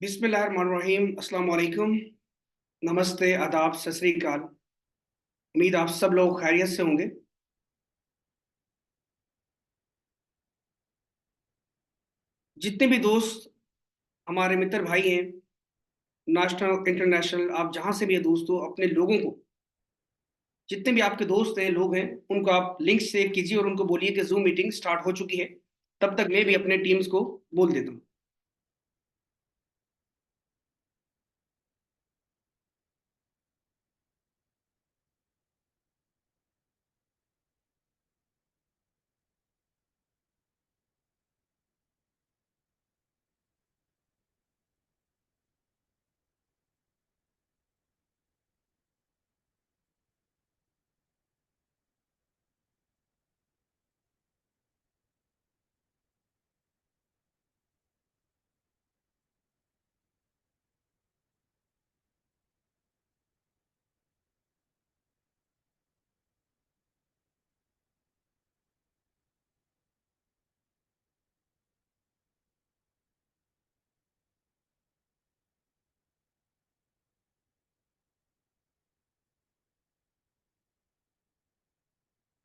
बिस्मिल्लाहिर्रहमानिर्रहीम। अस्सलाम वालेकुम। नमस्ते, आदाब, सत श्री अकाल। उम्मीद आप सब लोग खैरियत से होंगे। जितने भी दोस्त हमारे मित्र भाई हैं, नेशनल इंटरनेशनल, आप जहां से भी हैं दोस्तों, अपने लोगों को, जितने भी आपके दोस्त हैं, लोग हैं, उनको आप लिंक शेयर कीजिए और उनको बोलिए कि जूम मीटिंग स्टार्ट हो चुकी है। तब तक मैं भी अपने टीम्स को बोल देता हूँ।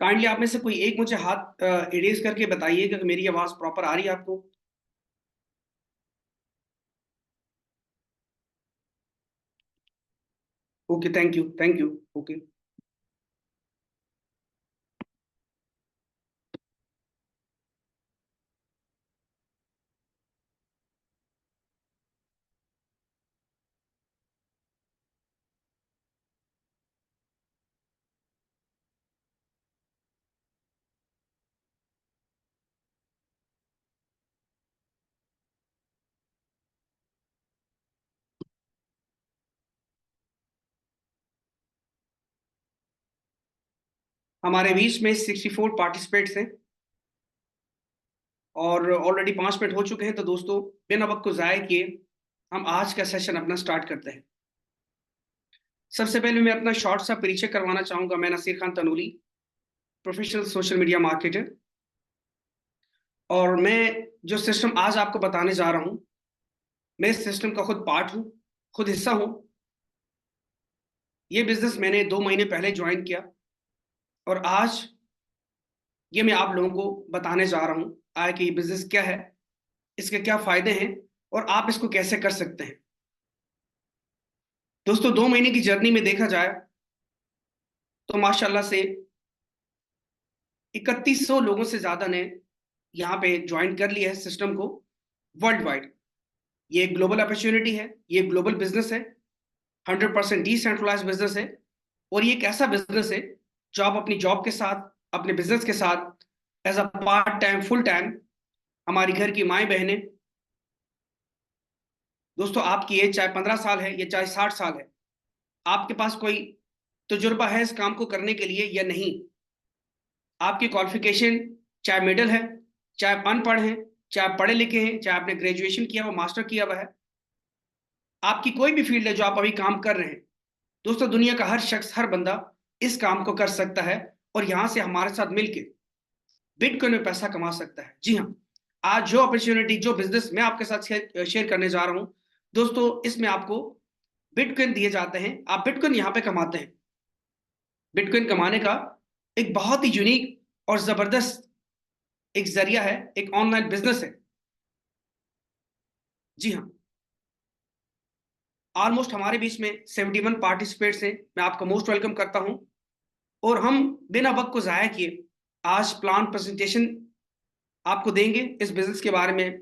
काइंडली आप में से कोई एक मुझे हाथ इरेज करके बताइए कि मेरी आवाज प्रॉपर आ रही है आपको। Okay, thank you, thank you. Okay. हमारे बीच में 64 पार्टिसिपेट्स हैं और ऑलरेडी 5 मिनट हो चुके हैं। तो दोस्तों, बिना वक्त को जाया किए हम आज का सेशन अपना स्टार्ट करते हैं। सबसे पहले मैं अपना शॉर्ट सा परिचय करवाना चाहूंगा। मैं Naseer Khan Tanoli, professional social media marketer, और मैं जो सिस्टम आज आपको बताने जा रहा हूँ, मैं इस सिस्टम का खुद पार्ट हूँ, खुद हिस्सा हूँ। ये बिजनेस मैंने 2 महीने पहले ज्वाइन किया और आज ये मैं आप लोगों को बताने जा रहा हूँ आया कि ये बिजनेस क्या है, इसके क्या फायदे हैं और आप इसको कैसे कर सकते हैं। दोस्तों, 2 महीने की जर्नी में देखा जाए तो माशाल्लाह से 3100 लोगों से ज्यादा ने यहाँ पे ज्वाइन कर लिया है सिस्टम को वर्ल्ड वाइड। ये एक ग्लोबल अपॉर्चुनिटी है, ये एक ग्लोबल बिजनेस है, 100% डिसेंट्रलाइज बिजनेस है। और ये एक ऐसा बिजनेस है जो आप अपनी जॉब के साथ, अपने बिजनेस के साथ, as a part time, full time, हमारी घर की माएँ बहनें, दोस्तों, आपकी एज चाहे 15 साल है या चाहे 60 साल है, आपके पास कोई तजुर्बा है इस काम को करने के लिए या नहीं, आपकी क्वालिफिकेशन चाहे मिडिल है, चाहे अनपढ़ है, चाहे पढ़े लिखे हैं, चाहे आपने ग्रेजुएशन किया हुआ, मास्टर किया हुआ है, आपकी कोई भी फील्ड है जो आप अभी काम कर रहे हैं, दोस्तों, दुनिया का हर शख्स, हर बंदा इस काम को कर सकता है और यहां से हमारे साथ मिलके बिटकॉइन में पैसा कमा सकता है। जी हाँ, आज जो अपॉर्चुनिटी, जो बिजनेस मैं आपके साथ शेयर करने जा रहा हूं, दोस्तों, इसमें आपको बिटकॉइन दिए जाते हैं, आप बिटकॉइन यहाँ पे कमाते हैं। बिटकॉइन कमाने का एक बहुत ही यूनिक और जबरदस्त एक जरिया है, एक ऑनलाइन बिजनेस है। जी हाँ, ऑलमोस्ट हमारे बीच में 71 पार्टिसिपेट्स हैं। मैं आपका मोस्ट वेलकम करता हूं और हम बिना वक्त को जाया किए आज प्लान प्रेजेंटेशन आपको देंगे इस बिजनेस के बारे में।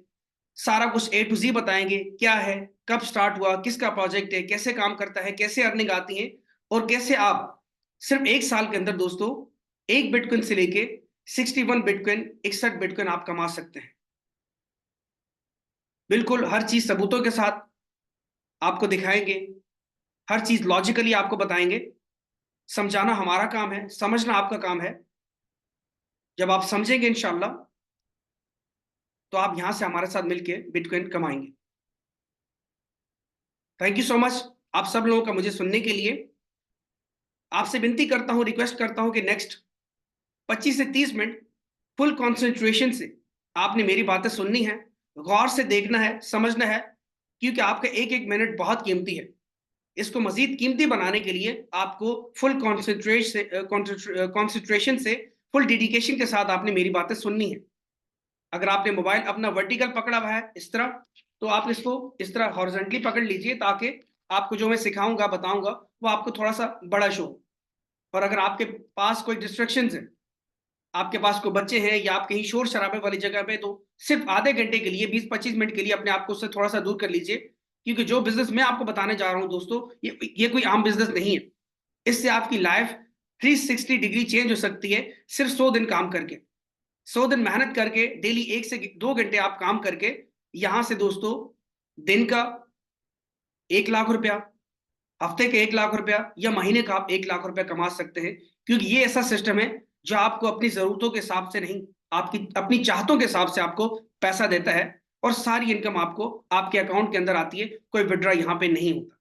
सारा कुछ ए टू जी बताएंगे, क्या है, कब स्टार्ट हुआ, किसका प्रोजेक्ट है, कैसे काम करता है, कैसे अर्निंग आती है और कैसे आप सिर्फ 1 साल के अंदर दोस्तों एक बिटकॉइन से लेके 61 बिटकॉइन, 61 बिटकॉइन आप कमा सकते हैं। बिल्कुल हर चीज सबूतों के साथ आपको दिखाएंगे, हर चीज लॉजिकली आपको बताएंगे। समझाना हमारा काम है, समझना आपका काम है। जब आप समझेंगे इंशाल्लाह, तो आप यहां से हमारे साथ मिलके बिटकॉइन कमाएंगे। थैंक यू सो मच आप सब लोगों का मुझे सुनने के लिए। आपसे विनती करता हूं, रिक्वेस्ट करता हूं कि नेक्स्ट 25 से 30 मिनट फुल कंसंट्रेशन से आपने मेरी बातें सुननी है, गौर से देखना है, समझना है क्योंकि आपका एक एक मिनट बहुत कीमती है। इसको मजीद कीमती बनाने के लिए आपको फुल कॉन्सेंट्रेशन से, फुल डेडिकेशन के साथ आपने मेरी बातें सुननी है। अगर आपने मोबाइल अपना वर्टिकल पकड़ा हुआ है इस तरह, तो आप इसको इस तरह हॉरिजॉन्टली पकड़ लीजिए, ताकि आपको जो मैं सिखाऊंगा बताऊंगा वो आपको थोड़ा सा बड़ा शो हो। और अगर आपके पास कोई डिस्ट्रक्शन है, आपके पास कोई बच्चे हैं या आप कहीं शोर शराबे वाली जगह पे, तो सिर्फ आधे घंटे के लिए, 20-25 मिनट के लिए अपने आप को उससे थोड़ा सा दूर कर लीजिए। क्योंकि जो बिजनेस मैं आपको बताने जा रहा हूं दोस्तों, ये कोई आम बिजनेस नहीं है। इससे आपकी लाइफ 360 डिग्री चेंज हो सकती है, सिर्फ 100 दिन काम करके। 100 दिन मेहनत करके, डेली 1 से 2 घंटे आप काम करके, यहां से दोस्तों दिन का 1 लाख रुपया, हफ्ते के 1 लाख रुपया, या महीने का आप 1 लाख रुपया कमा सकते हैं। क्योंकि ये ऐसा सिस्टम है जो आपको अपनी जरूरतों के हिसाब से नहीं, आपकी अपनी चाहतों के हिसाब से आपको पैसा देता है, और सारी इनकम आपको आपके अकाउंट के अंदर आती है, कोई विड्रॉ यहाँ पे नहीं होता।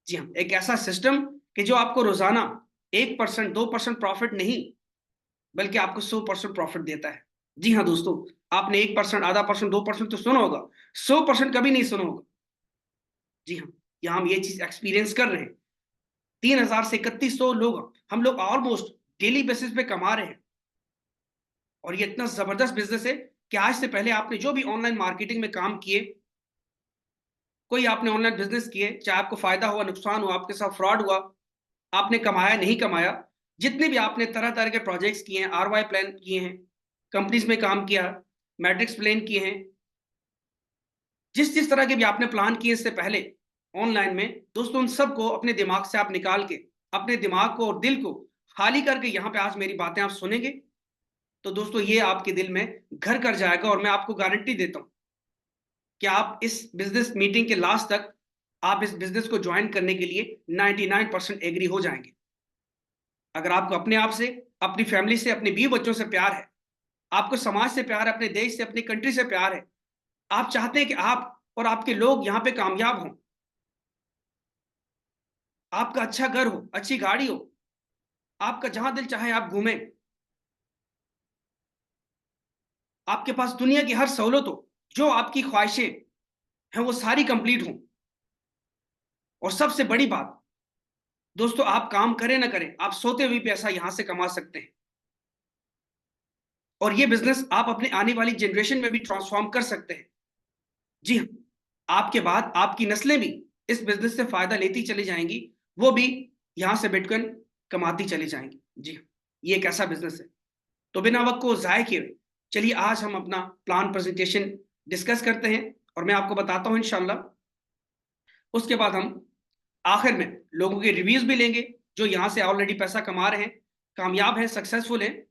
जी हाँ, एक ऐसा सिस्टम कि जो आपको रोजाना 1%, 2% प्रॉफिट नहीं, बल्कि आपको 100% प्रॉफिट देता है। जी हाँ दोस्तों, आपने 1%, आधा परसेंट, 2% तो सुना होगा, 100% कभी नहीं सुना होगा। जी हाँ, यहाँ हम ये चीज एक्सपीरियंस कर रहे हैं। 3,000 से 3,100 लोग हम लोग ऑलमोस्ट डेली बेसिस पे कमा रहे हैं। और ये इतना जबरदस्त बिजनेस है कि आज से पहले आपने जो भी ऑनलाइन मार्केटिंग में काम किए, कोई आपने ऑनलाइन बिजनेस किए, चाहे आपको फायदा हुआ, नुकसान हुआ, आपके साथ फ्रॉड हुआ, आपने कमाया नहीं कमाया, जितने भी आपने तरह तरह के प्रोजेक्ट्स किए हैं, आरवाई प्लान किए हैं, कंपनीज में काम किया, मैट्रिक्स प्लान किए हैं, जिस जिस तरह के भी आपने प्लान किए इससे पहले ऑनलाइन में, दोस्तों उन सबको अपने दिमाग से आप निकाल के, अपने दिमाग को और दिल को खाली करके यहाँ पे आज मेरी बातें आप सुनेंगे, तो दोस्तों ये आपके दिल में घर कर जाएगा। और मैं आपको गारंटी देता हूँ कि आप इस बिजनेस मीटिंग के लास्ट तक, आप इस बिजनेस को ज्वाइन करने के लिए 99% एग्री हो जाएंगे। अगर आपको अपने आप से, अपनी फैमिली से, अपने बीवी बच्चों से प्यार है, आपको समाज से प्यार है, अपने देश से, अपनी कंट्री से प्यार है, आप चाहते हैं कि आप और आपके लोग यहाँ पे कामयाब हों, आपका अच्छा घर हो, अच्छी गाड़ी हो, आपका जहां दिल चाहे आप घूमें, आपके पास दुनिया की हर सहूलत हो, जो आपकी ख्वाहिशें हैं वो सारी कंप्लीट हों। और सबसे बड़ी बात दोस्तों, आप काम करें ना करें, आप सोते हुए पैसा यहां से कमा सकते हैं। और ये बिजनेस आप अपने आने वाली जनरेशन में भी ट्रांसफॉर्म कर सकते हैं। जी हाँ, आपके बाद आपकी नस्लें भी इस बिजनेस से फायदा लेती चली जाएंगी, वो भी यहां से बिटकॉइन कमाती चली जाएंगी। जी हाँ, ये एक ऐसा बिजनेस है। तो बिना वक्त को जाय किए चलिए आज हम अपना प्लान प्रेजेंटेशन डिस्कस करते हैं, और मैं आपको बताता हूं इंशाल्लाह। उसके बाद हम आखिर में लोगों के रिव्यूज भी लेंगे, जो यहाँ से ऑलरेडी पैसा कमा रहे हैं, कामयाब हैं, सक्सेसफुल हैं।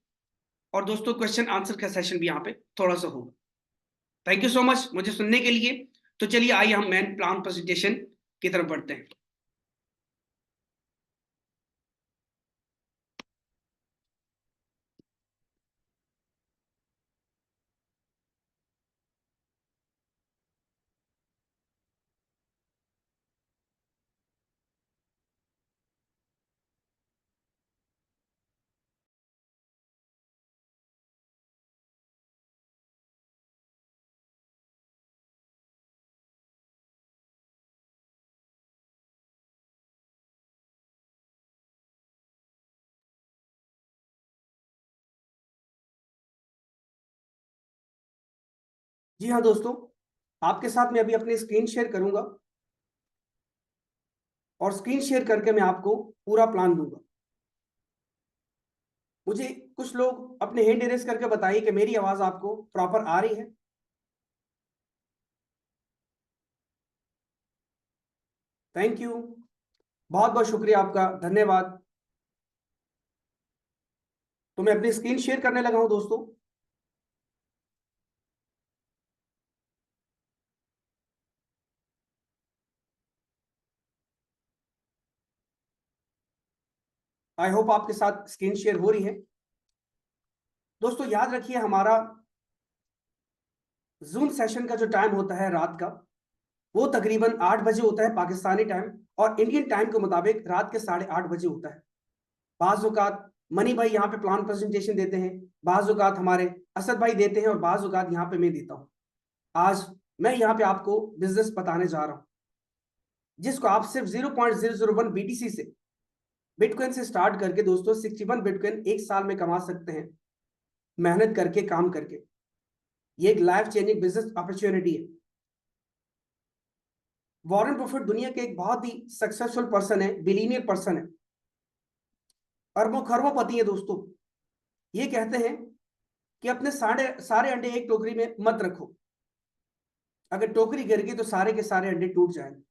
और दोस्तों क्वेश्चन आंसर का सेशन भी यहाँ पे थोड़ा सा होगा। थैंक यू सो मच मुझे सुनने के लिए। तो चलिए आइए हम मेन प्लान प्रेजेंटेशन की तरफ बढ़ते हैं। जी हाँ दोस्तों, आपके साथ मैं अभी अपनी स्क्रीन शेयर करूंगा, और स्क्रीन शेयर करके मैं आपको पूरा प्लान दूंगा। मुझे कुछ लोग अपने हैंड रेस करके बताइए कि मेरी आवाज आपको प्रॉपर आ रही है। थैंक यू, बहुत बहुत शुक्रिया आपका, धन्यवाद। तो मैं अपनी स्क्रीन शेयर करने लगा हूं दोस्तों। आई होप आपके साथ स्क्रीन शेयर हो रही है। दोस्तों याद रखिए, हमारा जूम सेशन का जो टाइम होता है रात का, वो तकरीबन 8 बजे होता है पाकिस्तानी टाइम, और इंडियन टाइम के मुताबिक रात के 8:30 बजे होता है। बाज औकात मनी भाई यहाँ पे प्लान प्रेजेंटेशन देते हैं, बाज औकात हमारे असद भाई देते हैं, और बाज औकात यहाँ पे मैं देता हूँ। आज मैं यहाँ पे आपको बिजनेस बताने जा रहा हूँ जिसको आप सिर्फ 0.001 BTC से, बिटकॉइन से स्टार्ट करके दोस्तों 61 बिटकॉइन एक साल में कमा सकते हैं, मेहनत करके, काम करके। ये एक लाइफ चेंजिंग बिजनेस अपॉर्चुनिटी है। वॉरेन बफेट दुनिया के एक बहुत ही सक्सेसफुल पर्सन है, बिलियनियर पर्सन है, अरबों खरबों पति है दोस्तों। ये कहते हैं कि अपने सारे अंडे एक टोकरी में मत रखो, अगर टोकरी गिर गई तो सारे के सारे अंडे टूट जाएंगे।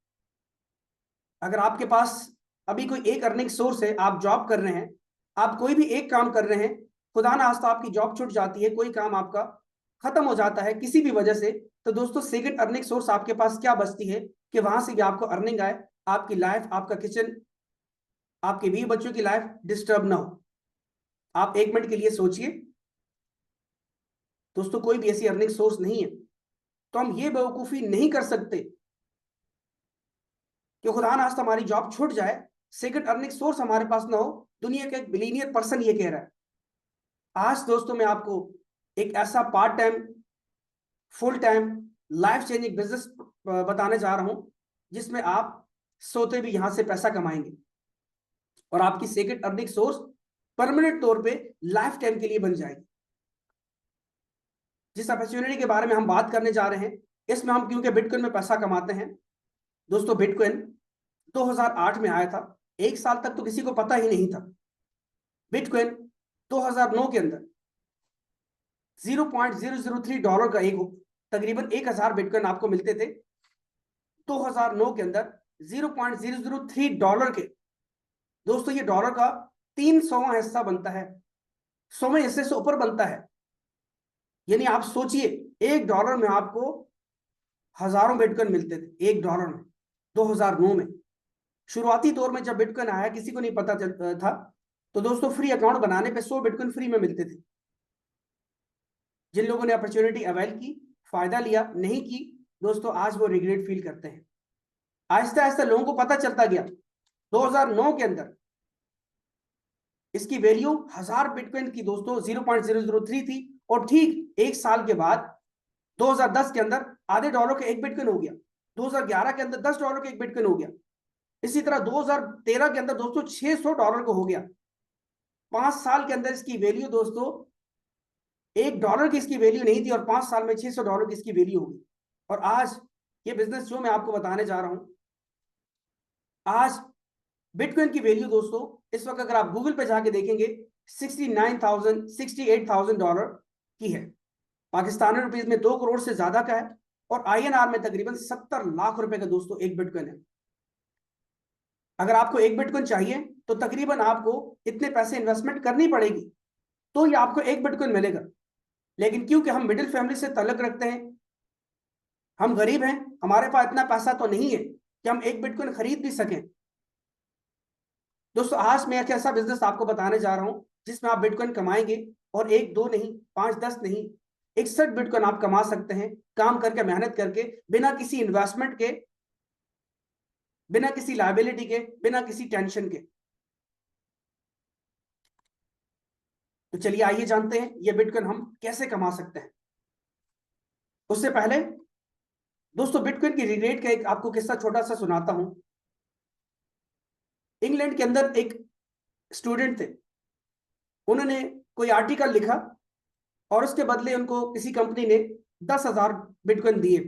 अगर आपके पास अभी कोई एक अर्निंग सोर्स है, आप जॉब कर रहे हैं, आप कोई भी एक काम कर रहे हैं, खुदा ना खास्ता आपकी जॉब छूट जाती है, कोई काम आपका खत्म हो जाता है किसी भी वजह से, तो दोस्तों सेकंड अर्निंग सोर्स आपके पास क्या बचती है कि वहां से भी आपको अर्निंग आए, आपकी लाइफ, आपका किचन, आपके 20 बच्चों की लाइफ डिस्टर्ब ना हो। आप एक मिनट के लिए सोचिए दोस्तों, कोई भी ऐसी अर्निंग सोर्स नहीं है, तो हम ये बेवकूफी नहीं कर सकते कि खुदा ना खास्ता हमारी जॉब छूट जाए, सेकंड अर्निंग सोर्स हमारे पास ना हो। दुनिया का एक बिलियनियर पर्सन ये कह रहा है। आज दोस्तों मैं आपको एक ऐसा part time, full time, life changing business बताने जा रहा हूं जिसमें आप सोते भी यहां से पैसा कमाएंगे और आपकी सेकंड अर्निंग सोर्स परमानेंट तौर पे लाइफ टाइम के लिए बन जाएगी। जिस अपॉर्चुनिटी के बारे में हम बात करने जा रहे हैं, इसमें हम क्योंकि बिटकॉइन में पैसा कमाते हैं दोस्तों। बिटकॉइन 2008 में आया था, एक साल तक तो किसी को पता ही नहीं था। बिटकॉइन 2009 के अंदर $0.003 का एक, तकरीबन 1000 बिटकॉइन आपको मिलते थे 2009 के अंदर। $0.003 के दोस्तों, ये डॉलर का 300वां हिस्सा बनता है, 100वें हिस्से से ऊपर बनता है। यानी आप सोचिए, $1 में आपको हजारों बिटकॉइन मिलते थे, $1 में 2009 में। शुरुआती दौर में जब बिटकॉइन आया, किसी को नहीं पता था, तो दोस्तों फ्री अकाउंट बनाने पे 100 बिटकॉइन फ्री में मिलते थे। जिन लोगों ने अपॉर्चुनिटी अवेल की, फायदा लिया, नहीं की दोस्तों, आज वो रिग्रेट फील करते हैं। आहिस्ता आहिस्ता लोगों को पता चलता गया। 2009 के अंदर इसकी वैल्यू 1000 बिटकॉइन की दोस्तों 0.003 थी, और ठीक एक साल के बाद 2010 के अंदर आधे डॉलर का एक बिटकॉइन हो गया, 2011 के अंदर $10 का एक बिटकॉइन हो गया, इसी तरह 2013 के अंदर दोस्तों $600 का हो गया। 5 साल के अंदर इसकी वैल्यू दोस्तों, $1 की इसकी वैल्यू नहीं थी और 5 साल में $600 की इसकी वैल्यू होगी। और आज ये बिजनेस जो मैं आपको बताने जा रहा हूं, आज बिटकॉइन की वैल्यू दोस्तों इस वक्त अगर आप गूगल पे जाके देखेंगे $68,000 की है। पाकिस्तानी रुपीज में 2 करोड़ से ज्यादा का है, और INR में तकरीबन 70 लाख रुपए का दोस्तों एक बिटकॉइन है। अगर आपको एक बिटकॉइन चाहिए तो तकरीबन आपको इतने पैसे इन्वेस्टमेंट करनी पड़ेगी, तो ये आपको एक बिटकॉइन मिलेगा। लेकिन क्योंकि हम मिडिल फैमिली से ताल्लुक रखते हैं, हम गरीब हैं, हमारे पास इतना पैसा तो नहीं है कि हम एक बिटकॉइन खरीद भी सकें। दोस्तों आज मैं एक ऐसा बिजनेस आपको बताने जा रहा हूं जिसमें आप बिटकॉइन कमाएंगे, और 1 2 नहीं, 5 10 नहीं, 61 बिटकॉइन आप कमा सकते हैं, काम करके, मेहनत करके, बिना किसी इन्वेस्टमेंट के, बिना किसी लायबिलिटी के, बिना किसी टेंशन के। तो चलिए आइए जानते हैं ये बिटकॉइन हम कैसे कमा सकते हैं। उससे पहले दोस्तों बिटकॉइन की रिग्रेट का एक आपको किस्सा छोटा सा सुनाता हूं। इंग्लैंड के अंदर एक स्टूडेंट थे, उन्होंने कोई आर्टिकल लिखा और उसके बदले उनको किसी कंपनी ने 10,000 बिटकॉइन दिए,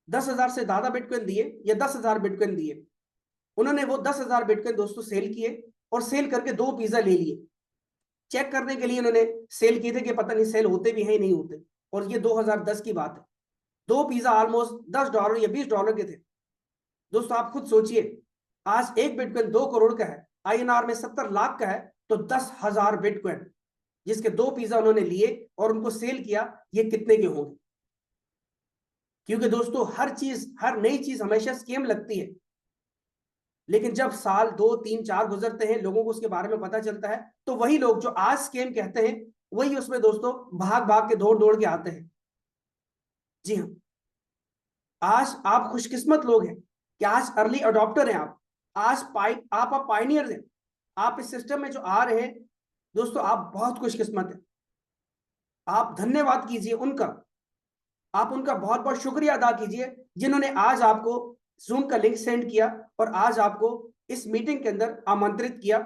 10,000 से ज्यादा बिटकॉइन दिए या 10,000 बिटकॉइन दिए। उन्होंने वो 10,000 बिटकॉइन दोस्तों सेल किए, और सेल करके 2 पिज्जा ले लिए। चेक करने के लिए उन्होंने सेल किए थे कि पता नहीं सेल होते भी हैं नहीं होते, और ये 2010 की बात है। 2 पिज्जा ऑलमोस्ट $10 या $20 के थे। दोस्तों आप खुद सोचिए, आज एक बिटकॉइन 2 करोड़ का है, INR में 70 लाख का है, तो 10,000 बिटकॉइन जिसके 2 पिज्जा उन्होंने लिए और उनको सेल किया, ये कितने के होंगे? क्योंकि दोस्तों हर चीज, हर नई चीज हमेशा स्कैम लगती है, लेकिन जब साल 2 3 4 गुजरते हैं, लोगों को उसके बारे में पता चलता है, तो वही लोग जो आज स्कैम कहते हैं, वही उसमें दोस्तों भाग भाग के, दौड़ दौड़ के आते हैं। जी हाँ, आज आप खुशकिस्मत लोग हैं कि आज अर्ली अडॉप्टर हैं आप, आज आप पायनियर हैं, आप इस सिस्टम में जो आ रहे हैं दोस्तों, आप बहुत खुशकिस्मत हैं। आप धन्यवाद कीजिए उनका, आप उनका बहुत बहुत शुक्रिया अदा कीजिए जिन्होंने आज आपको जूम का लिंक सेंड किया और आज आपको इस मीटिंग के अंदर आमंत्रित किया,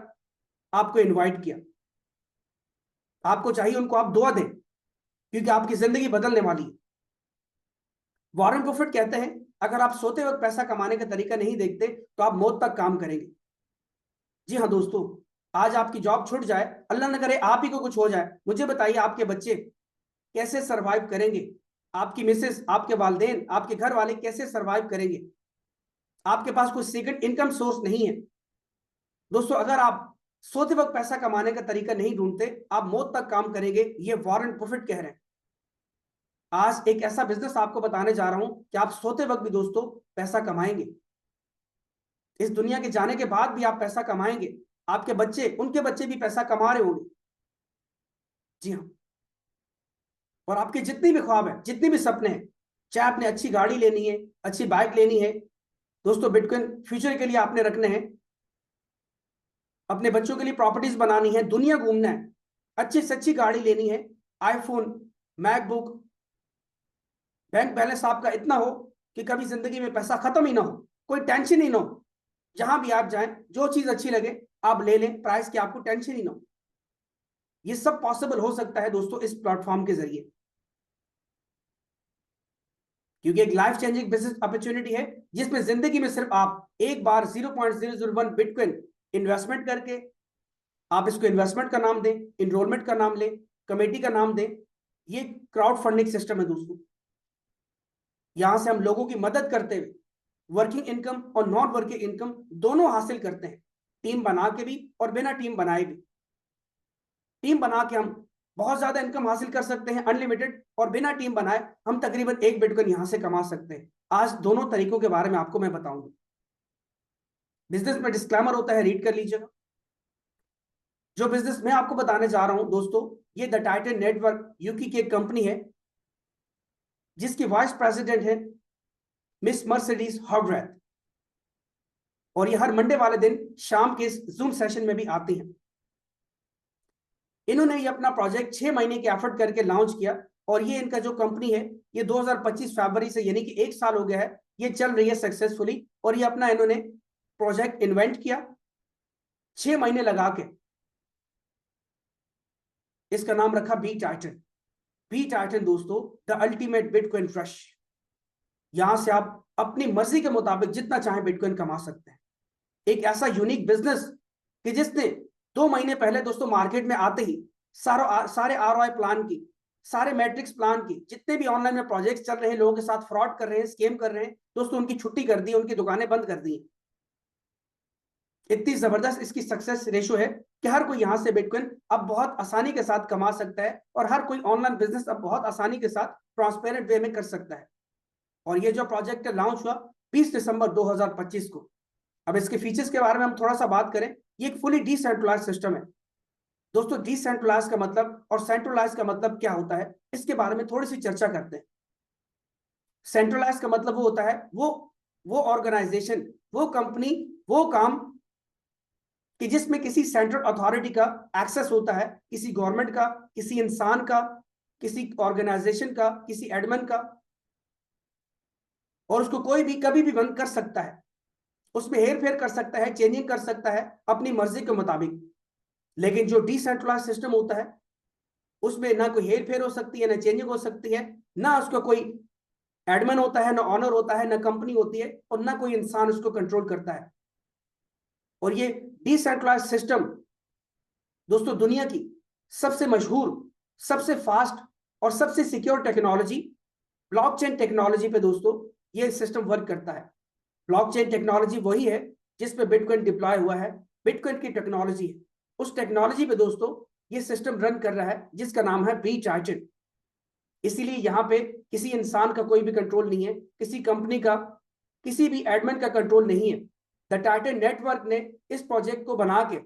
आपको इनवाइट किया। आपको चाहिए उनको आप दुआ दें, क्योंकि आपकी जिंदगी बदलने वाली है। वॉरेन बफेट कहते हैं, अगर आप सोते वक्त पैसा कमाने का तरीका नहीं देखते तो आप मौत तक काम करेंगे। जी हाँ दोस्तों, आज आपकी जॉब छूट जाए, अल्लाह न करे आप ही को कुछ हो जाए, मुझे बताइए आपके बच्चे कैसे सरवाइव करेंगे? आपकी मिसेस, आपके वालिदैन, आपके घर वाले कैसे सरवाइव करेंगे? आपके पास कोई सेकंड इनकम सोर्स नहीं है। दोस्तों, अगर आप सोते वक्त पैसा कमाने का तरीका नहीं ढूंढते, आप मौत तक काम करेंगे, ये वॉरेन बफेट कह रहे हैं। आज एक ऐसा बिजनेस आपको बताने जा रहा हूं कि आप सोते वक्त भी दोस्तों पैसा कमाएंगे। इस दुनिया के जाने के बाद भी आप पैसा कमाएंगे। आपके बच्चे, उनके बच्चे भी पैसा कमा रहे होंगे। जी हाँ, और आपके जितनी भी ख्वाब है, जितने भी सपने हैं, चाहे आपने अच्छी गाड़ी लेनी है, अच्छी बाइक लेनी है, दोस्तों बिटकॉइन फ्यूचर के लिए आपने रखने हैं, अपने बच्चों के लिए प्रॉपर्टीज बनानी है, दुनिया घूमना है, अच्छी से अच्छी गाड़ी लेनी है, आईफोन, मैकबुक, बैंक बैलेंस आपका इतना हो कि कभी जिंदगी में पैसा खत्म ही ना हो, कोई टेंशन ही ना हो। जहां भी आप जाएं, जो चीज अच्छी लगे आप ले लें, प्राइस की आपको टेंशन ही ना हो। ये सब पॉसिबल हो सकता है दोस्तों इस प्लेटफॉर्म के जरिए, क्योंकि एक लाइफ चेंजिंग बिजनेस अपॉर्चुनिटी है जिसमें जिंदगी में सिर्फ आप एक बार 0.001 बिटकॉइन इन्वेस्टमेंट करके, आप इसको इन्वेस्टमेंट का नाम दें, इनरोलमेंट का नाम लें, कमेटी का नाम दें, ये क्राउड फंडिंग सिस्टम है दोस्तों। यहां से हम लोगों की मदद करते हुए वर्किंग इनकम और नॉन वर्किंग इनकम दोनों हासिल करते हैं, टीम बना के भी और बिना टीम बनाए भी। टीम बना के हम बहुत ज्यादा इनकम हासिल कर सकते हैं, अनलिमिटेड, और बिना टीम बनाए हम तकरीबन 1 बिटकॉइन यहां से कमा सकते हैं। आज दोनों तरीकों के बारे में आपको मैं बताऊंगा। बिजनेस में डिस्क्लेमर होता है, रीड कर लीजिएगा। जो बिजनेस मैं आपको बताने जा रहा हूं दोस्तों, ये द टाइटन नेटवर्क यूके की एक कंपनी है जिसकी वाइस प्रेसिडेंट है मिस मर्सिडीज हॉगरैथ, और ये हर मंडे वाले दिन शाम के जूम सेशन में भी आती हैं। इन्होंने ये अपना प्रोजेक्ट 6 महीने के एफर्ट करके लॉन्च किया, और ये इनका जो कंपनी है ये 2025 फरवरी से, यानी कि 1 साल हो गया है, ये चल रही है सक्सेसफुली। और ये अपना इन्होंने प्रोजेक्ट इन्वेंट किया 6 महीने लगा के। इसका नाम रखा बी टाइटन। बी टाइटन दोस्तों, द अल्टीमेट बिटकॉइन रश। यहां से आप अपनी मर्जी के मुताबिक जितना चाहे बिटकॉइन कमा सकते हैं। एक ऐसा यूनिक बिजनेस कि जिसने 2 महीने पहले दोस्तों मार्केट में आते ही सारे ROI प्लान की, सारे मैट्रिक्स प्लान की, जितने भी ऑनलाइन में प्रोजेक्ट्स चल रहे हैं, लोगों के साथ फ्रॉड कर रहे हैं, स्कैम कर रहे हैं दोस्तों, उनकी छुट्टी कर दी, उनकी दुकानें बंद कर दी। इतनी जबरदस्त इसकी सक्सेस रेशो है कि हर कोई यहां से बिटकॉइन अब बहुत आसानी के साथ कमा सकता है, और हर कोई ऑनलाइन बिजनेस अब बहुत आसानी के साथ ट्रांसपेरेंट वे में कर सकता है। और ये जो प्रोजेक्ट लॉन्च हुआ 20 दिसंबर 2025 को। अब इसके फीचर्स के बारे में हम थोड़ा सा बात करें। ये एक फुली डिसेंट्रलाइज सिस्टम है दोस्तों। डिसेंट्रलाइज का मतलब और सेंट्रलाइज का मतलब क्या होता है, इसके बारे में थोड़ी सी चर्चा करते हैं। सेंट्रलाइज का मतलब वो होता है, वो ऑर्गेनाइजेशन, वो कंपनी, वो काम कि जिसमें किसी सेंट्रल अथॉरिटी का एक्सेस होता है, किसी गवर्नमेंट का, किसी इंसान का, किसी ऑर्गेनाइजेशन का, किसी एडमिन का, और उसको कोई भी कभी भी बंद कर सकता है, उसमें हेर फेर कर सकता है, चेंजिंग कर सकता है अपनी मर्जी के मुताबिक। लेकिन जो डिसेंट्रलाइज सिस्टम होता है उसमें ना कोई हेर फेर हो सकती है, ना चेंजिंग हो सकती है, ना उसका कोई एडमिन होता है, ना ऑनर होता है, ना कंपनी होती है, और ना कोई इंसान उसको कंट्रोल करता है। और ये डिसेंट्रलाइज सिस्टम दोस्तों दुनिया की सबसे मशहूर, सबसे फास्ट और सबसे सिक्योर टेक्नोलॉजी ब्लॉकचेन टेक्नोलॉजी पे दोस्तों ये सिस्टम वर्क करता है। ब्लॉकचेन टेक्नोलॉजी वही है जिस पे बिटकॉइन डिप्लॉय हुआ है, बिटकॉइन की टेक्नोलॉजी है। उस टेक्नोलॉजी पे दोस्तों ये सिस्टम रन कर रहा है जिसका नाम है बी टाइटन। इसीलिए यहाँ पे किसी इंसान का कोई भी कंट्रोल नहीं है, किसी कंपनी का, किसी भी एडमिन का कंट्रोल नहीं है। द टाइटन नेटवर्क ने इस प्रोजेक्ट को बना के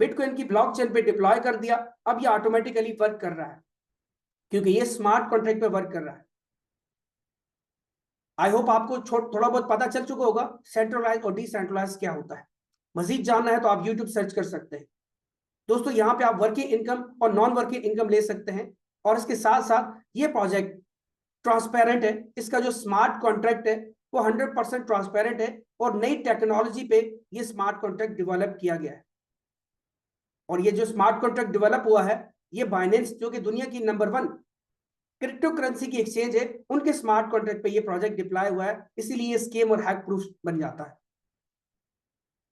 बिटकॉइन की ब्लॉकचेन पे डिप्लॉय कर दिया। अब ये ऑटोमेटिकली वर्क कर रहा है क्योंकि ये स्मार्ट कॉन्ट्रैक्ट पे वर्क कर रहा है। आई होप आपको थोड़ा बहुत पता चल चुका होगा सेंट्रलाइज और डिसेंट्रलाइज क्या होता है। मजीद जानना है तो आप यूट्यूब सर्च कर सकते हैं दोस्तों। यहाँ पे आप वर्किंग इनकम और नॉन वर्किंग इनकम ले सकते हैं, और इसके साथ साथ ये प्रोजेक्ट ट्रांसपेरेंट है, इसका जो स्मार्ट कॉन्ट्रैक्ट है वो 100% ट्रांसपेरेंट है और नई टेक्नोलॉजी पे ये स्मार्ट कॉन्ट्रैक्ट डेवलप किया गया है। और ये जो स्मार्ट कॉन्ट्रैक्ट डेवलप हुआ है, ये बाइनेंस जो कि दुनिया की नंबर 1 क्रिप्टो करेंसी की एक्सचेंज है, उनके स्मार्ट कॉन्ट्रैक्ट पे ये प्रोजेक्ट डिप्लॉय हुआ है, इसीलिए ये स्केम और हैक प्रूफ बन जाता है।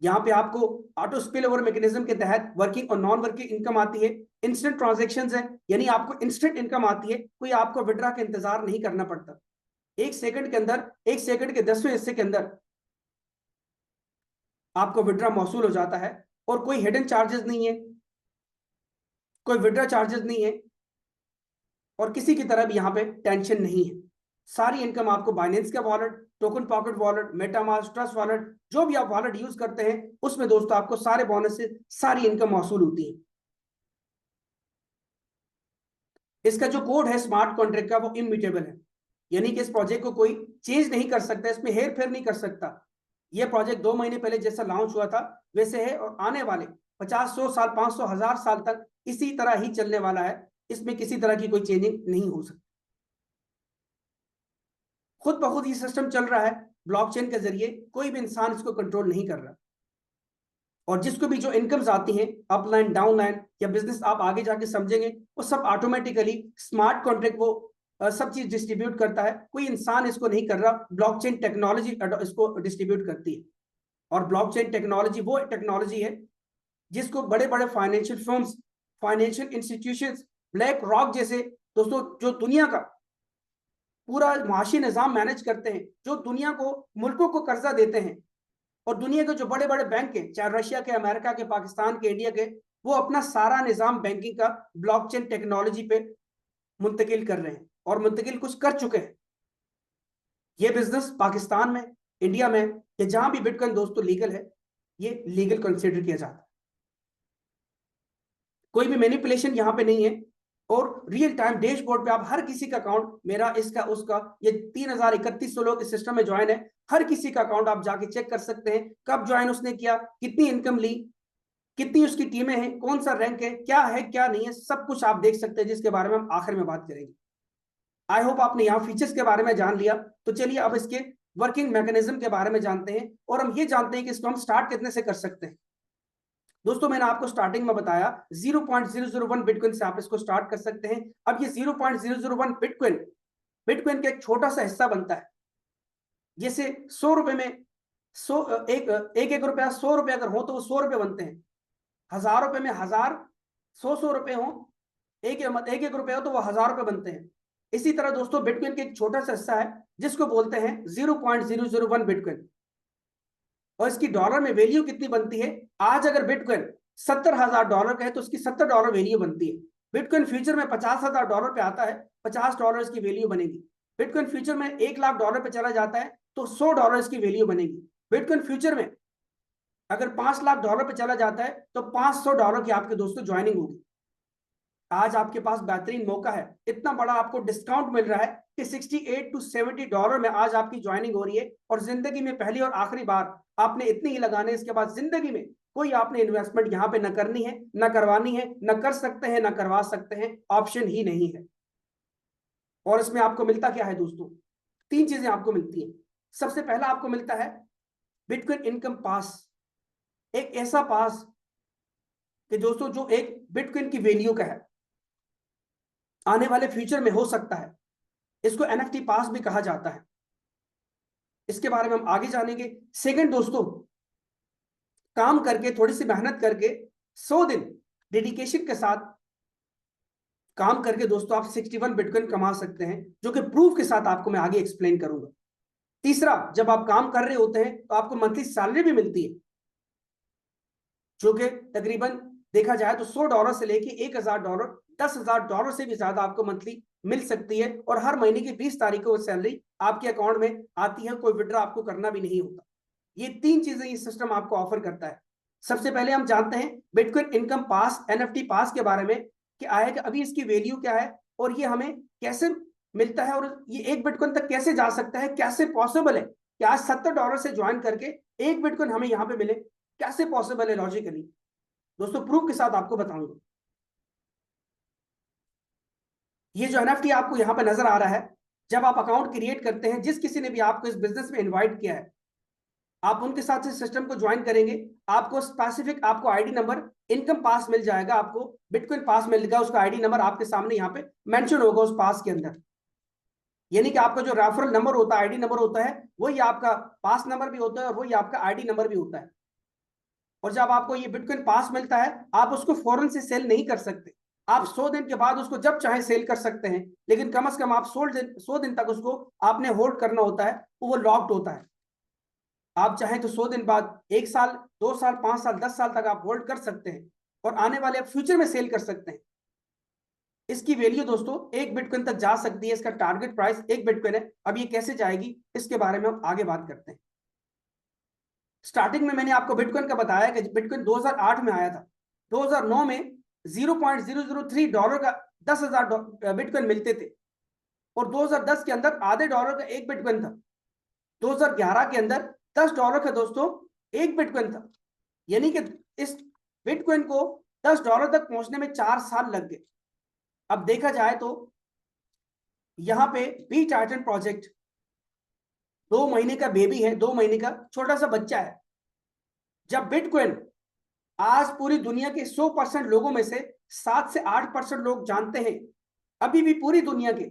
यहाँ पे आपको ऑटो स्पिल ओवर मैकेनिज्म के तहत वर्किंग और नॉन वर्किंग इनकम आती है, इंस्टेंट ट्रांजैक्शंस है, यानी आपको इंस्टेंट इनकम आती है, कोई आपको विड्रॉ का इंतजार नहीं करना पड़ता। 1 सेकंड के अंदर, 1 सेकंड के 10वें हिस्से के अंदर आपको विड्रॉ मौसूल हो जाता है और कोई हिडन चार्जेस नहीं है, कोई विड्रॉ चार्जेस नहीं है और किसी की तरह भी यहाँ पे टेंशन नहीं है। सारी इनकम आपको बाइनेंस का wallet, token pocket wallet, MetaMask, trust wallet, जो भी आप वॉलेट यूज करते हैं उसमें दोस्तों आपको सारे बोनस से सारी इनकम मौसूल होती है। इसका जो कोड है स्मार्ट कॉन्ट्रैक्ट का वो इम्यूटेबल है, यानी कि इस प्रोजेक्ट को कोई चेंज नहीं कर सकता, इसमें हेर फेर नहीं कर सकता। यह प्रोजेक्ट 2 महीने पहले जैसा लॉन्च हुआ था वैसे है और आने वाले 50, 100 साल, 500, 1000 साल तक इसी तरह ही चलने वाला है। इसमें किसी तरह की कोई चेंजिंग नहीं हो सकती। खुद ब खुद ये सिस्टम चल रहा है ब्लॉकचेन के जरिए, कोई भी इंसान इसको कंट्रोल नहीं कर रहा। और जिसको भी जो इनकम्स आती हैं अपलाइन, डाउनलाइन या बिजनेस आप आगे जाके समझेंगे, वो सब ऑटोमेटिकली स्मार्ट कॉन्ट्रैक्ट वो सब चीज डिस्ट्रीब्यूट करता है, कोई इंसान इसको नहीं कर रहा, ब्लॉकचेन टेक्नोलॉजी इसको डिस्ट्रीब्यूट करती है। और ब्लॉकचेन टेक्नोलॉजी वो टेक्नोलॉजी है जिसको बड़े बड़े financial firms, financial institutions, black rock जैसे दोस्तों जो दुनिया का पूरा माशी निजाम मैनेज करते हैं, जो दुनिया को, मुल्कों को कर्जा देते हैं, और दुनिया के जो बड़े बड़े बैंक हैं, चाहे रशिया के, अमेरिका के, पाकिस्तान के, इंडिया के, वो अपना सारा निजाम बैंकिंग का ब्लॉकचेन टेक्नोलॉजी पे मुंतकिल कर रहे हैं और मुंतकिल कुछ कर चुके हैं। ये बिजनेस पाकिस्तान में, इंडिया में या जहां भी बिटकॉइन दोस्तों लीगल है, ये लीगल कंसिडर किया जाता है। कोई भी मैनिपुलेशन यहां पे नहीं है और रियल टाइम डैशबोर्ड पे आप हर किसी का अकाउंट, मेरा, इसका, उसका, ये 3031 लोग इस सिस्टम में ज्वाइन है, हर किसी का अकाउंट आप जाके चेक कर सकते हैं, कब ज्वाइन उसने किया, कितनी इनकम ली, कितनी उसकी टीमें हैं, कौन सा रैंक है क्या नहीं है, सब कुछ आप देख सकते हैं, जिसके बारे में हम आखिर में बात करेंगे। आई होप आपने यहाँ फीचर्स के बारे में जान लिया। तो चलिए अब इसके वर्किंग मैकेनिज्म के बारे में जानते हैं और हम ये जानते हैं कि इसको हम स्टार्ट कितने से कर सकते हैं। दोस्तों मैंने आपको स्टार्टिंग में बताया 0.001 बिटकॉइन से आप इसको स्टार्ट कर सकते हैं। अब ये 0.001 बिटकॉइन का एक छोटा सा हिस्सा बनता है। जैसे 100 रुपए में 100 एक रुपया, 100 रुपए अगर हो तो वो 100 रुपए बनते हैं। 1000 रुपए में 1000, 100 रुपए हो, एक रुपए हो तो वो 1000 रुपए बनते हैं। इसी तरह दोस्तों बिटकॉइन का एक छोटा सा हिस्सा है जिसको बोलते हैं 0.001 बिटकॉइन। और इसकी डॉलर में वैल्यू कितनी बनती है? आज अगर बिटकॉइन $70,000 का है तो उसकी $70 वैल्यू बनती है। बिटकॉइन फ्यूचर में $50,000 पे आता है, $50 इसकी वैल्यू बनेगी। बिटकॉइन फ्यूचर में $1,00,000 पे चला जाता है तो $100 इसकी वैल्यू बनेगी। बिटकॉइन फ्यूचर में अगर $5,00,000 पे चला जाता है तो $500 की आपके दोस्तों ज्वाइनिंग होगी। आज आपके पास बेहतरीन मौका है, इतना बड़ा आपको डिस्काउंट मिल रहा है कि $68 to $70 में आज आपकी ज्वाइनिंग हो रही है। और जिंदगी में पहली और आखिरी बार आपने इतने ही लगाने, इसके बाद जिंदगी में कोई आपने इन्वेस्टमेंट यहाँ पे न करनी है, न करवानी है, न कर सकते हैं, न करवा सकते हैं, ऑप्शन ही नहीं है। और इसमें आपको मिलता क्या है दोस्तों? 3 चीजें आपको मिलती हैं। सबसे पहला आपको मिलता है बिटकॉइन इनकम पास, एक ऐसा पास कि दोस्तों जो एक बिटकॉइन की वैल्यू का है, आने वाले फ्यूचर में हो सकता है। इसको एनएफटी पास भी कहा जाता है, इसके बारे में हम आगे जानेंगे। सेकंड दोस्तों, काम करके, थोड़ी सी मेहनत करके, 100 दिन डेडिकेशन के साथ काम करके दोस्तों आप 61 बिटकॉइन कमा सकते हैं, जो कि प्रूफ के साथ आपको मैं आगे एक्सप्लेन करूंगा। तीसरा, जब आप काम कर रहे होते हैं तो आपको मंथली सैलरी भी मिलती है, जो कि तकरीबन देखा जाए तो $100 से लेके $1,000, $10,000 से भी ज्यादा आपको मंथली मिल सकती है। और हर महीने की 20 तारीख को वो सैलरी आपके अकाउंट में आती है, कोई विड्रॉ आपको करना भी नहीं होता। ये 3 चीजें ये सिस्टम आपको ऑफर करता है। सबसे पहले हम जानते हैं बिटकॉइन इनकम पास, एनएफटी पास के बारे में कि आया कि अभी इसकी वैल्यू क्या है और ये हमें कैसे मिलता है और ये 1 बिटकॉइन तक कैसे जा सकता है, कैसे पॉसिबल है कि आज $70 से ज्वाइन करके 1 बिटकॉइन हमें यहाँ पे मिले, कैसे पॉसिबल है लॉजिकली। दोस्तों प्रूफ के साथ आपको बताऊंगा। ये जो एनएफटी आपको यहाँ पे नजर आ रहा है जब आप अकाउंट क्रिएट करते हैं, जिस किसी ने भी आपको इस बिजनेस में इन्वाइट किया है, आप उनके साथ इस सिस्टम को ज्वाइन करेंगे, आपको स्पेसिफिक आपको आईडी नंबर, इनकम पास मिल जाएगा, आपको बिटकॉइन पास मिलेगा, उसका आईडी नंबर आपके सामने यहाँ पे मेंशन होगा उस पास के अंदर। यानी कि आपका जो रेफरल नंबर होता है, आईडी नंबर होता है, वही आपका पास नंबर भी होता है और वही आपका आईडी नंबर भी होता है। और जब आपको ये बिटकॉइन पास मिलता है, आप उसको फौरन से सेल नहीं कर सकते, आप 100 दिन के बाद उसको जब चाहे सेल कर सकते हैं, लेकिन कम से कम आप 100 दिन तक उसको आपने होल्ड करना होता है, तो वो लॉक्ड होता है। आप चाहें तो 100 दिन बाद, 1 साल, 2 साल, 5 साल, 10 साल तक आप होल्ड कर सकते हैं और आने वाले फ्यूचर में सेल कर सकते हैं। इसकी वैल्यू दोस्तों 1 बिटकॉइन तक जा सकती है, इसका टारगेट प्राइस 1 बिटकॉइन है। अब ये कैसे जाएगी, इसके बारे में हम आगे बात करते हैं। स्टार्टिंग में मैंने आपको बिटकॉइन का बताया कि बिटकॉइन 2008 में आया था, 2009 में $0.003 का 10,000 बिटकॉइन मिलते थे और 2010 के अंदर आधे डॉलर का 1 बिटकॉइन था। 2011 के अंदर $10 का दोस्तों 1 बिटकॉइन था। यानी कि इस बिटकॉइन को $10 तक पहुंचने में 4 साल लग गए। अब देखा जाए तो यहां पे बी टाइटन प्रोजेक्ट 2 महीने का बेबी है, 2 महीने का छोटा सा बच्चा है। जब बिटकॉइन आज पूरी दुनिया के 100% लोगों में से 7 से 8% लोग जानते हैं, अभी भी पूरी दुनिया के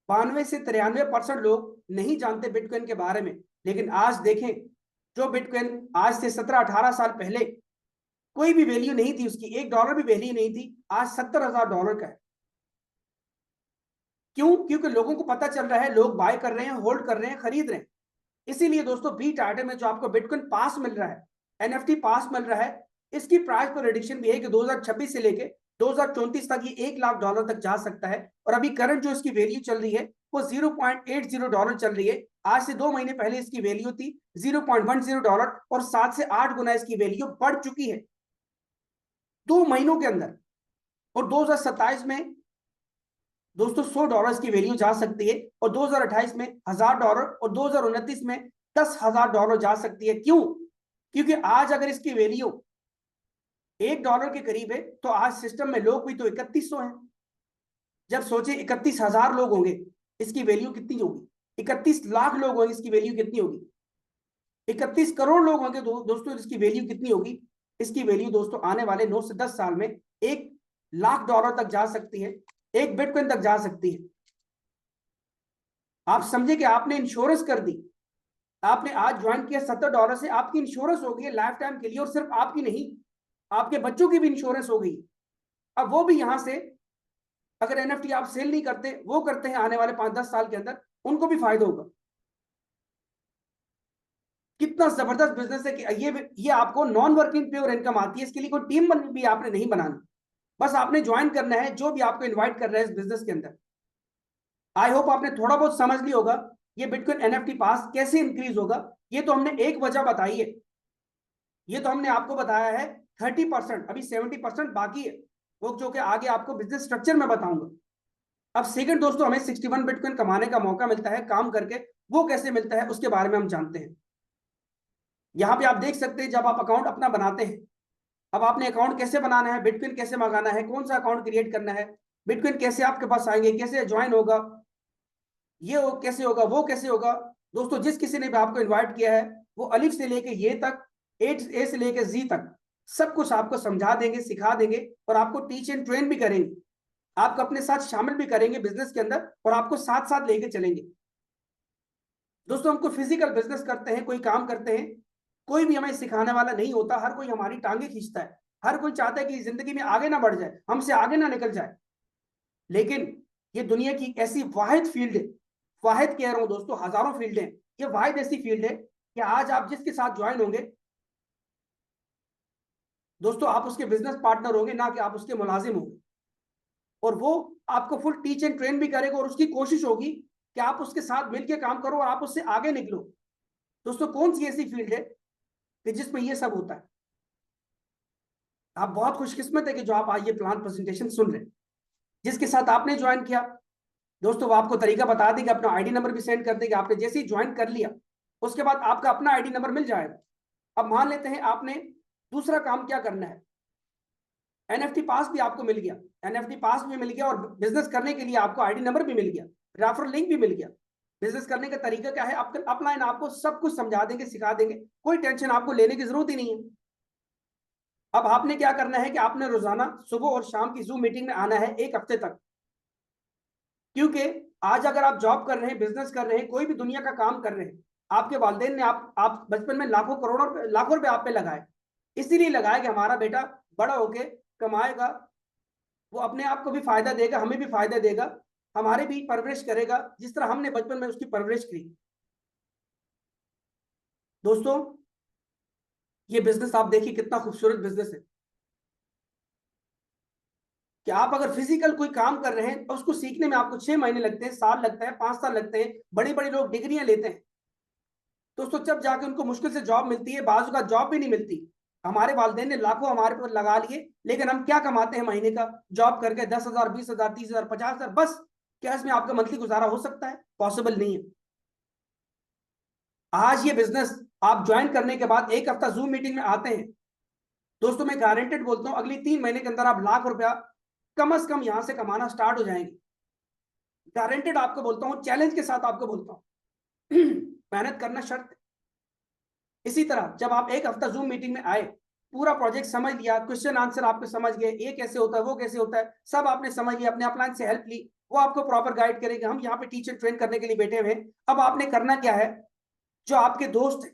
92 से 93% लोग नहीं जानते बिटकॉइन के बारे में। लेकिन आज देखें, जो बिटकॉइन आज से 17-18 साल पहले कोई भी वैल्यू नहीं थी उसकी, $1 भी वैल्यू नहीं थी, आज $70,000 का है। क्यों? क्योंकि लोगों को पता चल रहा है, लोग बाय कर रहे हैं, होल्ड कर रहे हैं, खरीद रहे हैं। इसीलिए दोस्तों बी टाइटन में जो आपको बिटकॉइन पास मिल रहा है, एनएफटी पास मिल रहा है, इसकी प्राइस प्रेडिक्शन भी है कि 2026 से लेके 2034 तक ये $1 लाख तक जा सकता है। और अभी करंट जो इसकी वैल्यू चल रही है वो $0.80 चल रही है। आज से 2 महीने पहले इसकी वैल्यू थी $0.10 और 7 से 8 गुना इसकी वैल्यू बढ़ चुकी है 2 महीनों के अंदर। और 2027 में दोस्तों $100 की वैल्यू जा सकती है और 2028 में $1,000 और 2029 में $10,000 जा सकती है। क्यों? क्योंकि आज अगर इसकी वैल्यू $1 के करीब है तो आज सिस्टम में लोग भी तो 3100 हैं। जब सोचे 31,000 लोग होंगे, इसकी वैल्यू कितनी होगी? 31 लाख लोग होंगे, इसकी वैल्यू कितनी होगी? 31 करोड़ लोग होंगे दोस्तों, इसकी वैल्यू कितनी होगी? इसकी वैल्यू दोस्तों आने वाले 9 से 10 साल में $1 लाख तक जा सकती है, 1 बिटकॉइन तक जा सकती है। आप समझे कि आपने इंश्योरेंस कर दी, आपने आज ज्वाइन किया $70 से, आपकी इंश्योरेंस हो गई लाइफ टाइम के लिए, और सिर्फ आपकी नहीं, आपके बच्चों की भी इंश्योरेंस हो गई। अब वो भी यहां से अगर एनएफटी आप सेल नहीं करते, वो करते हैं आने वाले 5-10 साल के अंदर, उनको भी फायदा होगा। कितना जबरदस्त बिजनेस है कि ये आपको नॉन वर्किंग प्योर इनकम आती है। इसके लिए कोई टीम भी आपने नहीं बनानी, बस आपने ज्वाइन करना है जो भी आपको इन्वाइट कर रहा है इस बिजनेस के अंदर। आई होप आपने थोड़ा बहुत समझ लिया होगा ये बिटकॉइन एनएफटी पास कैसे इंक्रीज होगा। ये तो हमने एक वजह बताई है, ये तो हमने आपको बताया है 30%, अभी 70% बाकी है, वो जो कि आगे आपको बिजनेस स्ट्रक्चर में बताऊंगा। अब सेकंड दोस्तों, हमें 61 बिटकॉइन कमाने का मौका मिलता है काम करके, वो कैसे मिलता है उसके बारे में हम जानते हैं। यहाँ पे आप देख सकते हैं, जब आप अकाउंट अपना बनाते हैं, अब आपने अकाउंट कैसे बनाना है, बिटकॉइन कैसे मंगाना है, कौन सा अकाउंट क्रिएट करना है, बिटकॉइन कैसे आपके पास आएंगे, कैसे ज्वाइन होगा, ये कैसे होगा, वो कैसे होगा। दोस्तों जिस किसी ने भी आपको इन्वाइट किया है, वो अलिफ से लेके ये तक, ए से लेके जी तक सब कुछ आपको समझा देंगे, सिखा देंगे और आपको टीच एंड ट्रेन भी करेंगे, आपको अपने साथ शामिल भी करेंगे बिजनेस के अंदर और आपको साथ साथ लेके चलेंगे। दोस्तों हमको फिजिकल बिजनेस करते हैं, कोई काम करते हैं, कोई भी हमें सिखाने वाला नहीं होता, हर कोई हमारी टांगे खींचता है, हर कोई चाहता है कि जिंदगी में आगे ना बढ़ जाए, हमसे आगे ना निकल जाए। लेकिन ये दुनिया की ऐसी वाहिद फील्ड है, वाहिद कह रहा हूं दोस्तों, हजारों फील्ड है, ये वाहिद ऐसी फील्ड है कि आज आप जिसके साथ ज्वाइन होंगे दोस्तों, आप उसके बिजनेस पार्टनर होंगे, ना कि आप उसके मुलाजिम होंगे। और वो आपको फुल टीच एंड ट्रेन भी करेगा और उसकी कोशिश होगी कि आप उसके साथ मिलकर काम करो और आप उससे आगे निकलो। दोस्तों कौन सी ऐसी फील्ड है कि जिसमें ये सब होता है? आप बहुत खुशकिस्मत है कि जो आप आज ये प्लान प्रेजेंटेशन सुन रहे हैं। जिसके साथ आपने ज्वाइन किया दोस्तों, वो आपको तरीका बता देंगे, अपना आईडी नंबर भी सेंड कर देंगे। आपने जैसे ही ज्वाइन कर लिया उसके बाद आपका अपना आईडी नंबर मिल जाएगा। अब मान लेते हैं आपने दूसरा काम क्या करना है, एनएफटी पास भी आपको मिल गया, एनएफटी पास भी मिल गया और बिजनेस करने के लिए आपको आईडी नंबर भी मिल गया। रेफरल लिंक भी मिल गया। बिजनेस करने का तरीका क्या है, आपका अपलाइन आपको सब कुछ समझा देंगे, सिखा देंगे, कोई टेंशन आपको लेने की जरूरत ही नहीं है। अब आपने क्या करना है कि आपने रोजाना सुबह और शाम की जूम मीटिंग में आना है 1 हफ्ते तक। क्योंकि आज अगर आप जॉब कर रहे हैं, बिजनेस कर रहे हैं, कोई भी दुनिया का काम कर रहे हैं, आपके वालिदैन ने आप बचपन में लाखों करोड़ों लाखों रुपए आप पे लगाए, इसीलिए लगाए कि हमारा बेटा बड़ा होके कमाएगा, वो अपने आप को भी फायदा देगा, हमें भी फायदा देगा, हमारे भी परवरिश करेगा जिस तरह हमने बचपन में उसकी परवरिश की। दोस्तों ये बिजनेस आप देखिए कितना खूबसूरत बिजनेस है कि आप अगर फिजिकल कोई काम कर रहे हैं और उसको सीखने में आपको 6 महीने लगते हैं, साल लगता है, 5 साल लगते हैं, बड़े बड़े लोग डिग्रियां लेते हैं दोस्तों, जब जाके उनको मुश्किल से जॉब मिलती है, बाजू का जॉब भी नहीं मिलती। हमारे वालिदैन ने लाखों हमारे पर लगा लिए, लेकिन हम क्या कमाते हैं महीने का जॉब करके? 10,000, 20,000, 30,000, 50,000, बस। क्या इसमें आपका मंथली गुजारा हो सकता है? पॉसिबल नहीं है। आज ये बिजनेस आप ज्वाइन करने के बाद 1 हफ्ता जूम मीटिंग में आते हैं दोस्तों, मैं गारंटेड बोलता हूं अगली 3 महीने के अंदर आप लाख रुपया कम से कम यहां से कमाना स्टार्ट हो जाएंगे। गारंटेड आपको बोलता हूं, चैलेंज के साथ आपको बोलता हूं। मेहनत करना शर्त। इसी तरह जब आप 1 हफ्ता जूम मीटिंग में आए, पूरा प्रोजेक्ट समझ लिया, क्वेश्चन आंसर आपको समझ गए, ये कैसे होता है, वो कैसे होता है, सब आपने समझ लिया, अपने अपलाइन से हेल्प ली, वो आपको प्रॉपर गाइड करेंगे। हम यहाँ पे टीचर ट्रेन करने के लिए बैठे हुए हैं। अब आपने करना क्या है, जो आपके दोस्त हैं,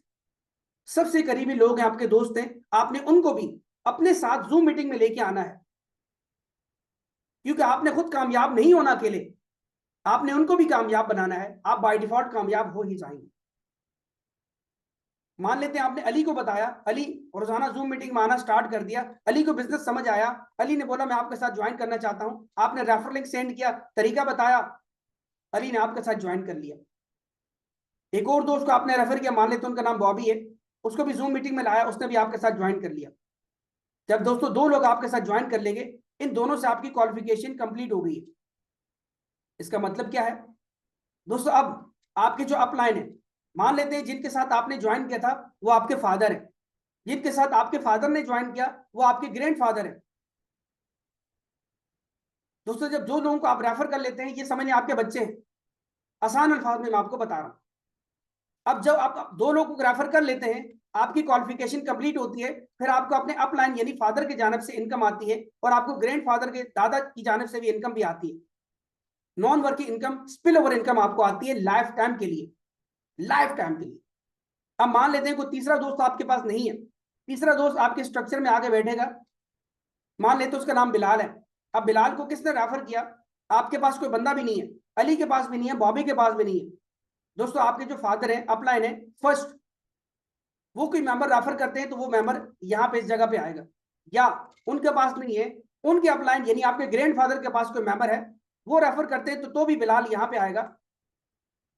सबसे करीबी लोग हैं, आपके दोस्त हैं, आपने उनको भी अपने साथ जूम मीटिंग में लेके आना है, क्योंकि आपने खुद कामयाब नहीं होना अकेले, आपने उनको भी कामयाब बनाना है। आप बाय डिफॉल्ट कामयाब हो ही जाएंगे। मान लेते हैं आपने अली को बताया, अली रोजाना जूम मीटिंग में आना स्टार्ट कर दिया, अली को बिजनेस समझ आया, अली ने बोला मैं आपके साथ ज्वाइन करना चाहता हूं, आपने रेफर लिंक सेंड किया, तरीका बताया, अली ने आपके साथ ज्वाइन कर लिया। एक और दोस्त को आपने रेफर किया, मान लेते उनका नाम बॉबी है, उसको भी जूम मीटिंग में लाया, उसने भी आपके साथ ज्वाइन कर लिया। जब दोस्तों 2 लोग आपके साथ ज्वाइन कर लेंगे, इन दोनों से आपकी क्वालिफिकेशन कंप्लीट हो गई है। इसका मतलब क्या है दोस्तों, अब आपके जो अपलाइन है, मान लेते हैं जिनके साथ आपने ज्वाइन किया था वो आपके फादर है, जिनके साथ आपके फादर ने ज्वाइन किया वो आपके ग्रैंडफादर है। दोस्तों जब जो लोगों को आप रेफर कर लेते हैं, ये समझिए आपके बच्चे हैं, आसान अल्फाज में मैं आपको बता रहा हूं। अब जब आप 2 लोगों को रेफर कर लेते हैं, आपकी क्वालिफिकेशन कंप्लीट होती है, फिर आपको अपने अपलाइन यानी फादर की जानब से इनकम आती है, और आपको ग्रैंडफादर के दादा की जानब से भी इनकम भी आती है। Non working income, spill over income आपको आती है लाइफ टाइम के लिए, लाइफ टाइम के लिए। अब मान लेते हैं कोई तीसरा दोस्त आपके पास नहीं है, तीसरा दोस्त आपके स्ट्रक्चर में आगे बैठेगा, मान लेते उसका नाम बिलाल है। अब बिलाल को किसने रेफर किया? आपके पास कोई बंदा भी नहीं है, अली के पास भी नहीं है, बॉबी के पास भी नहीं है। दोस्तों आपके जो फादर है, अपलाइन है, फर्स्ट वो कोई मेंबर रेफर करते हैं तो वो मेंबर यहाँ पे इस जगह पे आएगा, या उनके पास नहीं है, उनके अपलाइन यानी आपके ग्रैंडफादर के पास कोई मेंबर है, वो रेफर करते हैं तो भी बिलाल यहाँ पे आएगा,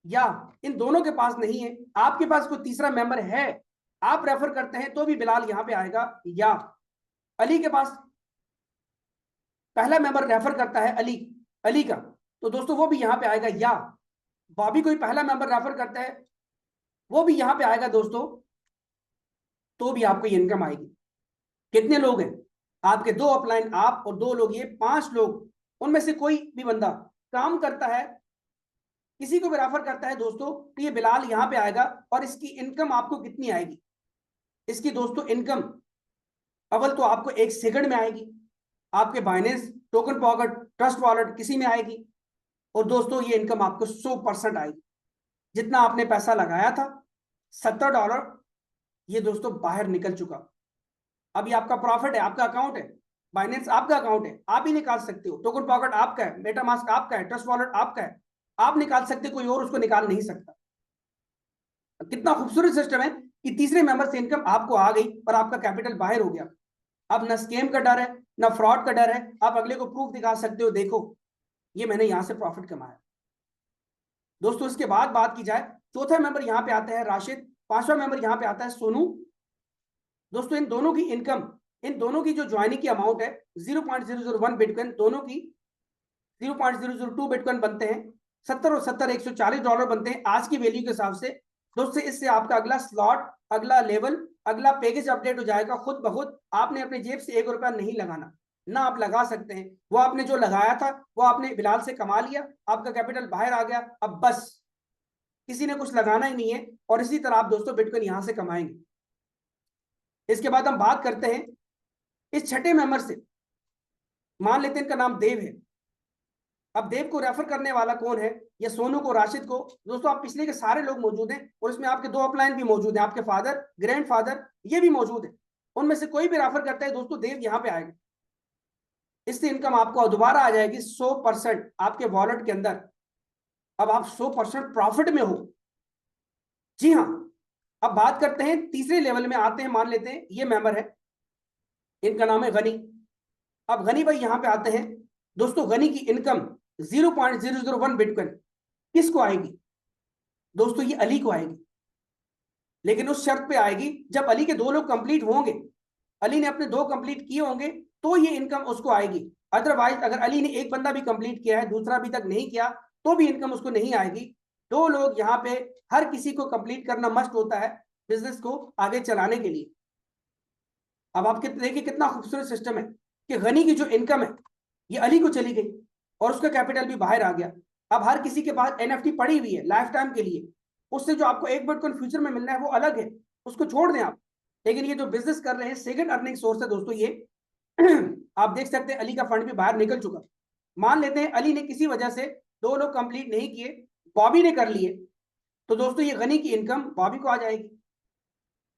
या इन दोनों के पास नहीं है, आपके पास कोई तीसरा मेंबर है, आप रेफर करते हैं तो भी बिलाल यहां पे आएगा, या अली के पास पहला मेंबर रेफर करता है अली, अली का, तो दोस्तों वो भी यहां पे आएगा, या बॉबी कोई पहला मेंबर रेफर करता है वो भी यहां पे आएगा दोस्तों, तो भी आपको ये इनकम आएगी। कितने लोग हैं आपके? 2 अपलाइन, आप और 2 लोग, ये 5 लोग, उनमें से कोई भी बंदा काम करता है, किसी को भी रेफर करता है दोस्तों, तो ये बिलाल यहां पे आएगा, और इसकी इनकम आपको कितनी आएगी? इसकी दोस्तों इनकम अव्वल तो आपको 1 सेकंड में आएगी, आपके Binance, token pocket, trust wallet किसी में आएगी, और दोस्तों ये इनकम आपको 100% आएगी। जितना आपने पैसा लगाया था $70, ये दोस्तों बाहर निकल चुका। अभी आपका प्रॉफिट है, आपका अकाउंट है, बाइनेंस आपका अकाउंट है, आप ही निकाल सकते हो, टोकन पॉकेट आपका है, मेटामास्क आपका है, ट्रस्ट वॉलेट आपका है, आप निकाल सकते, कोई और उसको निकाल नहीं सकता। कितना खूबसूरत सिस्टम है कि तीसरे मेंबर से इनकम आपको आ गई और आपका कैपिटल बाहर हो गया। अब ना स्कैम का डर है, ना फ्रॉड का डर है, आप अगले को प्रूफ दिखा सकते हो, देखो ये मैंने यहां से प्रॉफिट कमाया। दोस्तों इसके बाद बात की जाए, चौथा मेंबर यहां पे आता है राशिद, 5वां मेंबर यहां पे आता है सोनू। दोस्तों इन दोनों की इनकम, इन दोनों की जो ज्वाइनिंग की अमाउंट है 0.001 बिटकॉइन, दोनों की 0.002 बिटकॉइन बनते हैं, 70 और 70 $140 बनते हैं आज की वैल्यू के हिसाब से। दोस्तों इससे आपका अगला स्लॉट, अगला लेवल, अगला पैकेज अपडेट हो जाएगा खुद ब खुद, आपने अपने जेब से 1 रुपया नहीं लगाना। ना आप लगा सकते हैं। वो आपने जो लगाया था वो आपने बिलाल से कमा लिया, आपका कैपिटल बाहर आ गया, अब बस किसी ने कुछ लगाना ही नहीं है। और इसी तरह आप दोस्तों बिटकॉइन यहां से कमाएंगे। इसके बाद हम बात करते हैं इस छठे मेंबर से। मान लेते हैं इनका नाम देव है। अब देव को रेफर करने वाला कौन है? या सोनू को, राशिद को। दोस्तों आप पिछले के सारे लोग मौजूद हैं और इसमें आपके दो अपलाइन भी मौजूद हैं, आपके फादर, ग्रैंडफादर, ये भी मौजूद है। उनमें से कोई भी रेफर करता है दोस्तों, देव यहां पे आएगा। इससे इनकम आपको दोबारा आ जाएगी 100% आपके वॉलेट के अंदर। अब आप 100% प्रॉफिट में हो। जी हाँ। अब बात करते हैं तीसरे लेवल में आते हैं। मान लेते हैं ये मेंबर है, इनका नाम है गनी। अब गनी भाई यहां पे आते हैं। दोस्तों गनी की इनकम 0.001 बिटकॉइन किसको आएगी? दोस्तों ये अली को आएगी, लेकिन उस शर्त पे आएगी जब अली के 2 लोग कंप्लीट होंगे। अली ने अपने 2 कंप्लीट किए होंगे तो ये इनकम उसको आएगी। अदरवाइज अगर अली ने एक बंदा भी कंप्लीट किया है, दूसरा अभी तक नहीं किया, तो भी इनकम उसको नहीं आएगी। 2 लोग यहाँ पे, हर किसी को कंप्लीट करना मस्ट होता है बिजनेस को आगे चलाने के लिए। अब आप देखिए कितना खूबसूरत सिस्टम है कि गनी की जो इनकम है ये अली को चली गई और उसका कैपिटल भी बाहर आ गया। अब हर किसी के पास एनएफटी पड़ी हुई है लाइफ टाइम के लिए, उससे जो आपको 1 बिटकॉइन फ्यूचर में मिलना है वो अलग है, उसको छोड़ दें आप। लेकिन ये जो बिजनेस कर रहे हैं, सेकंड अर्निंग सोर्स है दोस्तों ये। आप देख सकते हैं अली का फंड भी बाहर निकल चुका। मान लेते हैं अली ने किसी वजह से 2 लोग कंप्लीट नहीं किए, बॉबी ने कर लिए, तो दोस्तों ये गनी की इनकम बॉबी को आ जाएगी।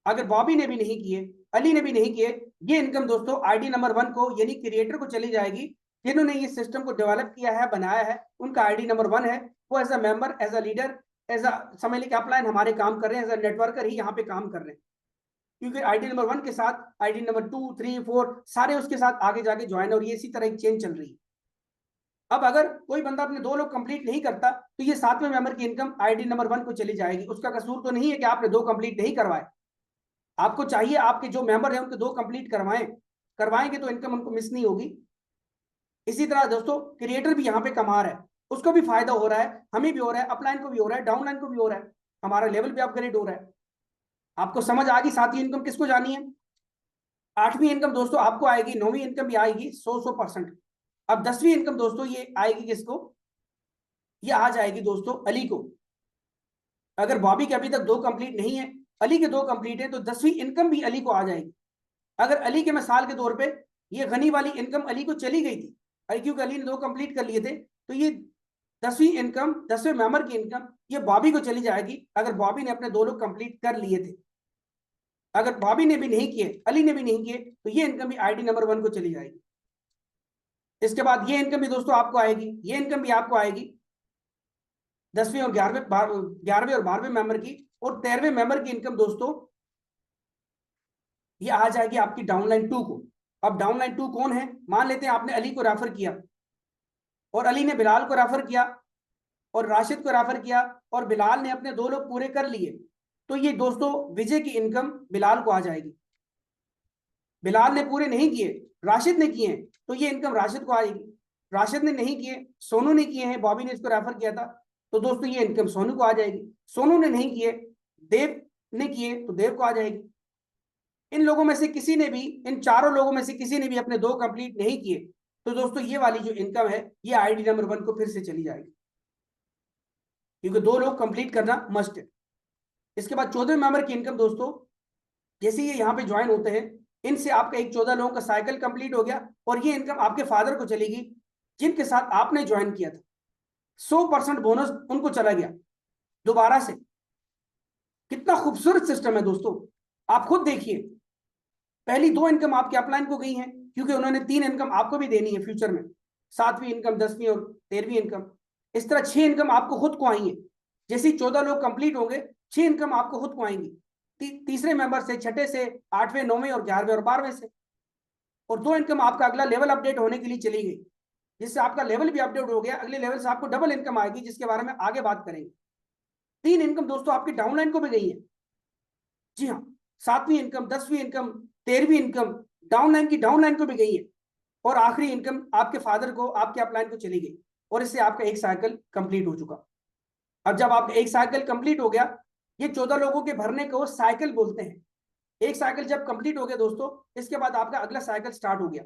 अगर बॉबी ने भी नहीं किए, अली ने भी नहीं किए, ये इनकम दोस्तों आईडी नंबर 1 को यानी क्रिएटर को चली जाएगी। जिन्होंने ये सिस्टम को डेवलप किया है, बनाया है, उनका आईडी नंबर 1 है। वो as a member, as a leader, as a समझ लीजिए अपलाइन हमारे काम कर रहे हैं, एज अ नेटवर्कर ही यहाँ पे काम कर रहे हैं। क्योंकि आईडी नंबर 1 के साथ आईडी नंबर 2, 3, 4 सारे उसके साथ आगे जाके ज्वाइन, और ये इसी तरह एक चेन चल रही है। अब अगर कोई बंदा अपने 2 लोग कंप्लीट नहीं करता तो ये 7वें मेंबर की इनकम आईडी नंबर 1 को चली जाएगी। उसका कसूर तो नहीं है कि आपने 2 कंप्लीट नहीं करवाए। आपको चाहिए आपके जो मेंबर हैं उनके 2 कंप्लीट करवाएं, करवाएंगे तो इनकम उनको मिस नहीं होगी। इसी तरह दोस्तों क्रिएटर भी यहाँ पे कमा रहा है, उसको भी फायदा हो रहा है, हमें भी हो रहा है, अपलाइन को भी हो रहा है, डाउनलाइन को भी हो रहा है, हमारा लेवल भी अपग्रेड हो रहा है। आपको समझ आ गई 7वीं इनकम किसको जानी है? 8वीं इनकम दोस्तों आपको आएगी, 9वीं इनकम भी आएगी 100%। अब 10वीं इनकम दोस्तों ये आएगी किसको? ये आ जाएगी दोस्तों अली को। अगर बॉबी के अभी तक 2 कंप्लीट नहीं है, अली के 2 कंप्लीट है, तो 10वीं इनकम भी अली को आ जाएगी। अगर अली के मिसाल के तौर पे ये गनी वाली इनकम अली को चली गई थी, क्योंकि अली ने 2 कंप्लीट कर लिए थे, तो ये 10वीं इनकम, 10वें मेंबर की इनकम ये बॉबी को चली जाएगी। अगर बॉबी ने अपने 2 लोग कंप्लीट कर लिए थे, अगर बॉबी ने भी नहीं किए, अली ने भी नहीं किए, तो ये इनकम भी आईडी नंबर 1 को चली जाएगी। इसके बाद ये इनकम भी दोस्तों आपको आएगी, ये इनकम भी आपको आएगी 10वें और 11वें और 12वें मेंबर की। और 13वें मेंबर की इनकम दोस्तों ये आ जाएगी आपकी डाउनलाइन 2 को। अब डाउनलाइन 2 कौन है? मान लेते हैं आपने अली को रेफर किया और अली ने बिलाल को रेफर किया और राशिद को रेफर किया और बिलाल ने अपने 2 लोग पूरे कर लिए, तो ये दोस्तों विजय की इनकम बिलाल को आ जाएगी। बिलाल ने पूरे नहीं किए, राशिद ने किए हैं, तो ये इनकम राशिद को आएगी। राशिद ने नहीं किए, सोनू ने किए हैं, बॉबी ने इसको रेफर किया था, तो दोस्तों ये इनकम सोनू को आ जाएगी। सोनू ने नहीं किए, देव ने किए, तो देव को आ जाएगी। इन लोगों में से किसी ने भी, इन चारों लोगों में से किसी ने भी अपने 2 कंप्लीट नहीं किए, तो दोस्तों ये वाली जो इनकम है ये आईडी नंबर 1 को फिर से चली जाएगी, क्योंकि 2 लोग कंप्लीट करना मस्ट है। इसके बाद 14वें मेंबर की इनकम दोस्तों, जैसे ये यहाँ पे ज्वाइन होते हैं, इनसे आपका एक 14 लोगों का साइकिल कंप्लीट हो गया और ये इनकम आपके फादर को चलेगी जिनके साथ आपने ज्वाइन किया था। 100% बोनस उनको चला गया दोबारा से। कितना खूबसूरत सिस्टम है दोस्तों, आप खुद देखिए। पहली 2 इनकम आपके अपलाइन को गई हैं, क्योंकि उन्होंने 3 इनकम आपको भी देनी है फ्यूचर में, 7वीं इनकम, 10वीं और 13वीं इनकम। इस तरह 6 इनकम आपको खुद को आई है। जैसे 14 लोग कंप्लीट होंगे, 6 इनकम आपको खुद को आएंगी, तीसरे मेंबर से, छठे से, 8वें, 9वें और 11वें और 12वें से। और 2 इनकम आपका अगला लेवल अपडेट होने के लिए चली गई, जिससे आपका लेवल भी अपडेट हो गया। अगले लेवल से आपको डबल इनकम आएगी, जिसके बारे में आगे बात करेंगे। 3 इनकम दोस्तों आपकी डाउनलाइन को भी गई है। जी हाँ, 7वीं इनकम, 10वीं इनकम, 13वीं इनकम डाउनलाइन की डाउनलाइन को भी गई है। और आखिरी इनकम आपके फादर को, आपके अपलाइन को चली गई, और इससे आपका एक साइकिल कंप्लीट हो चुका। अब जब आपका एक साइकिल कंप्लीट हो गया, ये 14 लोगों के भरने को साइकिल बोलते हैं। एक साइकिल जब कंप्लीट हो गया दोस्तों, इसके बाद आपका अगला साइकिल स्टार्ट हो गया।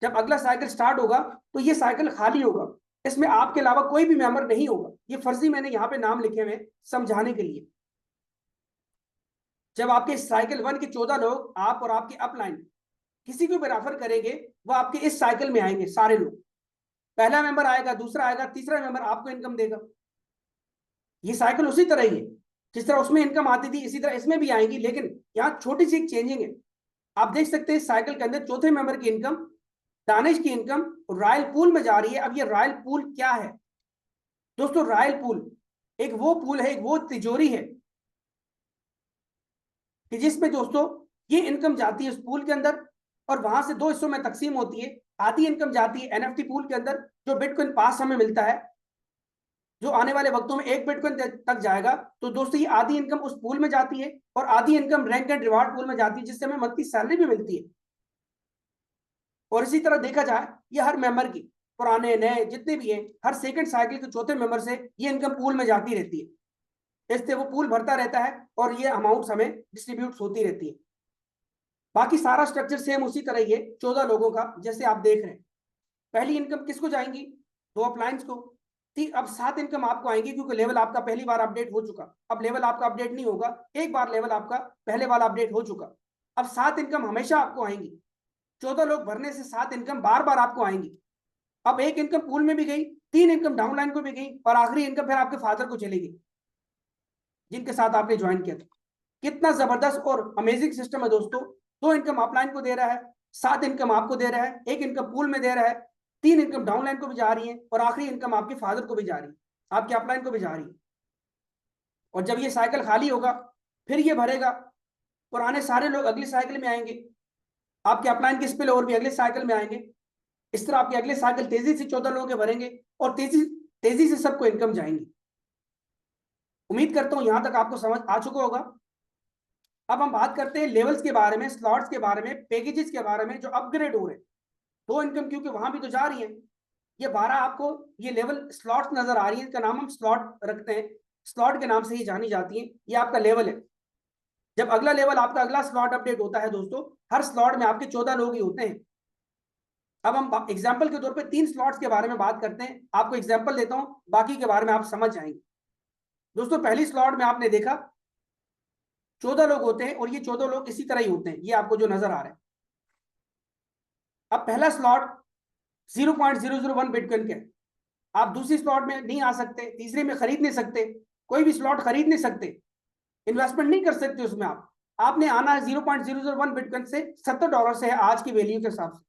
जब अगला साइकिल स्टार्ट होगा तो ये साइकिल खाली होगा, इसमें आपके अलावा कोई भी मेंबर नहीं होगा। ये फर्जी मैंने यहाँ पे नाम लिखे हुए समझाने के लिए। जब आपके साइकिल 1 के 14 लोग, आप और आपकी अपलाइन किसी को भी रेफर करेंगे, वो आपके इस साइकिल में आएंगे सारे लोग। पहला मेंबर आएगा, दूसरा आएगा, तीसरा मेंबर आपको इनकम देगा। ये साइकिल उसी तरह ही है, जिस तरह उसमें इनकम आती थी इसी तरह इसमें भी आएंगी, लेकिन यहाँ छोटी सी एक चेंजिंग है। आप देख सकते हैं साइकिल के अंदर चौथे मेंबर की इनकम, दानिश की इनकम रॉयल पूल में जा रही है। अब ये रॉयल पूल क्या है दोस्तों? रॉयल पूल एक वो पूल है, एक वो तिजोरी है कि जिसमें दोस्तों ये इनकम जाती है उस पूल के अंदर, और वहां से दो हिस्सों में तकसीम होती है। आधी इनकम जाती है एनएफटी पूल के अंदर, जो बिटकॉइन पास हमें मिलता है, जो आने वाले वक्तों में 1 बिटकॉइन तक जाएगा। तो दोस्तों ये आधी इनकम उस पूल में जाती है, और आधी income rank and reward pool में जाती है, जिससे हमें मंथली सैलरी भी मिलती है। और इसी तरह देखा जाए, ये हर मेंबर की, पुराने नए जितने भी हैं, हर सेकंड साइकिल के चौथे मेंबर से ये इनकम पूल में जाती रहती है। इससे वो पूल भरता रहता है और ये अमाउंट हमें डिस्ट्रीब्यूट होती रहती है। बाकी सारा स्ट्रक्चर सेम उसी तरह ही है 14 लोगों का, जैसे आप देख रहे हैं। पहली इनकम किसको जाएंगी? 2 अपलायंस को। अब 7 इनकम आपको आएंगी, क्योंकि लेवल आपका पहली बार अपडेट हो चुका। अब लेवल आपका अपडेट नहीं होगा, एक बार लेवल आपका पहले वाला अपडेट हो चुका। अब 7 इनकम हमेशा आपको आएंगी। 14 लोग भरने से 7 इनकम बार बार आपको आएंगी। अब 1 इनकम पूल में भी गई, 3 इनकम डाउनलाइन को भी गई, और आखिरी इनकम फिर आपके फादर को चलेगी, जिनके साथ आपने ज्वाइन किया था। कितना जबरदस्त और अमेजिंग सिस्टम है दोस्तों। 2 इनकम अपलाइन को दे रहा है, 7 इनकम आपको दे रहा है, 1 इनकम पूल में दे रहा है, 3 इनकम डाउनलाइन को भी जा रही है, और आखिरी इनकम आपके फादर को भी जा रही है, आपके अपलाइन को भी जा रही है। और जब ये साइकिल खाली होगा, फिर ये भरेगा, पुराने सारे लोग अगली साइकिल में आएंगे, आपके अपलाइन के स्पिल ओवर भी अगले साइकिल में आएंगे। इस तरह आपके अगले साइकिल तेजी से 14 लोग के भरेंगे, और तेजी तेजी से सबको इनकम जाएंगी। उम्मीद करता हूं यहां तक आपको समझ आ चुका होगा। अब हम बात करते हैं लेवल्स के बारे में, स्लॉट्स के बारे में, पैकेजेस के बारे में जो अपग्रेड हो रहे हैं। 2 इनकम क्योंकि वहां भी तो जा रही है। ये 12 आपको ये लेवल स्लॉट्स नजर आ रही है, इनका नाम हम स्लॉट रखते हैं, स्लॉट के नाम से ही जानी जाती है। ये आपका लेवल है। जब अगला लेवल आपका अगला स्लॉट अपडेट होता है दोस्तों, हर स्लॉट में आपके 14 लोग ही होते हैं। अब हम एग्जाम्पल के तौर पे 3 स्लॉट्स के बारे में बात करते हैं। आपको एग्जाम्पल देता हूं, बाकी के बारे में आप समझ जाएंगे। दोस्तों पहली स्लॉट में आपने देखा 14 लोग होते हैं, और ये 14 लोग इसी तरह ही होते हैं, ये आपको जो नजर आ रहे हैं। अब पहला स्लॉट 0.001 बिटकॉइन का है। आप दूसरी स्लॉट में नहीं आ सकते, तीसरे में खरीद नहीं सकते, कोई भी स्लॉट खरीद नहीं सकते, इन्वेस्टमेंट नहीं कर सकते उसमें। आपने आना है 0.001 बिटकॉइन से, $70 से है आज की वैल्यू के हिसाब से।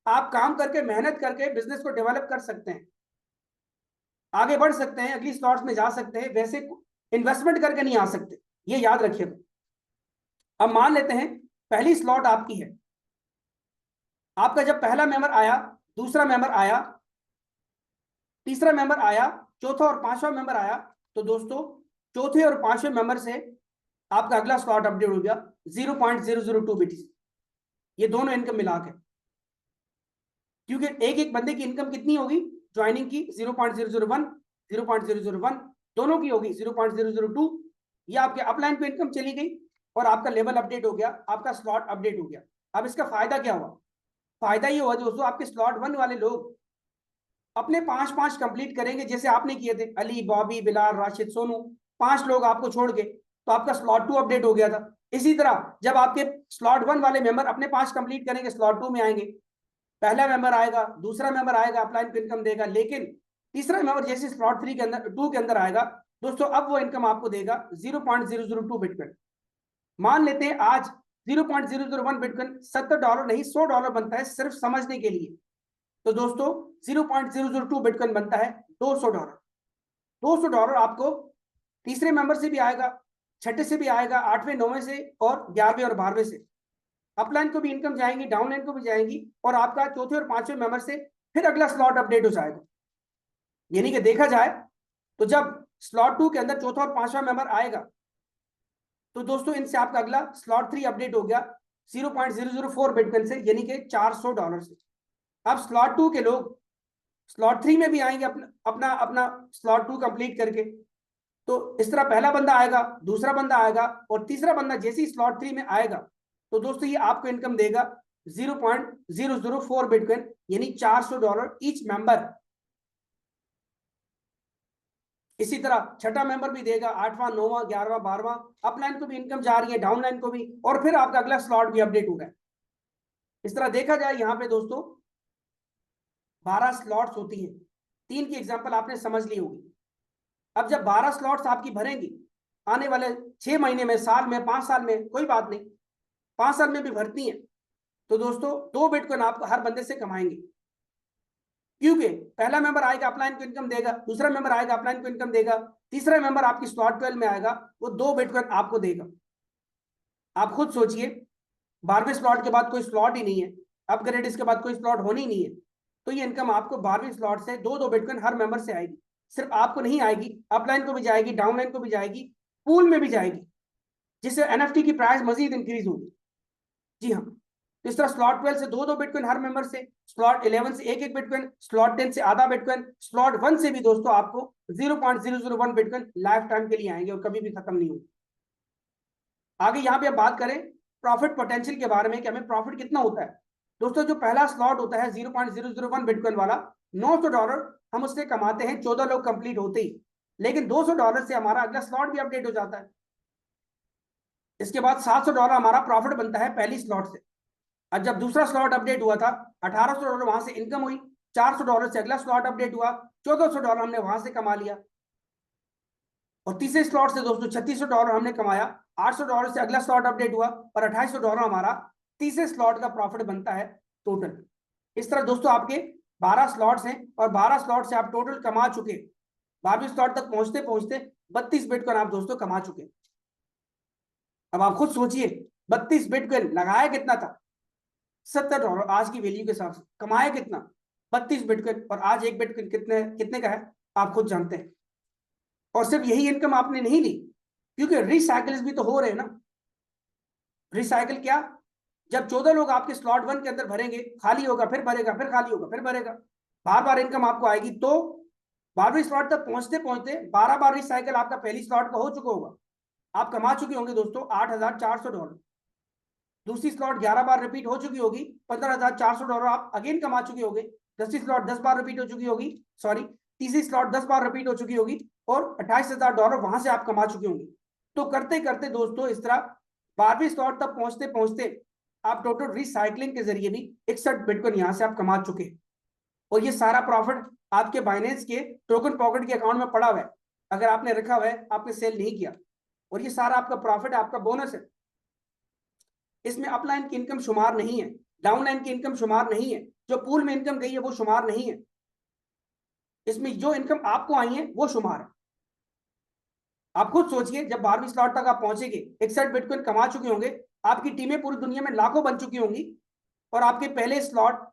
आप काम करके मेहनत करके बिजनेस को डेवलप कर सकते हैं, आगे बढ़ सकते हैं, अगली स्लॉट्स में जा सकते हैं, वैसे इन्वेस्टमेंट करके नहीं आ सकते, ये याद रखिएगा। अब मान लेते हैं पहली स्लॉट आपकी है। आपका जब पहला मेंबर आया, दूसरा मेंबर आया, तीसरा मेंबर आया, चौथा और पांचवा मेंबर आया, तो दोस्तों चौथे और पांचवें मेंबर से आपका अगला स्लॉट अपडेट हो गया 0.002 BTC। ये दोनों इनकम मिला के, क्योंकि एक एक बंदे की इनकम कितनी होगी ज्वाइनिंग की? 0.001 0.001 दोनों की होगी 0.002। ये आपके अपलाइन पे इनकम चली गई, और आपका लेवल अपडेट हो गया, आपका स्लॉट अपडेट हो गया। अब इसका फायदा क्या हुआ? फायदा ये हुआ दोस्तों, आपके स्लॉट 1 वाले लोग अपने 5-5 कंप्लीट करेंगे, जैसे आपने किए थे, अली, बॉबी, बिलाल, राशिद, सोनू, 5 लोग आपको छोड़ के, तो आपका स्लॉट 2 अपडेट हो गया था। इसी तरह जब आपके स्लॉट 1 वाले मेंबर अपने 5 कंप्लीट करेंगे, स्लॉट 2 में आएंगे, पहला मेंबर आएगा, दूसरा मेंबर आएगा, अपलाइन पे इनकम देगा, लेकिन तीसरा मेंबर जैसे स्लॉट 3 के अंदर 2 के अंदर आएगा दोस्तों, अब वो इनकम आपको देगा 0.002 बिटकॉइन। मान लेते हैं आज 0.001 बिटकॉइन $70 नहीं $100 बनता है, सिर्फ समझने के लिए। तो दोस्तों 0.002 बिटकॉइन बनता है $200। $200 आपको तीसरे मेंबर से भी आएगा, छठे से भी आएगा, 8वें 9वें से, और 11वें और 12वें से। अपलाइन को भी इनकम जाएंगी, डाउनलाइन को भी जाएंगी, और आपका चौथे और पांचवें मेंबर से फिर अगला स्लॉट अपडेट हो जाएगा। यानी कि देखा जाए तो जब स्लॉट 2 के अंदर चौथा और पांचवा मेंबर आएगा, तो दोस्तों इनसे आपका अगला स्लॉट 3 अपडेट हो गया 0.004 बिटकॉइन से, यानी कि $400 से। अब स्लॉट 2 के लोग स्लॉट 3 में भी आएंगे, अपना अपना स्लॉट 2 कंप्लीट करके। तो इस तरह पहला बंदा आएगा, दूसरा बंदा आएगा, और तीसरा बंदा जैसे ही स्लॉट 3 में आएगा, तो दोस्तों ये आपको इनकम देगा 0.004 बिटकॉइन, यानी $400 ईच मेंबर। इसी तरह छठा मेंबर भी देगा, 8वां, 9वां, 11वां, 12वां। अपलाइन को भी इनकम जा रही है, डाउनलाइन को भी, और फिर आपका अगला स्लॉट भी अपडेट हो रहा है। इस तरह देखा जाए यहाँ पे दोस्तों 12 स्लॉट्स होती हैं। 3 की एग्जांपल आपने समझ ली होगी। अब जब 12 स्लॉट्स आपकी भरेंगी आने वाले 6 महीने में, साल में, 5 साल में, कोई बात नहीं, 5 साल में भी भरती हैं, तो दोस्तों 2 बिटकॉइन आप हर बंदे से कमाएंगे। क्योंकि पहला मेंबर आएगा अपलाइन को इनकम देगा, दूसरा मेंबर आएगा अपलाइन को इनकम देगा, तीसरा मेंबर आपकी स्लॉट 12 में आएगा, वो 2 बिटकॉइन आपको देगा। आप खुद सोचिए, 12वें स्लॉट के बाद कोई स्लॉट ही नहीं है, अपग्रेड इसके बाद कोई स्लॉट होनी नहीं है, तो ये इनकम आपको 12वें स्लॉट से 2-2 बिटकॉइन हर मेंबर से आएगी। सिर्फ आपको नहीं आएगी, अपलाइन को भी जाएगी, डाउनलाइन को भी जाएगी, पूल में भी जाएगी, जिससे एनएफटी की प्राइस मजीद इंक्रीज होगी। जी हाँ, तो इस तरह स्लॉट 12 से 2-2 बिटकॉइन हर मेंबर से, स्लॉट 11 से 1-1 बिटकॉइन, स्लॉट 10 से आधा बिटकॉइन, स्लॉट 1 से भी दोस्तों आपको 0.001 बिटकॉइन लाइफ टाइम के लिए आएंगे और कभी भी खत्म नहीं होंगे। आगे यहाँ पे हम बात करें प्रॉफिट पोटेंशियल के बारे में कि हमें प्रॉफिट कितना होता है। दोस्तों जो पहला स्लॉट होता है 0.001 बिटकॉइन वाला, $900 हम उससे कमाते हैं 14 लोग कंप्लीट होते ही, लेकिन $200 से हमारा अगला स्लॉट भी अपडेट हो जाता है। इसके बाद $700 हमारा प्रॉफिट बनता है पहली स्लॉट से। अब जब दूसरा स्लॉट अपडेट हुआ था, $1800 वहां से इनकम हुई, $400 से अगला स्लॉट अपडेट हुआ, $1400 हमने वहां से कमा लिया। और तीसरे स्लॉट से दोस्तों $3600 हमने कमाया, $800 से अगला स्लॉट अपडेट हुआ, और $2800 हमारा तीसरे स्लॉट का प्रॉफिट बनता है टोटल। इस तरह दोस्तों आपके 12 स्लॉट्स हैं, और 12 स्लॉट से आप टोटल कमा चुके, 12वें स्लॉट तक पहुंचते पहुंचते 32 बिटकॉइन आप दोस्तों कमा चुके। अब आप खुद सोचिए, 32 बिटकॉइन लगाया कितना था? $70 आज की वैल्यू के हिसाब से। कमाया कितना? 32 बिटकॉइन, और आज एक बिटकॉइन कितने कितने का है आप खुद जानते हैं। और सिर्फ यही इनकम आपने नहीं ली, क्योंकि रिसाइकल्स भी तो हो रहे हैं ना। रिसाइकल क्या? जब 14 लोग आपके स्लॉट 1 के अंदर भरेंगे, खाली होगा, फिर भरेगा, फिर खाली होगा, फिर भरेगा, बार बार इनकम आपको आएगी, तो 12वें स्लॉट तक पहुंचते पहुंचते 12 बार रिसाइकल आपका पहली स्लॉट का हो चुका होगा। आप कमा चुके होंगे दोस्तों $8400। दूसरी स्लॉट 11 बार रिपीट हो चुकी होगी, $15400 आप अगेन कमा चुके होंगे। 10वीं स्लॉट 10 बार रिपीट हो चुकी होगी, सॉरी, तीसरी स्लॉट 10 बार रिपीट हो चुकी होगी, और $28,000 वहां से आप कमा चुके होंगे। तो करते करते दोस्तों इस तरह 12वीं स्लॉट तक पहुंचते पहुंचते आप टोटल रिसाइकलिंग के जरिए भी 61 बिटकॉइन यहां से आप कमा चुके। और ये सारा प्रॉफिट आपके बाइनेंस के टोकन पॉकेट के अकाउंट में पड़ा हुआ है, अगर आपने रखा हुआ है, आपने सेल नहीं किया, और ये सारा आपका प्रॉफिट, आपका बोनस है। इसमें अपलाइन की इनकम शुमार नहीं है, डाउनलाइन की इनकम शुमार नहीं है, जो पूल में इनकम गई है वो शुमार नहीं है। इसमें जो इनकम आपको आई है वो शुमार है। आप खुद सोचिए, जब 12वीं स्लॉट तक आप पहुंचेंगे, 61 बिटकॉइन कमा चुके होंगे, आपकी टीमें पूरी दुनिया में लाखों बन चुकी होंगी, और आपके पहले स्लॉट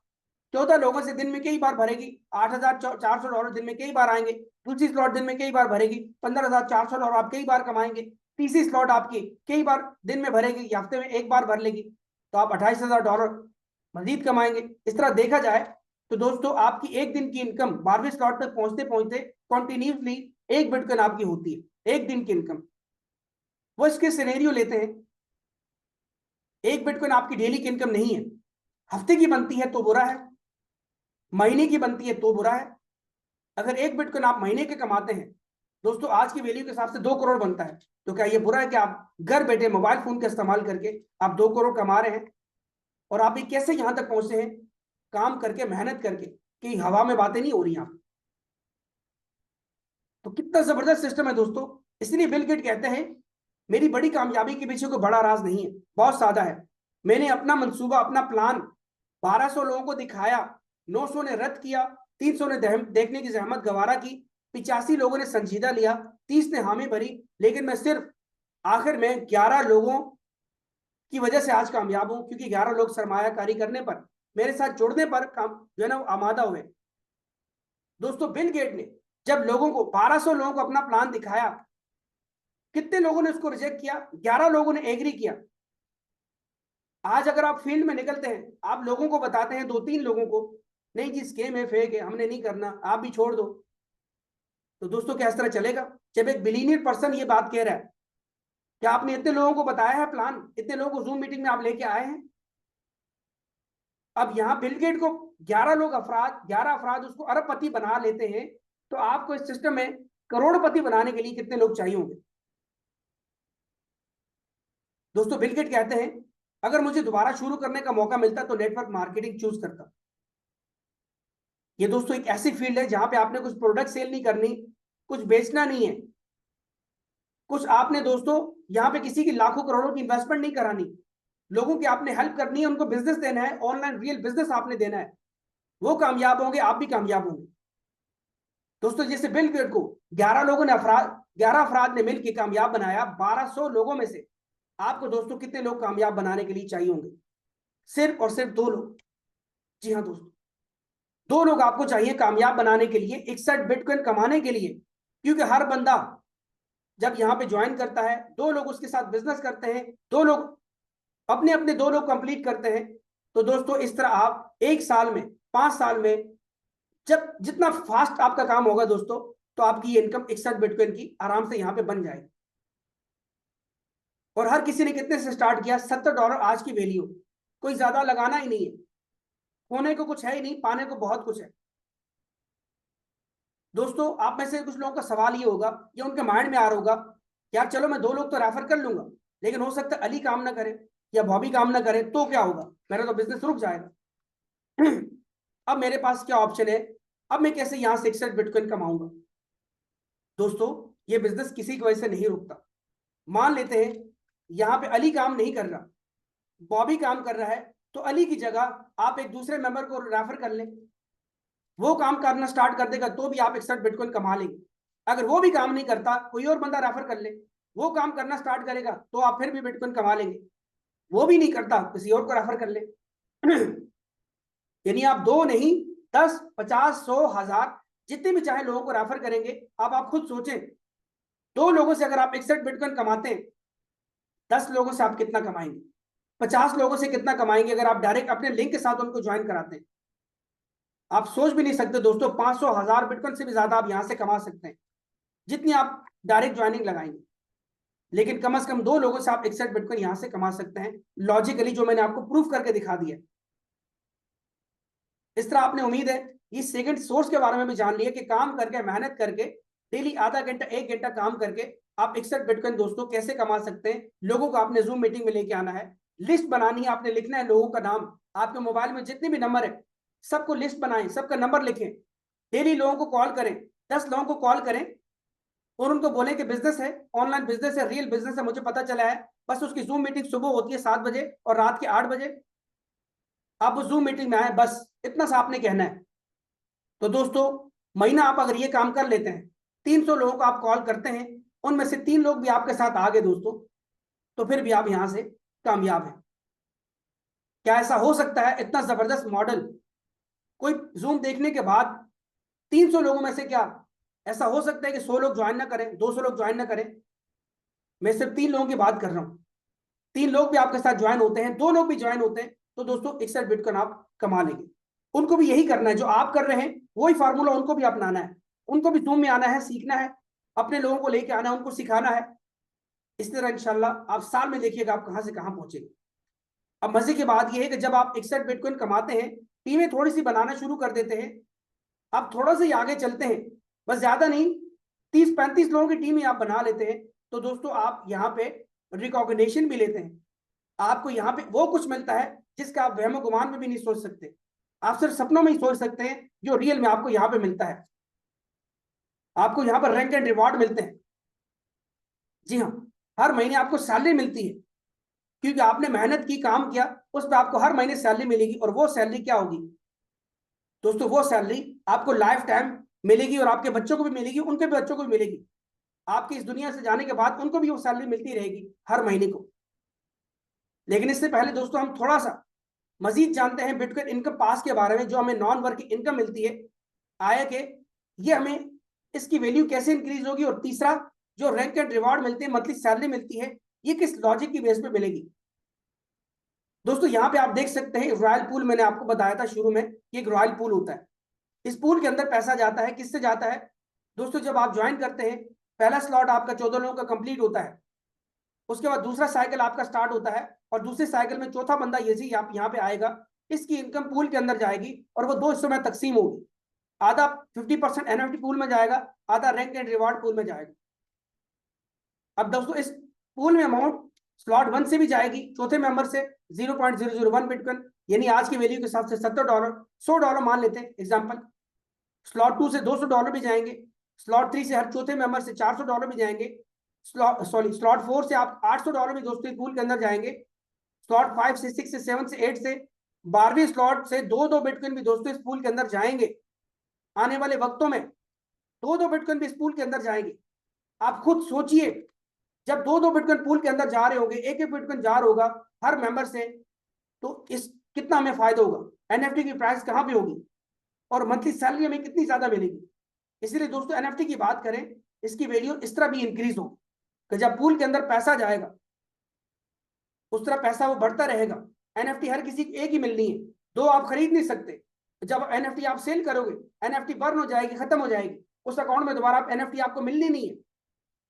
14 लोगों से दिन में कई बार भरेगी, $8400 दिन में कई बार आएंगे। दूसरी स्लॉट दिन में कई बार भरेगी, $15,400 आप कई बार कमाएंगे। तीसरी स्लॉट आपकी कई बार दिन में भरेगी, हफ्ते में एक बार भर लेगी, तो आप $28,000 मजीद कमाएंगे। इस तरह देखा जाए तो दोस्तों आपकी एक दिन की इनकम 12वीं स्लॉट तक पहुंचते पहुंचते कंटिन्यूसली 1 बिटकॉइन आपकी होती है, एक दिन की इनकम। वो इसके सिनेरियो लेते हैं, 1 बिटकॉइन आपकी डेली की इनकम नहीं है, हफ्ते की बनती है तो बुरा है, महीने की बनती है तो बुरा है। अगर 1 बिटकॉइन आप महीने के कमाते हैं दोस्तों, आज की वैल्यू के हिसाब से 2 करोड़ बनता है, तो क्या ये बुरा है कि आप घर बैठे मोबाइल फोन का इस्तेमाल करके आप 2 करोड़ कमा रहे हैं? और आप ये कैसे यहां तक पहुंचे हैं? काम करके, मेहनत करके, कि हवा में बातें नहीं हो रही आप। तो कितना जबरदस्त सिस्टम है दोस्तों। इसलिए बिल गेट कहते हैं, मेरी बड़ी कामयाबी के पीछे कोई बड़ा राज नहीं है, बहुत सादा है। मैंने अपना मंसूबा, अपना प्लान 1200 लोगों को दिखाया, 900 ने रद्द किया, 300 ने देखने की जहमत गवारा की, 85 लोगों ने संजीदा लिया, 30 ने हामी भरी, लेकिन मैं सिर्फ आखिर में 11 लोगों की वजह से आज कामयाब हूं, क्योंकि 11 लोग सरमायाकारी करने पर, मेरे साथ जुड़ने पर काम जो है ना आमादा हुए। दोस्तों बिल गेट ने जब लोगों को 1200 लोगों को अपना प्लान दिखाया, कितने लोगों ने उसको रिजेक्ट किया? 11 लोगों ने एग्री किया। आज अगर आप फील्ड में निकलते हैं, आप लोगों को बताते हैं, 2-3 लोगों को, नहीं जी स्केम है, फेक है, हमने नहीं करना, आप भी छोड़ दो, तो दोस्तों क्या इस तरह चलेगा? जब एक बिलीनियर पर्सन ये बात कह रहा है, क्या आपने इतने लोगों को बताया है प्लान? इतने लोगों को जूम मीटिंग में आप लेके आए हैं? अब यहाँ बिल गेट को 11 अफराद उसको अरबपति बना लेते हैं, तो आपको इस सिस्टम में करोड़पति बनाने के लिए कितने लोग चाहिए होंगे? दोस्तों बिल गेट कहते हैं अगर मुझे दोबारा शुरू करने का मौका मिलता तो नेटवर्क मार्केटिंग चूज करता। ये दोस्तों एक ऐसी फील्ड है जहां पे आपने कुछ प्रोडक्ट सेल नहीं करनी, कुछ बेचना नहीं है, कुछ आपने दोस्तों यहाँ पे किसी की लाखों करोड़ों की इन्वेस्टमेंट नहीं करानी, लोगों की आपने हेल्प करनी है, उनको बिजनेस देना है, ऑनलाइन रियल बिजनेस आपने देना है, वो कामयाब होंगे, आप भी कामयाब होंगे। दोस्तों जैसे बिल गेट को 11 अफराद ने मिलकर कामयाब बनाया, 1200 लोगों में से आपको दोस्तों कितने लोग कामयाब बनाने के लिए चाहिए होंगे? सिर्फ और सिर्फ 2 लोग। जी हाँ दोस्तों, 2 लोग आपको चाहिए कामयाब बनाने के लिए, 61 बिटकॉइन कमाने के लिए। क्योंकि हर बंदा जब यहाँ पे ज्वाइन करता है, 2 लोग उसके साथ बिजनेस करते हैं, 2 लोग अपने अपने 2 लोग कंप्लीट करते हैं, तो दोस्तों इस तरह आप 1 साल में, 5 साल में, जब जितना फास्ट आपका काम होगा दोस्तों, तो आपकी इनकम 61 बिटकॉइन की आराम से यहाँ पे बन जाएगी। और हर किसी ने कितने से स्टार्ट किया? $70 आज की वैल्यू। कोई ज्यादा लगाना ही नहीं है, होने को कुछ है ही नहीं, पाने को बहुत कुछ है। दोस्तों आप में से कुछ लोगों का सवाल ये होगा, या उनके माइंड में आ रहा होगा, यार चलो मैं 2 लोग तो रेफर कर लूंगा, लेकिन हो सकता है अली काम ना करे या बॉबी काम ना करे, तो क्या होगा? मेरा तो बिजनेस रुक जाएगा। अब मेरे पास क्या ऑप्शन है? अब मैं कैसे यहां से 61 बिटकॉइन कमाऊंगा? दोस्तों ये बिजनेस किसी की वजह से नहीं रुकता। मान लेते हैं यहाँ पे अली काम नहीं कर रहा, बॉबी काम कर रहा है, तो अली की जगह आप एक दूसरे मेंबर को रेफर कर लें, वो काम करना स्टार्ट कर देगा तो भी आप 61 बिटकॉइन कमा लेंगे। अगर वो भी काम नहीं करता, कोई और बंदा रेफर कर ले, वो काम करना स्टार्ट करेगा तो आप फिर भी बिटकॉइन कमा लेंगे। वो भी नहीं करता, किसी और को रेफर कर ले। यानी आप 2 नहीं, 10, 50, 100, 1000 जितने भी चाहे लोगों को रेफर करेंगे। अब आप खुद सोचें, 2 लोगों से अगर आप 61 बिटकॉइन कमाते हैं, 10 लोगों से आप कितना कमाएंगे? 50 लोगों से कितना कमाएंगे अगर आप डायरेक्ट अपने लिंक के साथ उनको ज्वाइन कराते हैं? आप सोच भी नहीं सकते दोस्तों, 500, 1000 बिटकॉइन से भी ज्यादा आप यहां से कमा सकते हैं, जितनी आप डायरेक्ट ज्वाइनिंग लगाएंगे। लेकिन कम से कम 2 लोगों से आप 61 बिटकॉइन यहां से कमा सकते हैं, लॉजिकली, जो मैंने आपको प्रूफ करके दिखा दिया। इस तरह आपने, उम्मीद है, इस सेकंड सोर्स के बारे में भी जान लिया कि काम करके, मेहनत करके, डेली आधा घंटा 1 घंटा काम करके आप 61 बिटकॉइन दोस्तों कैसे कमा सकते हैं। लोगों को आपने जूम मीटिंग में लेके आना है, लिस्ट बनानी है, आपने लिखना है लोगों का नाम, आपके मोबाइल में जितने भी नंबर है सबको लिस्ट बनाएं, सबका नंबर लिखें, डेली लोगों को कॉल करें, 10 लोगों को कॉल करें और उनको बोलें कि बिजनेस है, ऑनलाइन बिजनेस है, रियल बिजनेस है, मुझे पता चला है। बस उसकी जूम मीटिंग सुबह होती है 7 बजे और रात के 8 बजे, आप उस जूम मीटिंग में आए, बस इतना सा आपने कहना है। तो दोस्तों महीना आप अगर ये काम कर लेते हैं, 300 लोगों को आप कॉल करते हैं, उनमें से 3 लोग भी आपके साथ आ गए दोस्तों, तो फिर भी आप यहां से कामयाब हैं। क्या ऐसा हो सकता है? इतना जबरदस्त मॉडल कोई जूम देखने के बाद 300 लोगों में से, क्या ऐसा हो सकता है कि 100 लोग ज्वाइन ना करें, 200 लोग ज्वाइन ना करें? मैं सिर्फ 3 लोगों की बात कर रहा हूं। 3 लोग भी आपके साथ ज्वाइन होते हैं, 2 लोग भी ज्वाइन होते हैं, तो दोस्तों 61 बिटकॉइन आप कमा लेंगे। उनको भी यही करना है जो आप कर रहे हैं, वही फार्मूला उनको भी अपनाना है। उनको भी जूम में आना है, सीखना है, अपने लोगों को लेके आना है, उनको सिखाना है। इस तरह इंशाल्लाह आप साल में देखिएगा आप कहां से कहां पहुंचेंगे। अब मजे की बात यह है कि जब आप 61 बिटकॉइन कमाते हैं, टीमें थोड़ी सी बनाना शुरू कर देते हैं, आप थोड़ा सा ही आगे चलते हैं, बस ज्यादा नहीं, 30-35 लोगों की टीम ही आप बना लेते हैं, तो दोस्तों आप यहाँ पे रिकॉग्निशन भी लेते हैं। आपको यहाँ पे वो कुछ मिलता है जिसका आप वहम गुमान में भी नहीं सोच सकते, आप सिर्फ सपनों में ही सोच सकते हैं, जो रियल में आपको यहाँ पे मिलता है। आपको यहाँ पर रैंक एंड रिवॉर्ड मिलते हैं। जी हाँ, हर महीने आपको सैलरी मिलती है, क्योंकि आपने मेहनत की, काम किया, उस पर आपको हर महीने सैलरी मिलेगी। और वो सैलरी क्या होगी दोस्तों? वो सैलरी आपको लाइफ टाइम मिलेगी और आपके बच्चों को भी मिलेगी, उनके भी बच्चों को भी मिलेगी। आपकी इस दुनिया से जाने के बाद उनको भी वो सैलरी मिलती रहेगी हर महीने को। लेकिन इससे पहले दोस्तों हम थोड़ा सा मजीद जानते हैं बिटकॉइन इनकम पास के बारे में, जो हमें नॉन वर्किंग इनकम मिलती है आय के, ये हमें इसकी वैल्यू कैसे इंक्रीज होगी। और तीसरा, जो रैंक एंड रिवॉर्ड मिलते हैं, मंथली सैलरी मिलती है, ये किस लॉजिक की बेस पे मिलेगी। दोस्तों यहाँ पे आप देख सकते हैं रॉयल पूल, मैंने आपको बताया था शुरू में, ये एक रॉयल पूल होता है। इस पूल के अंदर पैसा जाता है, किससे जाता है दोस्तों? जब आप ज्वाइन करते हैं, पहला स्लॉट आपका 14 लोगों का कंप्लीट होता है, उसके बाद दूसरा साइकिल आपका स्टार्ट होता है, और दूसरे साइकिल में चौथा बंदा ये आप यहाँ पे आएगा, इसकी इनकम पूल के अंदर जाएगी और वो 2 हिस्सों में तकसीम होगी। आधा 50% एनएफटी पूल में जाएगा, आधा रैंक एंड रिवार्ड पूल में जाएगा। अब दोस्तों इस पूल में अमाउंट स्लॉट 1 से भी जाएगी, चौथे मेंबर से 0.001 बिटकॉइन, यानी आज की वैल्यू के हिसाब से $70, $100 मान लेते हैं एग्जांपल। स्लॉट 2 से $200 भी जाएंगे, स्लॉट 3 से हर चौथे मेंबर से $400 भी जाएंगे, स्लॉट 4 से आप $800 भी दोस्तों पूल के अंदर जाएंगे, स्लॉट 5 से 6 से 7 से 8 से 12वीं स्लॉट से 2 बिटकॉइन भी दोस्तों इस पूल के अंदर जाएंगे। आने वाले वक्तों में 2 बिटकॉइन भी इस पूल के अंदर जाएंगे। आप खुद सोचिए, जब 2 बिटकॉइन पूल के अंदर जा रहे होंगे, एक बिटकॉइन जा रहा होगा हर मेंबर से, तो इस कितना हमें फायदा होगा, एनएफटी की प्राइस कहां पे होगी और मंथली सैलरी हमें कितनी ज्यादा मिलेगी। इसलिए दोस्तों एनएफटी की बात करें, इसकी वैल्यू इस तरह भी इंक्रीज होगी कि जब पूल के अंदर पैसा जाएगा उस तरह पैसा वो बढ़ता रहेगा। एनएफटी हर किसी को एक ही मिलनी है, 2 आप खरीद नहीं सकते। जब एनएफटी आप सेल करोगे, एनएफटी बर्न हो जाएगी, खत्म हो जाएगी, उस अकाउंट में दोबारा आप एनएफटी आपको मिलनी नहीं है।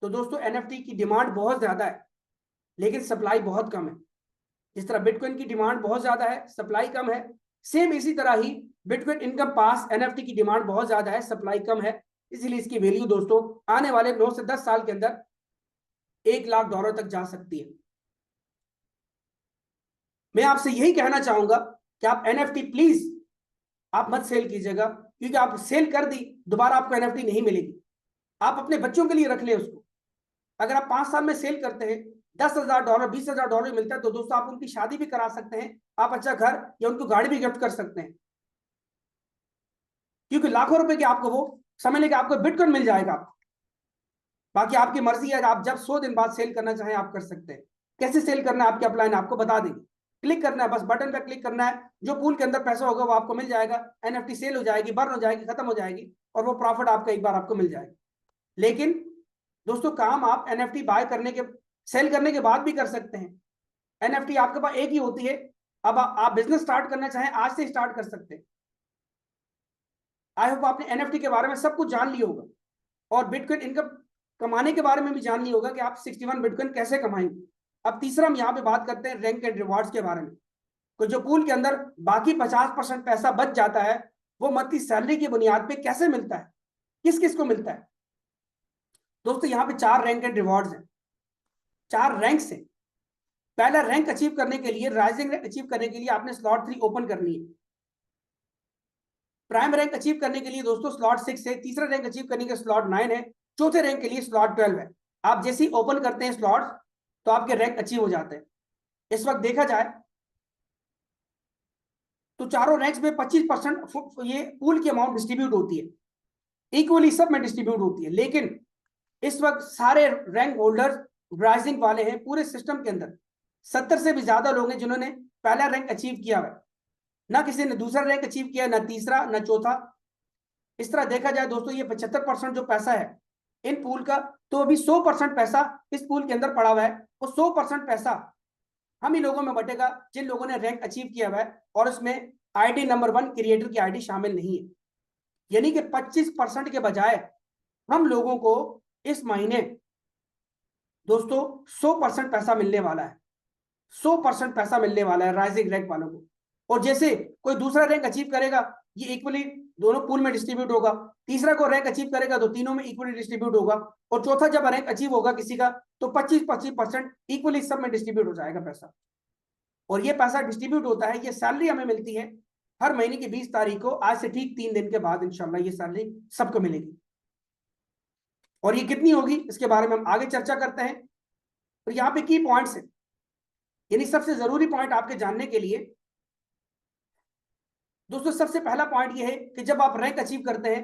तो दोस्तों एनएफटी की डिमांड बहुत ज्यादा है लेकिन सप्लाई बहुत कम है। जिस तरह बिटकॉइन की डिमांड बहुत ज्यादा है, सप्लाई कम है, सेम इसी तरह ही बिटकॉइन इनकम पास एनएफटी की डिमांड बहुत ज्यादा है, सप्लाई कम है। इसलिए इसकी वैल्यू दोस्तों आने वाले 9 से 10 साल के अंदर $1 लाख तक जा सकती है। मैं आपसे यही कहना चाहूंगा कि आप एनएफटी प्लीज आप मत सेल कीजिएगा, क्योंकि आप सेल कर दी दोबारा आपको एनएफटी नहीं मिलेगी। आप अपने बच्चों के लिए रख ले उसको। अगर आप 5 साल में सेल करते हैं, $10,000 $20,000 मिलता है, तो दोस्तों आप उनकी शादी भी करा सकते हैं, आप अच्छा घर या उनको गाड़ी भी गिफ्ट कर सकते हैं, क्योंकि लाखों रुपए की आपको वो समझ लें कि आपको बिटकॉइन मिल जाएगा आपको। बाकी आपकी मर्जी है, आप जब 100 दिन बाद सेल करना चाहें आप कर सकते हैं। कैसे सेल करना है आपके अपलाइन आपको बता देंगे। क्लिक करना है, बस बटन पर क्लिक करना है, जो पूल के अंदर पैसा होगा वो आपको मिल जाएगा, एनएफटी सेल हो जाएगी, बर्न हो जाएगी, खत्म हो जाएगी और वो प्रॉफिट आपका एक बार आपको मिल जाएगा। लेकिन दोस्तों काम आप एनएफटी बाय करने के सेल करने के बाद भी कर सकते हैं। एनएफटी आपके पास एक ही होती है। अब आप बिजनेस स्टार्ट करना चाहें आज से स्टार्ट कर सकते हैं। आई होप आपने एनएफटी के बारे में सब कुछ जान लिया होगा और बिटकॉइन इनकम कमाने के बारे में भी जान लिया होगा कि आप 61 बिटकॉइन कैसे कमाएंगे। अब तीसरा हम यहाँ पे बात करते हैं रैंक एंड रिवॉर्ड्स के बारे में। तो जो पूल के अंदर बाकी 50% पैसा बच जाता है वो मंथली सैलरी की बुनियाद पे कैसे मिलता है, किस किस को मिलता है। दोस्तों यहाँ पे 4 रैंक एंड रिवॉर्ड्स हैं, 4 रैंक्स हैं। पहला रैंक अचीव करने के लिए, राइजिंग रैंक अचीव करने के लिए आपने स्लॉट 3 ओपन करनी है। प्राइम रैंक अचीव करने के लिए दोस्तों स्लॉट 6 है, तीसरा रैंक अचीव करने के स्लॉट 9 है, चौथे रैंक के लिए स्लॉट 12 है। आप जैसे ही ओपन करते हैं स्लॉट तो आपके रैंक अचीव हो जाते हैं। इस वक्त देखा जाए तो चारों रैंक्स में 25% ये पूल की अमाउंट डिस्ट्रीब्यूट होती है, इक्वली सब में डिस्ट्रीब्यूट होती है। लेकिन इस वक्त सारे रैंक होल्डर्स राइजिंग वाले हैं पूरे सिस्टम के अंदर। 70 से भी ज्यादा लोग हैं जिन्होंने पहला रैंक अचीव किया है, ना किसी ने दूसरा रैंक अचीव किया, ना तीसरा ना चौथा। इस तरह देखा जाए दोस्तों ये 75% जो पैसा है इन पूल का, तो अभी 100% पैसा इस पूल के अंदर पड़ा हुआ है। वो 100% पैसा हम ही लोगों में बटेगा जिन लोगों ने रैंक अचीव किया हुआ है और उसमें आईडी नंबर 1 क्रिएटर की आईडी शामिल नहीं है। यानी कि 25% के बजाय हम लोगों को इस महीने दोस्तों 100% पैसा मिलने वाला है, 100% पैसा मिलने वाला है राइजिंग रैंक वालों को। और जैसे कोई दूसरा रैंक अचीव करेगा ये इक्वली दोनों पूल में डिस्ट्रीब्यूट होगा, तीसरा को रैंक अचीव करेगा तो तीनों में इक्वली डिस्ट्रीब्यूट होगा, और चौथा जब रैंक अचीव होगा किसी का तो 25-25% इक्वली सब में डिस्ट्रीब्यूट हो जाएगा पैसा। और ये पैसा डिस्ट्रीब्यूट होता है, ये सैलरी हमें मिलती है हर महीने की 20 तारीख को। आज से ठीक 3 दिन के बाद इंशाल्लाह ये सैलरी सबको मिलेगी। और ये कितनी होगी इसके बारे में हम आगे चर्चा करते हैं। तो यहाँ पे की पॉइंट्स है, यानी सबसे जरूरी पॉइंट आपके जानने के लिए दोस्तों, सबसे पहला पॉइंट ये है कि जब आप रैंक अचीव करते हैं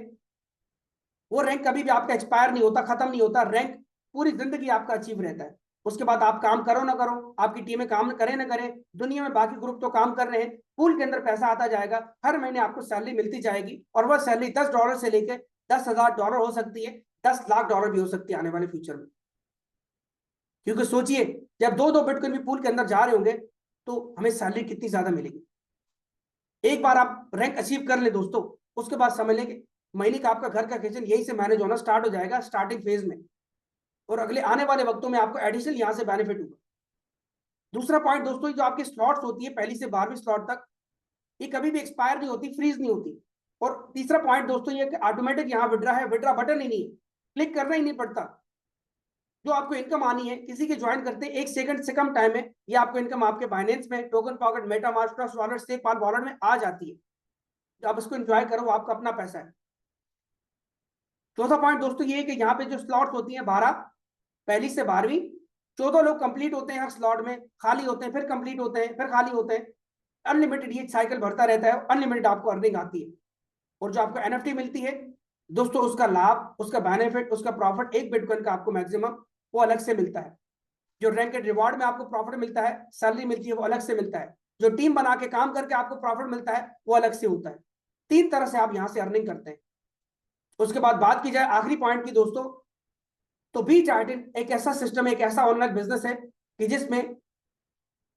वो रैंक कभी भी आपका एक्सपायर नहीं होता, खत्म नहीं होता। रैंक पूरी जिंदगी आपका अचीव रहता है। उसके बाद आप काम करो ना करो, आपकी टीमें काम करें ना करें, दुनिया में बाकी ग्रुप तो काम कर रहे हैं, पूल के अंदर पैसा आता जाएगा, हर महीने आपको सैलरी मिलती जाएगी। और वह सैलरी $10 से लेकर $10,000 हो सकती है, $10 लाख भी हो सकती है आने वाले फ्यूचर में। क्योंकि सोचिए जब 2 बिटकॉइन भी पूल के अंदर जा रहे होंगे तो हमें सैलरी कितनी ज्यादा मिलेगी। एक बार आप रैंक अचीव कर ले दोस्तों, उसके बाद समझ लेंगे महीने का आपका घर का किचन यही से मैनेज होना स्टार्ट हो जाएगा स्टार्टिंग फेज में, और अगले आने वाले वक्तों में आपको एडिशनल यहां से बेनिफिट होगा। दूसरा पॉइंट दोस्तों, जो आपकी स्लॉट्स होती है पहली से 12वीं स्लॉट तक, ये कभी भी एक्सपायर नहीं होती, फ्रीज नहीं होती। और तीसरा पॉइंट दोस्तों ये कि ऑटोमेटिक यहाँ विड्रा है, विड्रा बटन ही नहीं है, क्लिक करना ही नहीं पड़ता। जो आपको इनकम आनी है किसी के ज्वाइन करते 1 सेकंड से कम टाइम में, ये आपको इनकम आपके बाइनेंस में, token pocket, MetaMask, trust wallet, Stakepal wallet में आ जाती है। तो आप इसको एंजॉय करो, वो आपका अपना पैसा है। चौथा पॉइंट दोस्तों ये है कि यहाँ पे जो स्लॉट्स होती हैं 12, पहली से 12वीं, 14 लोग कंप्लीट होते हैं हर स्लॉट में, खाली होते हैं, फिर कंप्लीट होते हैं, फिर खाली होते हैं। अनलिमिटेड ये साइकिल भरता रहता है, अनलिमिटेड आपको अर्निंग आती है। और जो आपको एनएफटी मिलती है दोस्तों, उसका लाभ, उसका बेनिफिट, उसका प्रॉफिट, एक बिटकॉइन का आपको मैक्सिमम वो अलग से मिलता है। जो रैंक एंड रिवॉर्ड में आपको प्रॉफिट मिलता है, सैलरी मिलती है, वो अलग से मिलता है। जो टीम बना के काम करके आपको प्रॉफिट मिलता है वो अलग से होता है। 3 तरह से आप यहां से अर्निंग करते हैं। उसके बाद बात की जाए आखिरी पॉइंट की दोस्तों, तो बी टाइटन एक ऐसा सिस्टम है, एक ऐसा ऑनलाइन बिजनेस है कि जिसमें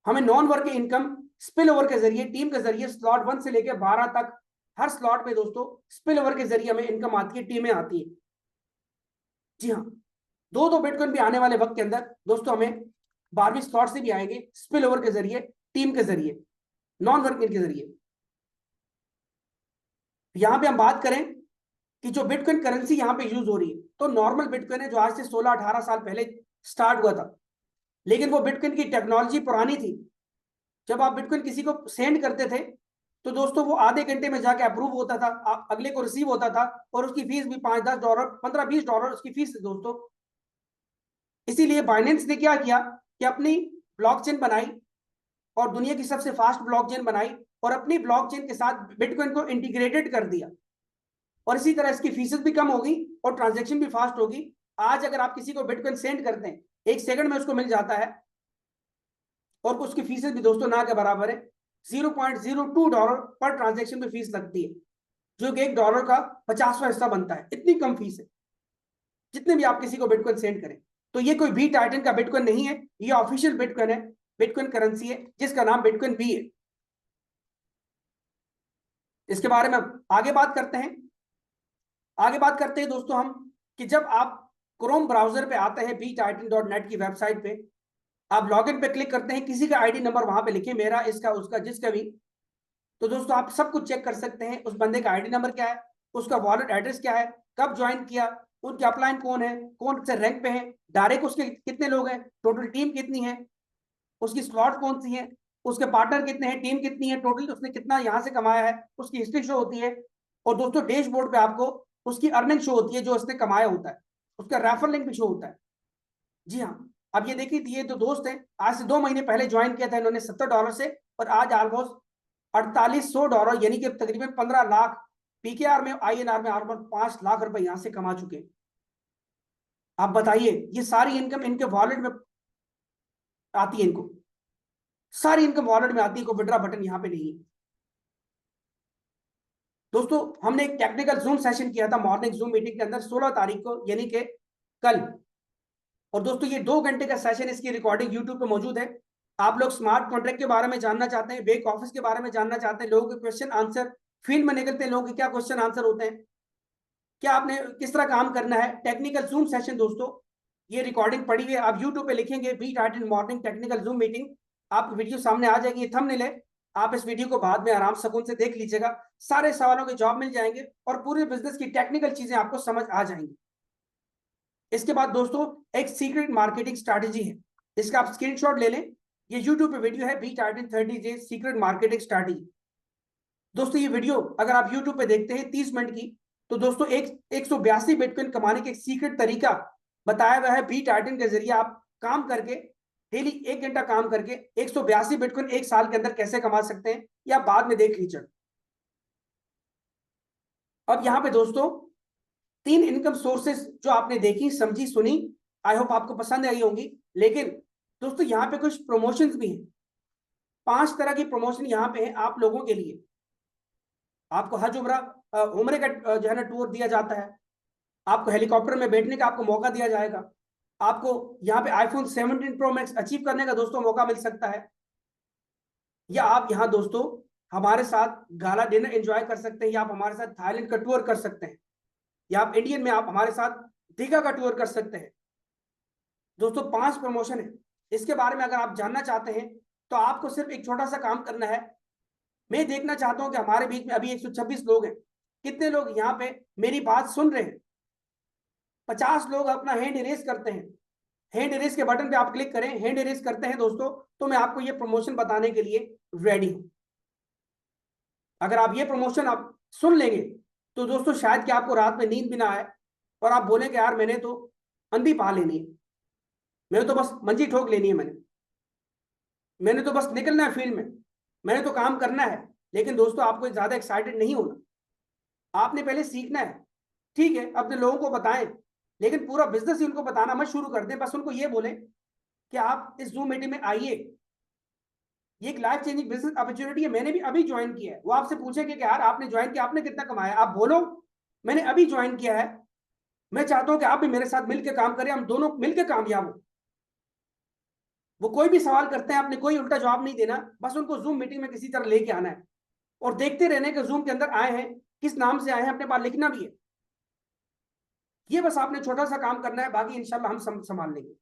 हमें non work income spill over के जरिए, टीम के जरिए, स्लॉट 1 से लेकर 12 तक हर स्लॉट में दोस्तों स्पिल ओवर के जरिए हमें इनकम आती है, टीमें आती है। जी हाँ, दो बिटकॉइन भी आने वाले वक्त के अंदर दोस्तों हमें 12वीं स्लॉट से भी आएंगे, स्पिल ओवर के जरिए, टीम के जरिए, नॉन वर्किंग के जरिए। यहां पे हम बात करें कि जो बिटकॉइन करेंसी यहां पे यूज हो रही है, तो नॉर्मल बिटकॉइन है जो आज से 16-18 साल पहले स्टार्ट हुआ था। लेकिन वो बिटकॉइन की टेक्नोलॉजी पुरानी थी। जब आप बिटकॉइन किसी को सेंड करते थे तो दोस्तों वो आधे घंटे में जाके अप्रूव होता था, अगले को रिसीव होता था, और उसकी फीस भी $5-10, $15-20 उसकी फीस दोस्तों। इसीलिए बाइनेंस ने क्या किया कि अपनी ब्लॉकचेन बनाई और दुनिया की सबसे फास्ट ब्लॉकचेन बनाई, और अपनी ब्लॉकचेन के साथ बिटकॉइन को इंटीग्रेटेड कर दिया। और इसी तरह इसकी फीसेस भी कम होगी और ट्रांजैक्शन भी फास्ट होगी। आज अगर आप किसी को बिटकॉइन सेंड करते हैं 1 सेकंड में उसको मिल जाता है, और उसकी फीसेस भी दोस्तों ना के बराबर है। $0.02 पर ट्रांजैक्शन पे फीस लगती है, जो कि $1 का 50वां हिस्सा बनता है। इतनी कम फीस है जितने भी आप किसी को बिटकॉइन सेंड करें। तो ये कोई बी टाइटन का बिटकॉइन नहीं है, ये ऑफिशियल बिटकॉइन है, बिटकॉइन करेंसी है जिसका नाम बिटकॉइन बी है। इसके बारे में आगे बात करते हैं। आगे बात करते हैं दोस्तों हम कि जब आप क्रोम ब्राउजर पे आते हैं btitan.net की वेबसाइट पे, आप लॉगिन पे क्लिक करते हैं, किसी का आईडी नंबर वहां पे लिखे, मेरा, इसका, उसका, जिसका भी। तो दोस्तों आप सब कुछ चेक कर सकते हैं, उस बंदे का आईडी नंबर क्या है, उसका वॉलेट एड्रेस क्या है, कब ज्वाइन किया, उनके अपलाइन कौन है, कौन से रैंक पे है, डायरेक्ट उसके कितने लोग हैं, टोटल टीम कितनी है, उसकी स्लॉट कौन सी है, उसके पार्टनर कितने हैं, टीम कितनी है, टोटल उसने कितना यहां से कमाया है, उसकी हिस्ट्री शो होती है। और दोस्तों डैशबोर्ड पे आपको उसकी अर्निंग शो होती है, जो उसने कमाया होता है, उसका रेफर लिंक भी शो होता है। जी हाँ, अब ये देखिए, ये तो दोस्त हैं, आज से 2 महीने पहले ज्वाइन किया था इन्होंने $70 से, और आज ऑलमोस्ट $4800 यानी कि तकरीबन 15 लाख पीकेआर में, आईएनआर में ऑलमोस्ट 5 लाख रुपए यहां से कमा चुके हैं। आप बताइए, ये सारी इनकम इनके वॉलेट में आती है, इनको सारी इनकम वॉलेट में आती है, को विड्रा बटन यहां पे नहीं है। दोस्तों हमने एक टेक्निकल जूम सेशन किया था मॉर्निंग जूम मीटिंग के अंदर 16 तारीख को, यानी कि कल। और दोस्तों ये 2 घंटे का सेशन, इसकी रिकॉर्डिंग यूट्यूब पे मौजूद है। आप लोग स्मार्ट कॉन्ट्रैक्ट के बारे में जानना चाहते हैं, बेक ऑफिस के बारे में जानना चाहते हैं, लोगों के क्वेश्चन आंसर, फील्ड में निकलते हैं लोगों के क्या क्वेश्चन आंसर होते हैं, क्या आपने किस तरह काम करना है, टेक्निकल जूम सेशन दोस्तों, ये रिकॉर्डिंग पड़ी हुई है। आप यूट्यूब पे लिखेंगे B Titan morning technical Zoom meeting, आप वीडियो सामने आ जाएगी, ये थंबनेल है। आप इस वीडियो को बाद में आराम सुकून से देख लीजिएगा, सारे सवालों के जवाब मिल जाएंगे और पूरे बिजनेस की टेक्निकल चीजें आपको समझ आ जाएंगी। इसके बाद दोस्तों एक सीक्रेट मार्केटिंग स्ट्रैटेजी है, इसका आप स्क्रीनशॉट ले लें, ये यूट्यूब पे वीडियो है, B Titan 30 days secret marketing strategy. दोस्तों ये वीडियो अगर आप यूट्यूब पे देखते हैं 30 मिनट की, तो दोस्तों 182 बिटकॉइन कमाने के एक सीक्रेट तरीका बताया हुआ है बी टाइटन के जरिए। आप काम करके डेली 1 घंटा काम करके 182 बिटकॉइन 1 साल के अंदर कैसे कमा सकते हैं, या बाद में देख लीजिए। अब यहाँ पे दोस्तों 3 इनकम सोर्सेस जो आपने देखी, समझी, सुनी, आई होप आपको पसंद आई होंगी। लेकिन दोस्तों यहाँ पे कुछ प्रमोशंस भी हैं, 5 तरह की प्रमोशन यहाँ पे है आप लोगों के लिए। आपको हज उम्रे का जो है ना टूर दिया जाता है, आपको हेलीकॉप्टर में बैठने का आपको मौका दिया जाएगा, आपको यहाँ पे आईफोन 17 प्रो मैक्स अचीव करने का दोस्तों मौका मिल सकता है, या आप यहाँ दोस्तों हमारे साथ गाला डिनर एंजॉय कर सकते हैं, या आप हमारे साथ थाईलैंड का टूर कर सकते हैं, या आप इंडियन में आप हमारे साथ दीघा का टूर कर सकते हैं। दोस्तों 5 प्रमोशन है, इसके बारे में अगर आप जानना चाहते हैं तो आपको सिर्फ एक छोटा सा काम करना है, मैं देखना चाहता हूं कि हमारे बीच में अभी 126 लोग हैं, कितने लोग यहाँ पे मेरी बात सुन रहे हैं। 50 लोग अपना हैंड इरेज करते हैं, हैंड इरेज के बटन पे आप क्लिक करें, हैंड इरेज करते हैं दोस्तों, तो मैं आपको ये प्रमोशन बताने के लिए रेडी हूं। अगर आप ये प्रमोशन आप सुन लेंगे तो दोस्तों शायद कि आपको रात में नींद भी ना आए और आप बोलेंगे यार मैंने तो अंधी पा लेनी है, मैंने तो बस मंजी ठोक लेनी है, मैंने तो बस निकलना है फील्ड में, मैंने तो काम करना है। लेकिन दोस्तों आपको ज्यादा एक्साइटेड नहीं होना, आपने पहले सीखना है। ठीक है, अपने लोगों को बताएं, लेकिन पूरा बिजनेस ही उनको बताना मत शुरू कर दें। बस उनको ये बोलें कि आप इस जूम मीटिंग में आइए, ये एक लाइफ चेंजिंग बिजनेस अपॉर्चुनिटी है, मैंने भी अभी ज्वाइन किया है। वो आपसे पूछेंगे कि यार आपने ज्वाइन किया, आपने कितना कमाया, आप बोलो मैंने अभी ज्वाइन किया है, मैं चाहता हूं कि आप भी मेरे साथ मिलकर काम करें, हम दोनों मिलकर कामयाब हो। वो कोई भी सवाल करते हैं, आपने कोई उल्टा जवाब नहीं देना, बस उनको जूम मीटिंग में किसी तरह लेके आना है और देखते रहने के जूम के अंदर आए हैं, किस नाम से आए हैं, अपने पास लिखना भी है। ये बस आपने छोटा सा काम करना है, बाकी इंशाल्लाह हम संभाल लेंगे।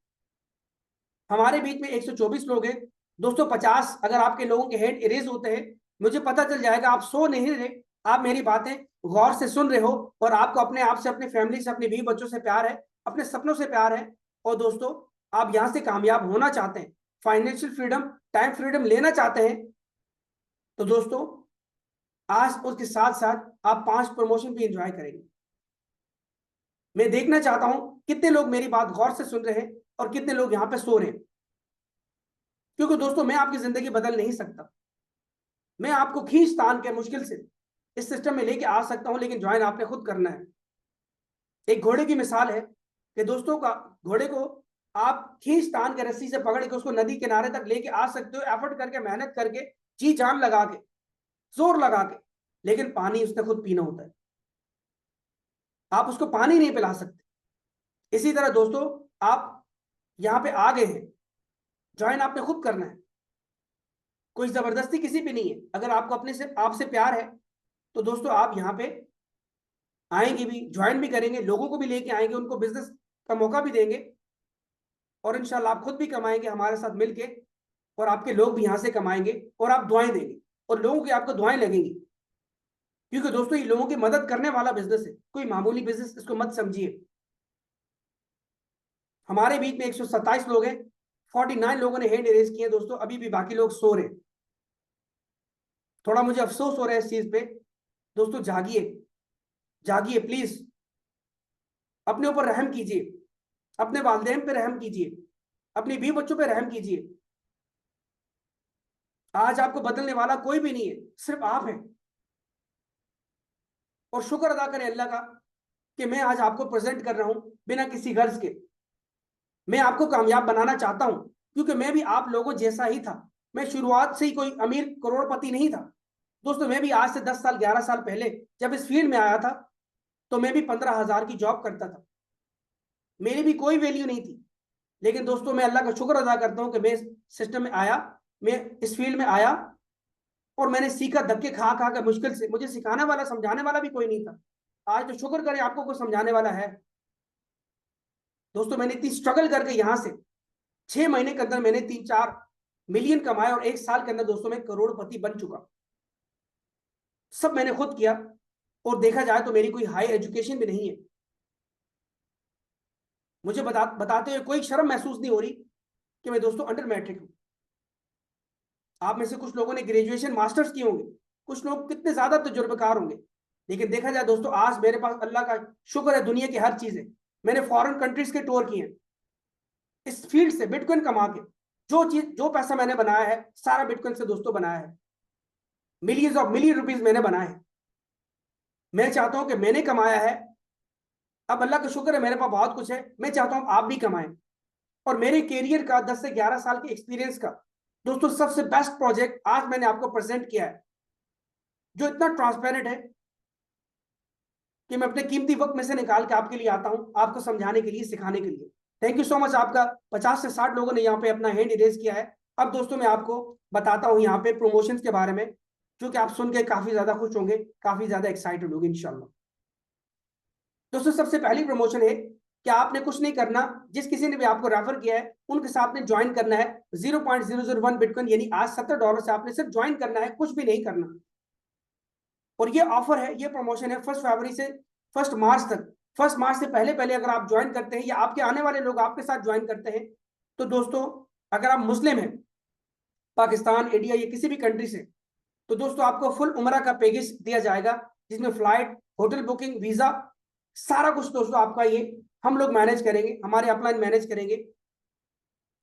हमारे बीच में 124 लोग हैं दोस्तों। 50 अगर आपके लोगों के हैंड इरेज होते हैं, मुझे पता चल जाएगा आप सो नहीं रहे, आप मेरी बातें गौर से सुन रहे हो और आपको अपने आप से, अपने फैमिली से, अपने बीवी बच्चों से प्यार है, अपने सपनों से प्यार है। और दोस्तों आप यहां से कामयाब होना चाहते हैं, फाइनेंशियल फ्रीडम, टाइम फ्रीडम लेना चाहते हैं, तो दोस्तों आज उसके साथ साथ आप 5 प्रमोशन भी एंजॉय करेंगे। मैं देखना चाहता हूं कितने लोग मेरी बात गौर से सुन रहे हैं और कितने लोग यहां पे सो रहे हैं, क्योंकि दोस्तों मैं आपकी जिंदगी बदल नहीं सकता, मैं आपको खींच तान के मुश्किल से इस सिस्टम में लेके आ सकता हूं, लेकिन ज्वाइन आपने खुद करना है। एक घोड़े की मिसाल है कि दोस्तों का घोड़े को आप खींच तान के रस्सी से पकड़ के उसको नदी किनारे तक लेके आ सकते हो, एफर्ट करके, मेहनत करके, जी जान लगा के, जोर लगा के, लेकिन पानी उसने खुद पीना होता है, आप उसको पानी नहीं पिला सकते। इसी तरह दोस्तों आप यहां पे आ गए हैं, ज्वाइन आपने खुद करना है, कोई जबरदस्ती किसी पे नहीं है। अगर आपको अपने से, आपसे प्यार है तो दोस्तों आप यहाँ पे आएंगे भी, ज्वाइन भी करेंगे, लोगों को भी लेके आएंगे, उनको बिजनेस का मौका भी देंगे और इंशाल्लाह आप खुद भी कमाएंगे हमारे साथ मिलके और आपके लोग भी यहाँ से कमाएंगे और आप दुआएं देंगे और लोगों की आपको दुआएं लगेंगी। क्योंकि दोस्तों ये लोगों की मदद करने वाला बिजनेस है, कोई मामूली बिजनेस इसको मत समझिए। हमारे बीच में 127 लोग हैं, 49 लोगों ने हैंड रेज किए दोस्तों, अभी भी बाकी लोग सो रहे हैं। थोड़ा मुझे अफसोस हो रहा है इस चीज पे दोस्तों, जागिए, जागिए प्लीज, अपने ऊपर रहम कीजिए, अपने वालिदैन पे रहम कीजिए, अपने बीवी बच्चों पे रहम कीजिए। आज आपको बदलने वाला कोई भी नहीं है, सिर्फ आप हैं। और शुक्र अदा करें अल्लाह का कि मैं आज आपको प्रेजेंट कर रहा हूं बिना किसी गर्ज के। मैं आपको कामयाब बनाना चाहता हूं क्योंकि मैं भी आप लोगों जैसा ही था, मैं शुरुआत से ही कोई अमीर करोड़पति नहीं था दोस्तों। मैं भी आज से 10 साल 11 साल पहले जब इस फील्ड में आया था तो मैं भी 15,000 की जॉब करता था, मेरी भी कोई वैल्यू नहीं थी। लेकिन दोस्तों मैं अल्लाह का शुक्र अदा करता हूं कि मैं इस सिस्टम में आया, मैं इस फील्ड में आया और मैंने सीखा, धक्के खा खा कर मुश्किल से। मुझे सिखाने वाला, समझाने वाला भी कोई नहीं था। आज तो शुक्र करें आपको कोई समझाने वाला है दोस्तों। मैंने इतनी स्ट्रगल करके यहां से 6 महीने के अंदर मैंने 3-4 मिलियन कमाए और 1 साल के अंदर दोस्तों मैं करोड़पति बन चुका। सब मैंने खुद किया और देखा जाए तो मेरी कोई हाई एजुकेशन भी नहीं है। मुझे बताते हुए कोई शर्म महसूस नहीं हो रही कि मैं दोस्तों अंडर मैट्रिक हूं। आप में से कुछ लोगों ने ग्रेजुएशन मास्टर्स किए होंगे, कुछ लोग कितने ज्यादा तजुर्बेकार होंगे। लेकिन देखा जाए दोस्तों आज मेरे पास अल्लाह का शुक्र है, दुनिया की हर चीज है। मैंने फॉरेन कंट्रीज के टूर किए इस फील्ड से बिटकॉइन कमा के। जो पैसा मैंने बनाया है सारा बिटकॉइन से दोस्तों बनाया है, मिलियंस ऑफ मिलियन रुपीज मैंने बनाए हैं। मैं चाहता हूं कि मैंने कमाया है, अब अल्लाह का शुक्र है मेरे पास बहुत कुछ है, मैं चाहता हूं आप भी कमाएं। और मेरे कैरियर का 10 से 11 साल के एक्सपीरियंस का दोस्तों सबसे बेस्ट प्रोजेक्ट आज मैंने आपको प्रेजेंट किया है, जो इतना ट्रांसपेरेंट है कि मैं अपने कीमती वक्त में से निकाल के आपके लिए आता हूं, आपको समझाने के लिए, सिखाने के लिए। थैंक यू सो मच आपका। 50 से 60 लोगों ने यहाँ पे अपना हैंड इरेज किया है। अब दोस्तों मैं आपको बताता हूँ यहाँ पे प्रमोशंस के बारे में, जो कि आप सुन के काफी ज्यादा खुश होंगे, काफी ज्यादा एक्साइटेड होंगे इंशाल्लाह। दोस्तों सबसे पहली प्रमोशन है कि आपने कुछ नहीं करना, जिस किसी ने भी आपको रेफर किया है उनके साथ आपने ज्वाइन करना है। 0.001 बिटकॉइन यानी आज $70 से आपने सिर्फ ज्वाइन करना है, कुछ भी नहीं करना। और ये ऑफर है, ये प्रमोशन है 1 फरवरी से 1 मार्च तक। 1 मार्च से पहले पहले अगर आप ज्वाइन करते हैं या आपके आने वाले लोग आपके साथ ज्वाइन करते हैं, तो दोस्तों अगर आप मुस्लिम हैं, पाकिस्तान, इंडिया या किसी भी कंट्री से, तो दोस्तों आपको फुल उम्रा का पैकेज दिया जाएगा, जिसमें फ्लाइट, होटल बुकिंग, वीजा, सारा कुछ दोस्तों आपका ये हम लोग मैनेज करेंगे, हमारे अपलाइन मैनेज करेंगे।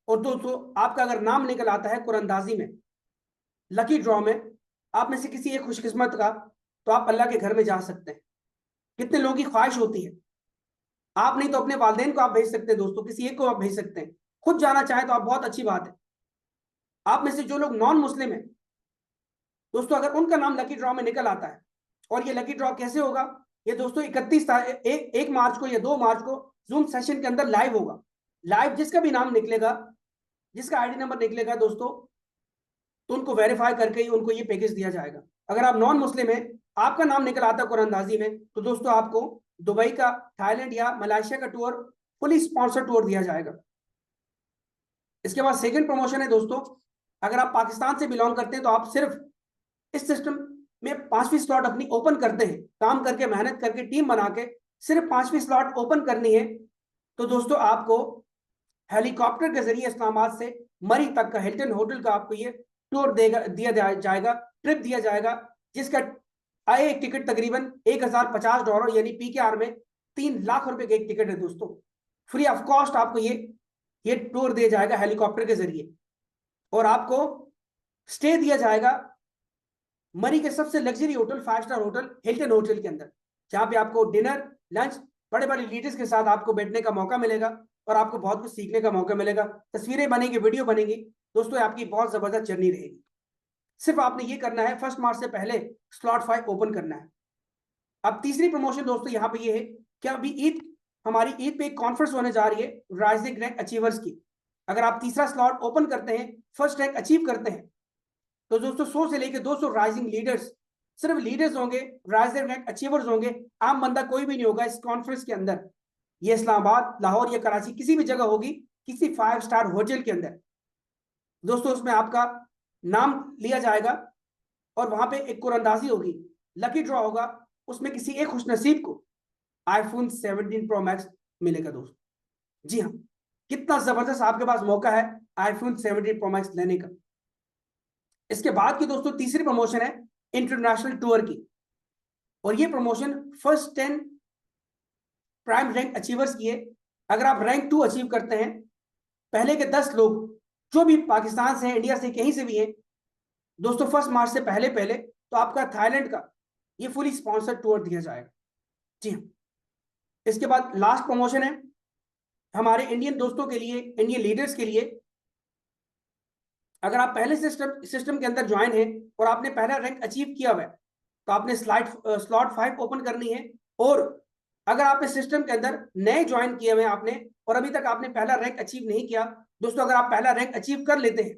और दोस्तों आपका अगर नाम निकल आता है कुरंदाजी में, लकी ड्रॉ में, आप में से किसी एक खुशकिस्मत का, तो आप अल्लाह के घर में जा सकते हैं। कितने लोगों की ख्वाहिश होती है, आप नहीं तो अपने वालिदैन को आप भेज सकते हैं दोस्तों, किसी एक को आप भेज सकते हैं, खुद जाना चाहे तो आप, बहुत अच्छी बात है। आप में से जो लोग नॉन मुस्लिम है दोस्तों, अगर उनका नाम लकी ड्रॉ में निकल आता है, और ये लकी ड्रॉ कैसे होगा, ये दोस्तों 1 मार्च को या 2 मार्च को जूम सेशन के अंदर लाइव होगा। लाइव जिसका भी नाम निकलेगा, जिसका आईडी नंबर निकलेगा दोस्तों, तो उनको वेरीफाई करके ही उनको ये पैकेज दिया जाएगा। अगर आप नॉन मुस्लिम है, आपका नाम निकल आता है कुरंदाजी में, तो दोस्तों आपको दुबई का, थाईलैंड या मलेशिया का टूर, फुली स्पॉन्सर टूर दिया जाएगा। इसके बाद सेकंड प्रमोशन है दोस्तों, अगर आप पाकिस्तान से बिलोंग करते हैं, तो आप सिर्फ इस सिस्टम में 5वीं स्लॉट अपनी ओपन करते हैं, काम करके, मेहनत करके, टीम बना के सिर्फ 5वीं स्लॉट ओपन करनी है, तो दोस्तों आपको हेलीकॉप्टर के जरिए इस्लामाबाद से मरी तक का हिल्टन होटल का आपको ये टूर दिया जाएगा, ट्रिप दिया जाएगा, जिसका आए एक टिकट तकरीबन $1050 यानी पीकेआर में 3 लाख रुपए का एक टिकट है दोस्तों। फ्री ऑफ कॉस्ट आपको ये टूर दिया जाएगा हेलीकॉप्टर के जरिए, और आपको स्टे दिया जाएगा मरी के सबसे luxury hotel, 5 star hotel, Hilton hotel के अंदर, जहां पे आपको डिनर, लंच, बड़े बड़े लीडर्स के साथ आपको बैठने का मौका मिलेगा, और आपको बहुत कुछ सीखने का मौका मिलेगा, तस्वीरें बनेंगी, वीडियो बनेगी दोस्तों, आपकी बहुत जबरदस्त जर्नी रहेगी। सिर्फ आपने ये करना है, 1 मार्च से पहले स्लॉट 5 ओपन करना है। अब तीसरी प्रमोशन दोस्तों यहाँ पे ये है कि अभी हमारी ईद पे एक कॉन्फ्रेंस होने जा रही है राइजिंग रैंक अचीवर्स की। अगर आप तीसरा स्लॉट ओपन करते हैं, फर्स्ट रैंक अचीव करते हैं, तो दोस्तों 100 से लेकर 200 राइजिंग लीडर्स, सिर्फ लीडर्स होंगे, राइजिंग रैंक अचीवर्स होंगे, आम बंदा कोई भी नहीं होगा इस कॉन्फ्रेंस के अंदर। ये इस्लामाबाद, लाहौर या कराची किसी भी जगह होगी, किसी 5 स्टार होटल के अंदर दोस्तों। उसमें आपका नाम लिया जाएगा, और वहां पे एक कुरंदाजी होगी, लकी ड्रॉ होगा, उसमें किसी एक खुशनसीब को iPhone 17 Pro Max मिलेगा दोस्तों। जी हाँ, कितना जबरदस्त आपके पास मौका है iPhone 17 Pro Max लेने का। इसके बाद की दोस्तों तीसरी प्रमोशन है इंटरनेशनल टूर की, और ये promotion first 10 prime rank achievers की है। अगर आप रैंक 2 अचीव करते हैं, पहले के 10 लोग जो भी पाकिस्तान से, इंडिया से, कहीं से भी हैं दोस्तों, 1 मार्च से पहले पहले, तो आपका थाईलैंड का ये फुली स्पॉन्सर्ड टूर दिया जाएगा। जी हाँ, इसके बाद लास्ट प्रमोशन है हमारे इंडियन दोस्तों के लिए, इंडियन लीडर्स के लिए। अगर आप पहले सिस्टम के अंदर ज्वाइन है और आपने पहला रैंक अचीव किया हुआ है, तो आपने स्लॉट 5 ओपन करनी है। और अगर आपने सिस्टम के अंदर नए ज्वाइन किए हुए हैं आपने, और अभी तक आपने पहला रैंक अचीव नहीं किया दोस्तों, अगर आप पहला रैंक अचीव कर लेते हैं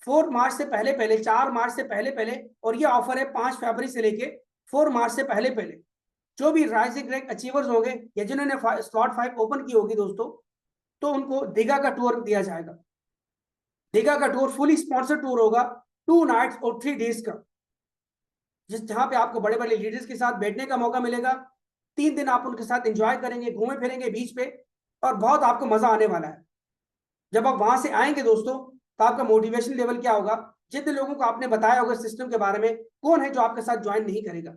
4 मार्च से पहले पहले, 4 मार्च से पहले पहले, और ये ऑफर है 5 फरवरी से लेके 4 मार्च से पहले पहले, जो भी राइजिंग रैंक अचीवर्स होंगे या जिन्होंने स्लॉट 5 ओपन की होगी दोस्तों, तो उनको दीघा का टूर दिया जाएगा। दीघा का टूर फुली स्पॉन्सर्ड टूर होगा, 2 नाइट्स और 3 डेज का, जहां पे आपको बड़े बड़े लीडर्स के साथ बैठने का मौका मिलेगा। 3 दिन आप उनके साथ एंजॉय करेंगे, घूमे फिरेंगे बीच पे, और बहुत आपको मजा आने वाला है। जब आप वहां से आएंगे दोस्तों, तो आपका मोटिवेशन लेवल क्या होगा, जितने लोगों को आपने बताया होगा सिस्टम के बारे में, कौन है जो आपके साथ ज्वाइन नहीं करेगा।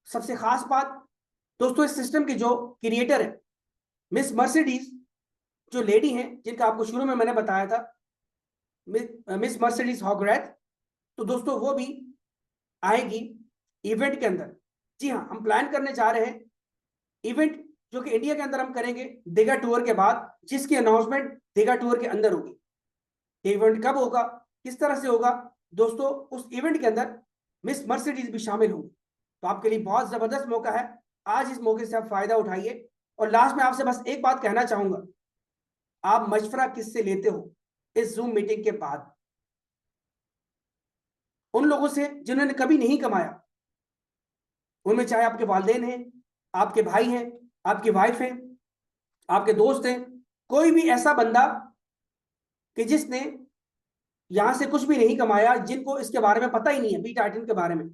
सबसे खास बात दोस्तों, इस सिस्टम की जो क्रिएटर है मिस मर्सिडीज, जो लेडी हैं जिनका आपको शुरू में मैंने बताया था, मिस मर्सिडीज हॉगरैथ, तो दोस्तों वो भी आएगी इवेंट के अंदर। जी हाँ, हम प्लान करने जा रहे हैं इवेंट जो कि इंडिया के अंदर हम करेंगे दीघा टूर के बाद, जिसकी अनाउंसमेंट दीघा टूर के अंदर होगी। इवेंट कब होगा, किस तरह से होगा दोस्तों, उस इवेंट के अंदर मिस मर्सिडीज भी शामिल होंगी। तो आपके लिए बहुत जबरदस्त मौका है, आज इस मौके से आप फायदा उठाइए। और लास्ट में आपसे बस एक बात कहना चाहूंगा, आप मशवरा किससे लेते हो इस जूम मीटिंग के बाद? उन लोगों से जिन्होंने कभी नहीं कमाया, उनमें चाहे आपके वालिदैन हैं, आपके भाई हैं, आपकी वाइफ है, आपके दोस्त हैं, कोई भी ऐसा बंदा कि जिसने यहां से कुछ भी नहीं कमाया, जिनको इसके बारे में पता ही नहीं है बीटा आइटम के बारे में,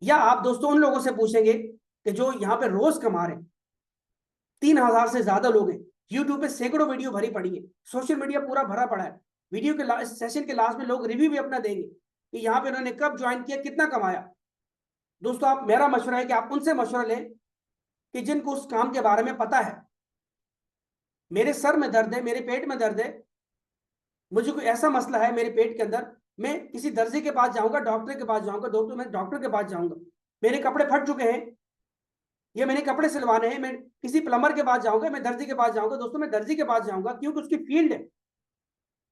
या आप दोस्तों उन लोगों से पूछेंगे कि जो यहाँ पे रोज कमा रहे हैं, 3,000 से ज्यादा लोग हैं, यूट्यूब पे सैकड़ों वीडियो भरी पड़ी है, सोशल मीडिया पूरा भरा पड़ा है, वीडियो के सेशन के लास्ट में लोग रिव्यू भी अपना देंगे कि यहाँ पे उन्होंने कब ज्वाइन किया, कितना कमाया। दोस्तों आप, मेरा मशवरा है कि आप उनसे मशवरा लें कि जिनको उस काम के बारे में पता है। मेरे सर में दर्द है, मेरे पेट में दर्द है, मुझे कोई ऐसा मसला है मेरे पेट के अंदर, मैं किसी दर्जी के पास जाऊंगा, डॉक्टर के पास जाऊंगा, दोस्तों मैं डॉक्टर के पास जाऊंगा। मेरे कपड़े फट चुके हैं, ये मैंने कपड़े सिलवाने हैं, मैं किसी प्लम्बर के पास जाऊंगा, मैं दर्जी के पास जाऊंगा, दोस्तों मैं दर्जी के पास जाऊंगा, क्योंकि उसकी फील्ड है।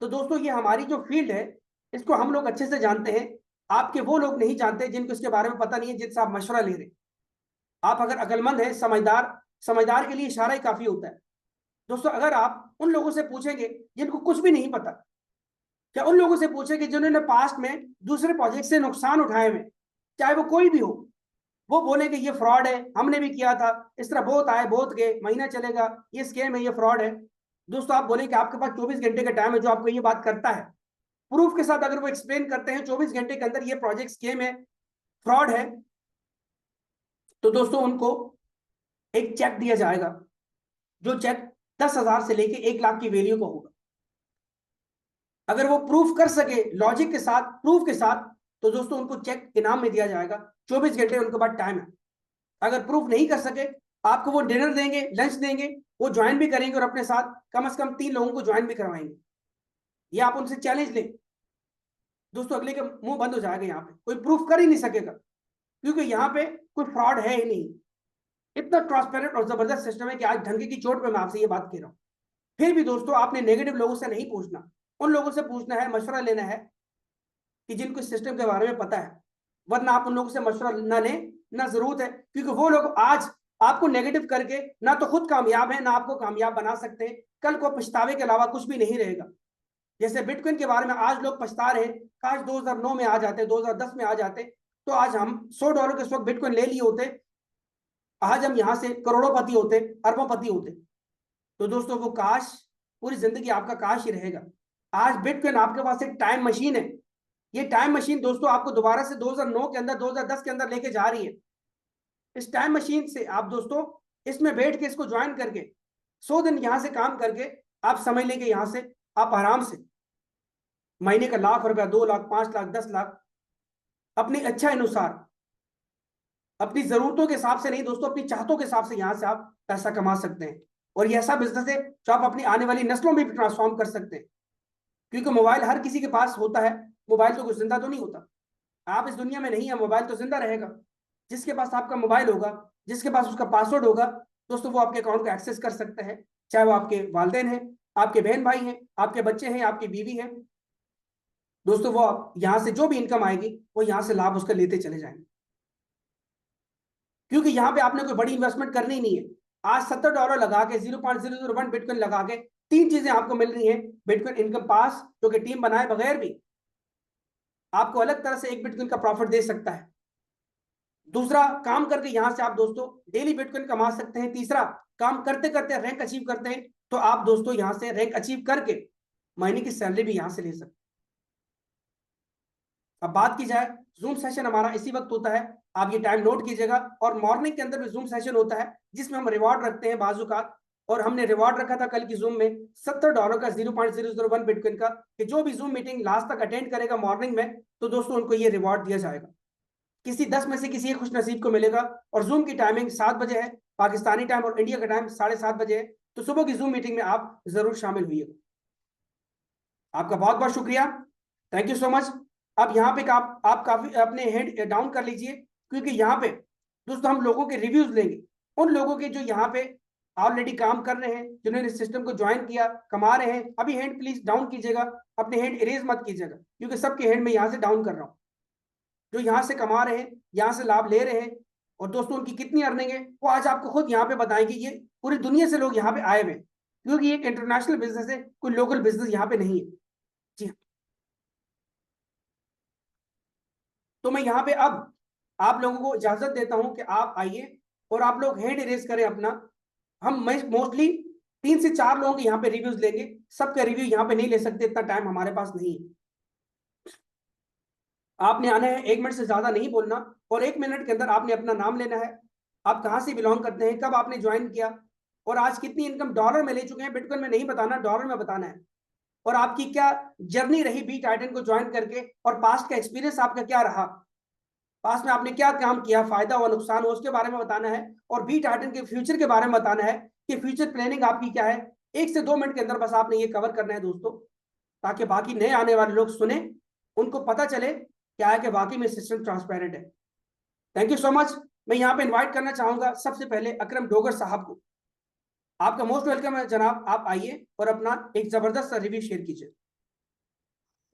तो दोस्तों ये हमारी जो फील्ड है, इसको हम लोग अच्छे से जानते हैं, आपके वो लोग नहीं जानते जिनको इसके बारे में पता नहीं है, जिनसे आप मशवरा ले रहे हैं। आप अगर अकलमंद है, समझदार, समझदार के लिए इशारा ही काफी होता है। दोस्तों अगर आप उन लोगों से पूछेंगे जिनको कुछ भी नहीं पता, क्या उन लोगों से पूछेंगे जिन्होंने पास्ट में दूसरे प्रोजेक्ट से नुकसान उठाए हुए, चाहे वो कोई भी हो, वो बोलेंगे ये फ्रॉड है, हमने भी किया था, इस तरह बहुत आए बहुत गए, महीना चलेगा, ये स्कैम है, ये फ्रॉड है। दोस्तों आप बोलेंगे आपके पास 24 घंटे का टाइम है, जो आपको ये बात करता है प्रूफ के साथ, अगर वो एक्सप्लेन करते हैं 24 घंटे के अंदर ये प्रोजेक्ट स्कैम है, फ्रॉड है, तो दोस्तों उनको एक चेक दिया जाएगा, जो चेक 10,000 से लेके 1 लाख की वैल्यू का होगा। अगर वो प्रूफ कर सके लॉजिक के साथ, प्रूफ के साथ, तो दोस्तों उनको चेक इनाम में दिया जाएगा। 24 घंटे उनके पास टाइम है। अगर प्रूफ नहीं कर सके, आपको वो डिनर देंगे, लंच देंगे, वो ज्वाइन भी करेंगे और अपने साथ कम से कम 3 लोगों को ज्वाइन भी करवाएंगे। ये आप उनसे चैलेंज लें दोस्तों, अगले के मुंह बंद हो जाएगा, यहाँ पे कोई प्रूफ कर ही नहीं सकेगा, क्योंकि यहाँ पे कोई फ्रॉड है ही नहीं। इतना ट्रांसपेरेंट और जबरदस्त सिस्टम है कि आज ढंगे की चोट पे मैं आपसे ये बात कह रहा हूँ। फिर भी दोस्तों आपने नेगेटिव लोगों से नहीं पूछना, उन लोगों से पूछना है, मशवरा लेना है कि जिनको इस सिस्टम के बारे में पता है, वरना आप उन लोगों से मशवरा ना लें, ना जरूरत है, क्योंकि वो लोग आज आपको नेगेटिव करके ना तो खुद कामयाब है, ना आपको कामयाब बना सकते हैं। कल को पछतावे के अलावा कुछ भी नहीं रहेगा। जैसे बिटकॉइन के बारे में आज लोग पछता रहे, काश 2009 में आ जाते, 2010 में आ जाते, तो आज हम $100 के इस वक्त बिटकॉइन ले लिए होते, आज हम यहां से करोड़ोंपति होते, अरबोंपति होते। तो दोस्तों वो काश पूरी जिंदगी आपका काश ही रहेगा। आज बिटकॉइन आपके पास एक टाइम मशीन है। ये टाइम मशीन दोस्तों आपको दोबारा से 2009 के अंदर, 2010 के अंदर लेके जा रही है। इस टाइम मशीन से आप दोस्तों इसमें बैठ के इसको ज्वाइन करके 100 दिन यहां से काम करके आप समझ लेंगे, यहां से आप आराम से महीने का ₹1,00,000, 2 लाख, 5 लाख, 10 लाख अपनी इच्छा अनुसार, अपनी जरूरतों के हिसाब से नहीं दोस्तों, अपनी चाहतों के हिसाब से यहां से आप पैसा कमा सकते हैं। और ये ऐसा बिजनेस है जो आप अपनी आने वाली नस्लों में भी ट्रांसफॉर्म कर सकते हैं, क्योंकि मोबाइल हर किसी के पास होता है। मोबाइल तो कुछ जिंदा तो नहीं होता, आप इस दुनिया में नहीं है, मोबाइल तो जिंदा रहेगा। जिसके पास आपका मोबाइल होगा, जिसके पास उसका पासवर्ड होगा, दोस्तों वो आपके अकाउंट को एक्सेस कर सकते हैं, चाहे वो आपके वालिदैन हैं, आपके बहन भाई हैं, आपके बच्चे हैं, आपकी बीवी है। दोस्तों वो आप यहां से जो भी इनकम आएगी, वो यहां से लाभ उसका लेते चले जाएंगे, क्योंकि यहां पे आपने कोई बड़ी इन्वेस्टमेंट करनी नहीं है। आज $70 लगा के 0.001 बिटकॉइन लगा के 3 चीजें आपको मिल रही हैं। बिटकॉइन इनकम पास, जो कि टीम बनाए बगैर भी आपको अलग तरह से 1 बिटकॉइन का प्रॉफिट दे सकता है। दूसरा, काम करके यहां से आप दोस्तों डेली बिटकॉइन कमा सकते हैं। तीसरा, काम करते करते रैंक अचीव करते हैं, तो आप दोस्तों यहां से रैंक अचीव करके महीने की सैलरी भी यहां से ले सकते हैं। अब बात की जाए, जूम सेशन हमारा इसी वक्त होता है, आप ये टाइम नोट कीजिएगा। और मॉर्निंग के अंदर भी जूम सेशन होता है, जिसमें हम रिवॉर्ड रखते हैं बाजूकात। और हमने रिवॉर्ड रखा था कल की जूम में $70 का, 0.001 बिटकॉइन का, कि जो भी जूम मीटिंग लास्ट तक अटेंड करेगा मॉर्निंग में, तो दोस्तों उनको ये रिवॉर्ड दिया जाएगा। किसी 10 में से किसी एक खुश नसीब को मिलेगा। और जूम की टाइमिंग 7 बजे है पाकिस्तानी टाइम, और इंडिया का टाइम 7:30 बजे है। तो सुबह की जूम मीटिंग में आप जरूर शामिल हुइएगा। आपका बहुत बहुत शुक्रिया, थैंक यू सो मच। अब यहाँ पे आप काफी अपने हेड डाउन कर लीजिए, क्योंकि यहाँ पे दोस्तों हम लोगों के रिव्यूज लेंगे, उन लोगों के जो यहाँ पे ऑलरेडी काम कर रहे हैं, जिन्होंने सिस्टम को ज्वाइन किया, कमा रहे हैं। अभी हैंड प्लीज डाउन कीजिएगा, अपने हैंड इरेज मत कीजिएगा, क्योंकि सबके हैंड में यहाँ से डाउन कर रहा हूँ। जो यहाँ से कमा रहे हैं, यहाँ से लाभ ले रहे हैं, और दोस्तों उनकी कितनी अर्निंग है वो आज आपको खुद यहाँ पे बताएंगे। ये पूरी दुनिया से लोग यहाँ पे आए हुए हैं, क्योंकि ये एक इंटरनेशनल बिजनेस है, कोई लोकल बिजनेस यहाँ पे नहीं है। जी हाँ। तो मैं यहाँ पे अब आप लोगों को इजाजत देता हूं कि आप आइए और आप लोग हैंड इरेज करें अपना, हम मोस्टली 3 से 4 लोगों के यहाँ पे रिव्यूज लेंगे, सबका रिव्यू यहाँ पे नहीं ले सकते, इतना टाइम हमारे पास नहीं है। आपने आना है, 1 मिनट से ज्यादा नहीं बोलना, और 1 मिनट के अंदर आपने अपना नाम लेना है, आप कहाँ से बिलोंग करते हैं, कब आपने ज्वाइन किया, और आज कितनी इनकम डॉलर में ले चुके हैं, बिटकॉइन में नहीं बताना, डॉलर में बताना है, और आपकी क्या जर्नी रही बी टाइटन को ज्वाइन करके, और पास्ट का एक्सपीरियंस आपका क्या रहा, पास्ट में आपने क्या काम किया, फायदा हुआ नुकसान हुआ उसके बारे में बताना है, और बी टाइटन के फ्यूचर के बारे में बताना है कि फ्यूचर प्लानिंग आपकी क्या है। 1 से 2 मिनट के अंदर बस आपने ये कवर करना है दोस्तों, ताकि बाकी नए आने वाले लोग सुने, उनको पता चले क्या है कि वाकई में सिस्टम ट्रांसपेरेंट है। Thank you so much. मैं यहाँ पे इनवाइट करना चाहूंगा सबसे पहले अकरम डोगर साहब को। आपका मोस्ट वेलकम है जनाब, आप आइए और अपना एक जबरदस्त रिव्यू शेयर कीजिए।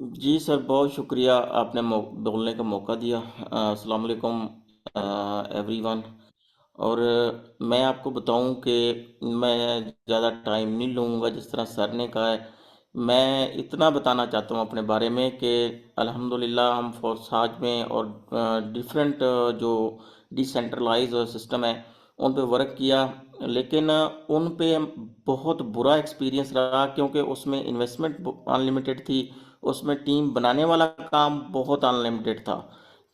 जी सर, बहुत शुक्रिया, आपने बोलने का मौका दिया। अस्सलाम वालेकुम एवरीवन। और मैं आपको बताऊं कि मैं ज़्यादा टाइम नहीं लूँगा, जिस तरह सर ने कहा है। मैं इतना बताना चाहता हूं अपने बारे में कि अल्हम्दुलिल्लाह हम फोर्साज में और डिफरेंट जो डिसेंट्रलाइज सिस्टम है उन पे वर्क किया, लेकिन उन पे बहुत बुरा एक्सपीरियंस रहा, क्योंकि उसमें इन्वेस्टमेंट अनलिमिटेड थी, उसमें टीम बनाने वाला काम बहुत अनलिमिटेड था।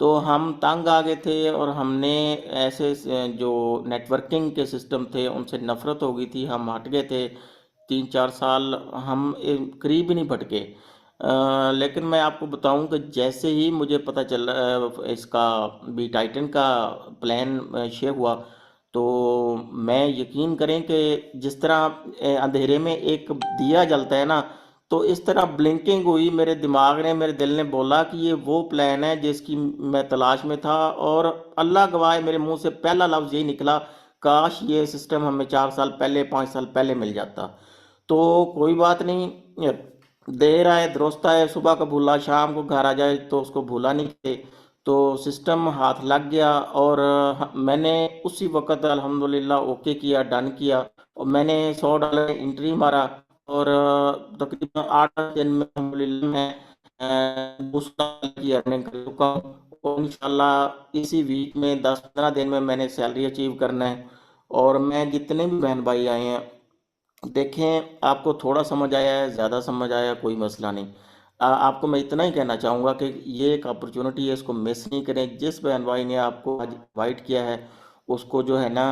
तो हम तंग आ गए थे, और हमने ऐसे जो नेटवर्किंग के सिस्टम थे उनसे नफ़रत हो गई थी, हम हट गए थे। 3-4 साल हम करीब ही नहीं भटके। लेकिन मैं आपको बताऊं कि जैसे ही मुझे पता चला इसका बी टाइटन का प्लान शेयर हुआ, तो मैं यकीन करें कि जिस तरह अंधेरे में एक दिया जलता है ना, तो इस तरह ब्लिंकिंग हुई मेरे दिमाग ने, मेरे दिल ने बोला कि ये वो प्लान है जिसकी मैं तलाश में था। और अल्लाह गवाह है, मेरे मुंह से पहला लफ्ज़ यही निकला, काश ये सिस्टम हमें 4 साल पहले 5 साल पहले मिल जाता। तो कोई बात नहीं, देर आए दुरुस्त आए, सुबह का भूला शाम को घर आ जाए तो उसको भूला नहीं थे। तो सिस्टम हाथ लग गया, और मैंने उसी वक्त अल्हम्दुलिल्लाह ओके किया, डन किया, और मैंने $100 एंट्री मारा, और तकरीबन 8 दिन में अल्हम्दुलिल्लाह मैं 2 साल की अर्निंग कर चुका हूँ। और इंशाल्लाह इसी वीक में 10-15 दिन में मैंने सैलरी अचीव करना है। और मैं जितने भी बहन भाई आए हैं, देखें, आपको थोड़ा समझ आया है, ज़्यादा समझ आया, कोई मसला नहीं। आपको मैं इतना ही कहना चाहूँगा कि ये एक अपॉर्चुनिटी है, इसको मिस नहीं करें। जिस बहन भाई ने आपको आज इनवाइट किया है उसको जो है ना,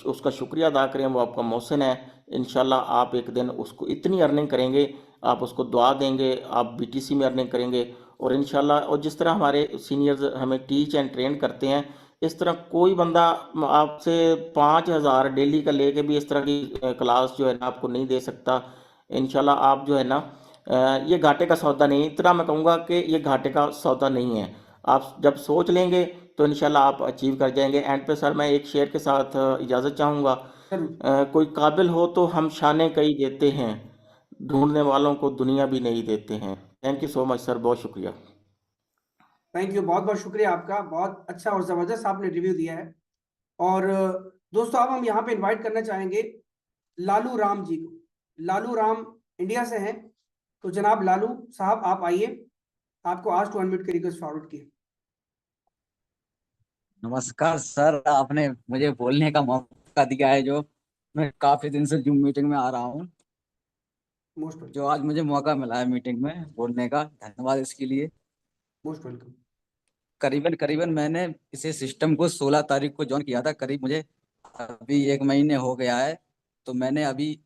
उसका शुक्रिया अदा करें, वो आपका मोहसिन है। इंशाल्लाह आप एक दिन उसको इतनी अर्निंग करेंगे, आप उसको दुआ देंगे, आप बीटीसी में अर्निंग करेंगे। और इंशाल्लाह, और जिस तरह हमारे सीनियर्स हमें टीच एंड ट्रेन करते हैं, इस तरह कोई बंदा आपसे 5,000 डेली का लेके भी इस तरह की क्लास जो है ना आपको नहीं दे सकता। इंशाल्लाह आप जो है ना, ये घाटे का सौदा नहीं, इतना मैं कहूँगा कि ये घाटे का सौदा नहीं है। आप जब सोच लेंगे तो इंशाल्लाह आप अचीव कर जाएंगे। एंड पे सर मैं एक शेर के साथ इजाज़त चाहूँगा। कोई काबिल हो तो हम शाने कई देते हैं, ढूंढने वालों को दुनिया भी नहीं देते हैं। Thank you so much sir, बहुत शुक्रिया। थैंक यू, बहुत बहुत शुक्रिया आपका, बहुत अच्छा और जबरदस्त आपने रिव्यू दिया है। और दोस्तों अब हम यहाँ पे इनवाइट करना चाहेंगे लालू राम जी को। लालू राम इंडिया से हैं, तो जनाब लालू साहब आप आइए, आपको आज टू अनम्यूट की रिक्वेस्ट फॉरवर्ड की। नमस्कार सर, आपने मुझे बोलने का मौका दिया है, जो मैं काफी दिन से जूम मीटिंग में आ रहा हूँ, मोस्ट वेलकम। जो आज मुझे मौका मिला है मीटिंग में बोलने का, धन्यवाद इसके लिए। Most welcome. करीबन करीबन मैंने इसे सिस्टम को 16 तारीख को ज्वाइन किया था, करीब मुझे अभी 1 महीने हो गया है। तो मैंने अभी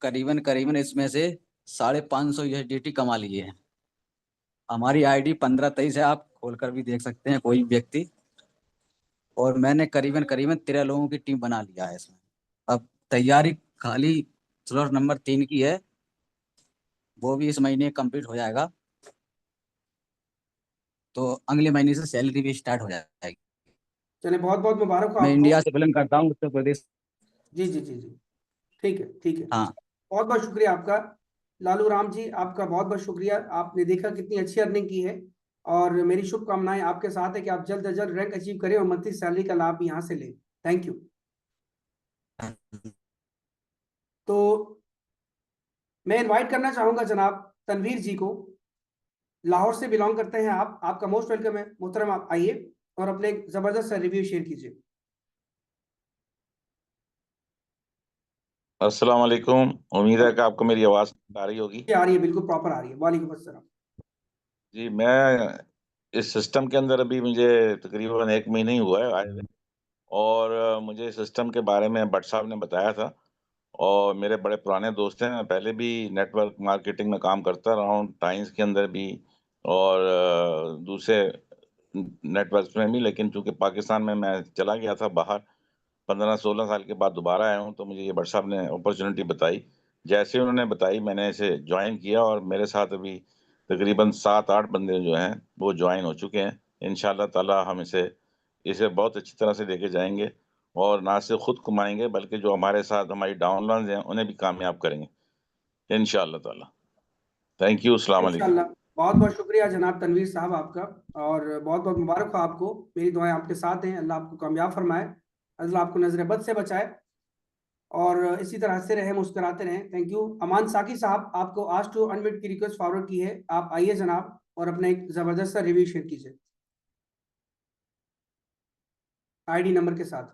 करीबन करीबन इसमें से 550 USDT कमा लिए हैं। हमारी आईडी 1523 है, आप खोलकर भी देख सकते हैं कोई व्यक्ति। और मैंने करीबन करीबन 13 लोगों की टीम बना लिया है इसमें। अब तैयारी खाली स्लॉट नंबर 3 की है, वो भी इस महीने कंप्लीट हो जाएगा, तो अगले महीने से सैलरी भी स्टार्ट हो जाएगी। चलिए बहुत बहुत मुबारक हो मैं आपको। इंडिया से बिलोंग करता हूँ, उत्तर प्रदेश। जी जी जी जी, ठीक है ठीक है। हाँ, बहुत बहुत शुक्रिया आपका लालू राम जी, आपका बहुत बहुत शुक्रिया। आपने देखा कितनी अच्छी अर्निंग की है, और मेरी शुभकामनाएं आपके साथ है कि आप जल्द से जल्द रैंक अचीव करें और मंथली सैलरी का लाभ यहाँ से लें। Thank you. तो मैं इनवाइट करना चाहूंगा जनाब तनवीर जी को, लाहौर से बिलोंग करते हैं आप, आपका मोस्ट वेलकम है मोहतरम, आप आइए और अपने एक जबरदस्त रिव्यू शेयर कीजिए। अस्सलाम वालेकुम। उम्मीद है कि आपको मेरी आवाज़ आ रही होगी। आ रही है, बिल्कुल प्रॉपर आ रही है। वालेकुम अस्सलाम। जी, मैं इस सिस्टम के अंदर अभी मुझे तकरीबन 1 महीना ही हुआ है आए हुए, और मुझे इस सिस्टम के बारे में भट्ट साहब ने बताया था, और मेरे बड़े पुराने दोस्त हैं। मैं पहले भी नेटवर्क मार्केटिंग में काम करता रहा हूँ, टाइम्स के अंदर भी और दूसरे नेटवर्क्स में भी, लेकिन चूँकि पाकिस्तान में मैं चला गया था बाहर, 15-16 साल के बाद दोबारा आया हूँ, तो मुझे ये भट्ट साहब ने अपॉर्चुनिटी बताई। जैसे ही उन्होंने बताई, मैंने इसे जॉइन किया, और मेरे साथ अभी तकरीबन 7-8 बंदे जो हैं, वो जॉइन हो चुके हैं। इंशाअल्लाह ताला हम इसे इसे बहुत अच्छी तरह से लेके जाएँगे, और ना सिर्फ़ खुद कमाएँगे, बल्कि जो हमारे साथ हमारी डाउनलाइन्स हैं, उन्हें भी कामयाब करेंगे इंशाअल्लाह ताला। Thank you. अस्सलाम वालेकुम। इंशाल्लाह। बहुत बहुत शुक्रिया जनाब तनवीर साहब आपका, और बहुत बहुत मुबारक हो आपको। मेरी दुआएं आपके साथ हैं। अल्लाह आपको कामयाब फरमाए, अल्लाह आपको नजर बद से बचाए, और इसी तरह हंसते रहें, मुस्कुराते रहें। Thank you. अमान साकी साहब, आपको आज टू अनम्यूट की रिक्वेस्ट फॉरवर्ड की है। आप आइए जनाब, और अपना एक जबरदस्त सा रिव्यू शेयर कीजिए आईडी नंबर के साथ।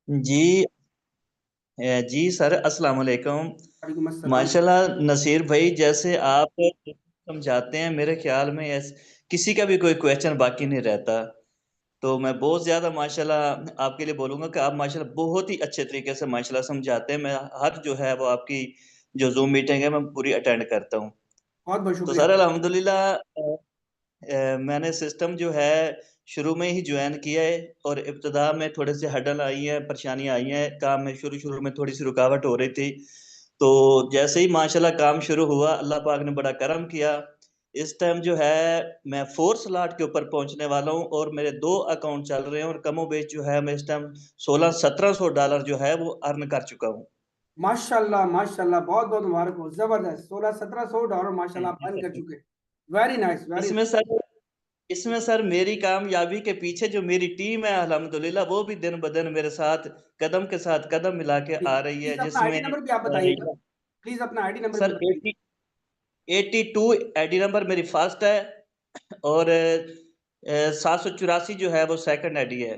जी जी सर, अस्सलाम वालेकुम। वालेकुम अस्सलाम। माशाल्लाह नसीर भाई, जैसे आप समझाते हैं, मेरे ख्याल में किसी का भी कोई क्वेश्चन बाकी नहीं रहता। तो मैं बहुत ज़्यादा माशाल्लाह आपके लिए बोलूँगा कि आप माशाल्लाह बहुत ही अच्छे तरीके से माशाल्लाह समझाते हैं। मैं हर जो है वो आपकी जो ज़ूम मीटिंग है, मैं पूरी अटेंड करता हूँ। बहुत बहुत तो शुक्रिया। सर अल्हम्दुलिल्लाह मैंने सिस्टम जो है शुरू में ही ज्वाइन किया है, और इब्तिदा में थोड़े से हडल आई हैं, परेशानियाँ आई हैं। काम में शुरू में थोड़ी सी रुकावट हो रही थी। तो जैसे ही माशाल्लाह काम शुरू हुआ, अल्लाह पाक ने बड़ा करम किया। इस टाइम जो है मैं 4 स्लॉट के ऊपर पहुंचने वाला हूं, और मेरे 2 अकाउंट चल रहे हैं, और कमोबेश जो है मैं इस टाइम $1600-1700 जो है वो अर्न कर चुका हूं। माशाल्लाह माशाल्लाह, बहुत बहुत मुबारक हो। जबरदस्त, $1600-1700 माशाल्लाह आप जी अर्न कर सर। चुके हैं। Very nice, very. इसमें सर इसमें सर मेरी कामयाबी के पीछे जो मेरी टीम है अल्हम्दुलिल्लाह, वो भी दिन ब दिन मेरे साथ कदम मिला के आ रही है, प्लीज अपना जिसमें आईडी नंबर भी आप बताइएगा। प्लीज अपना आईडी नंबर भी सर बताइए। 82 आईडी नंबर मेरी फर्स्ट है, और 784 जो है वो सेकंड आईडी है।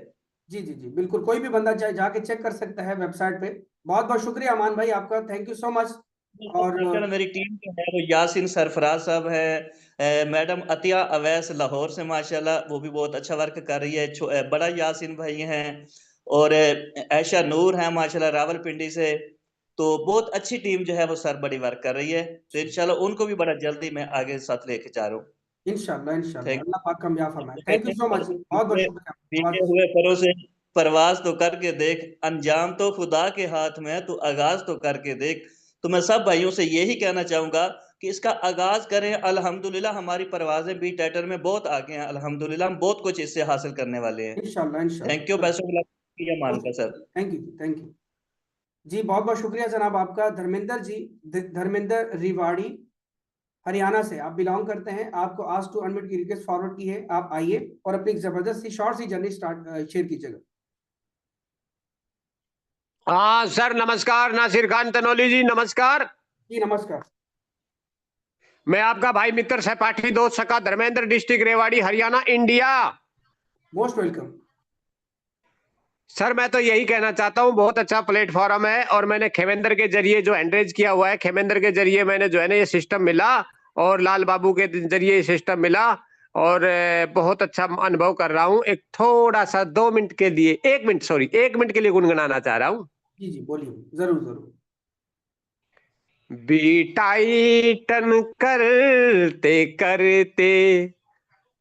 जी जी जी, बिल्कुल। कोई भी बंदा चाहे जाके चेक कर सकता है वेबसाइट पे। बहुत बहुत शुक्रिया अमान भाई आपका, थैंक यू सो मच। और सेकंड मेरी टीम जो है वो यासिन सरफराज साहब है, मैडम अतिया अवैस लाहौर से माशाल्लाह, वो भी बहुत अच्छा वर्क कर रही है। बड़ा यासिन भाई हैं, और ऐशा नूर है माशाल्लाह रावलपिंडी से। तो बहुत अच्छी टीम जो है वो सर बड़ी वर्क कर रही है। तो इंशाल्लाह उनको भी बड़ा जल्दी मैं आगे साथ लेके जा रहा हूँ। इंशाल्लाह इंशाल्लाह थैंक अल्लाह पाक कामयाब फरमाए। You. Thank you so much, बहुत बहुत शुक्रिया। भीगे हुए परों से परवाज तो करके देख, अंजाम तो खुदा के हाथ में है, तू आगाज तो करके देख। तो मैं सब भाइयों से यही कहना चाहूंगा कि इसका आगाज करें। अल्हम्दुलिल्लाह हमारी परवाजें बी टेटर में बहुत आगे हैं। अल्हम्दुलिल्लाह हम बहुत कुछ इससे हासिल करने वाले हैं। इंशाल्लाह थैंक यू। इंशाल्लाह। Best of luck. मानता sir. Thank you, thank you जी। बहुत बहुत शुक्रिया जनाब आपका। धर्मेंद्र जी, धर्मेंद्र रिवाड़ी, हरियाणा से आप बिलोंग करते हैं। आपको आज टू अनम्यूट की रिक्वेस्ट फॉरवर्ड की है। आप आइए और अपनी एक जबरदस्त सी शॉर्ट सी जर्नी स्टार्ट शेयर कीजिएगा। हाँ सर, नमस्कार। नासिर खान तनोली जी, नमस्कार। जी नमस्कार। मैं आपका भाई मित्र सहपाठी दोस्त सका Dharmendra, district Rewari, Haryana, India. Most welcome. Sir मैं तो यही कहना चाहता हूँ, बहुत अच्छा प्लेटफॉर्म है, और मैंने खेमेंद्र के जरिए जो एंड्रेज किया हुआ है, खेमेंद्र के जरिए मैंने जो है ना ये सिस्टम मिला, और लाल बाबू के जरिए ये सिस्टम मिला, और बहुत अच्छा अनुभव कर रहा हूँ। एक थोड़ा सा 2 मिनट के लिए, 1 मिनट, सॉरी 1 मिनट के लिए गुनगुनाना चाह रहा हूँ। जी जी बोलिए, जरूर जरूर। बीटाइटन करते करते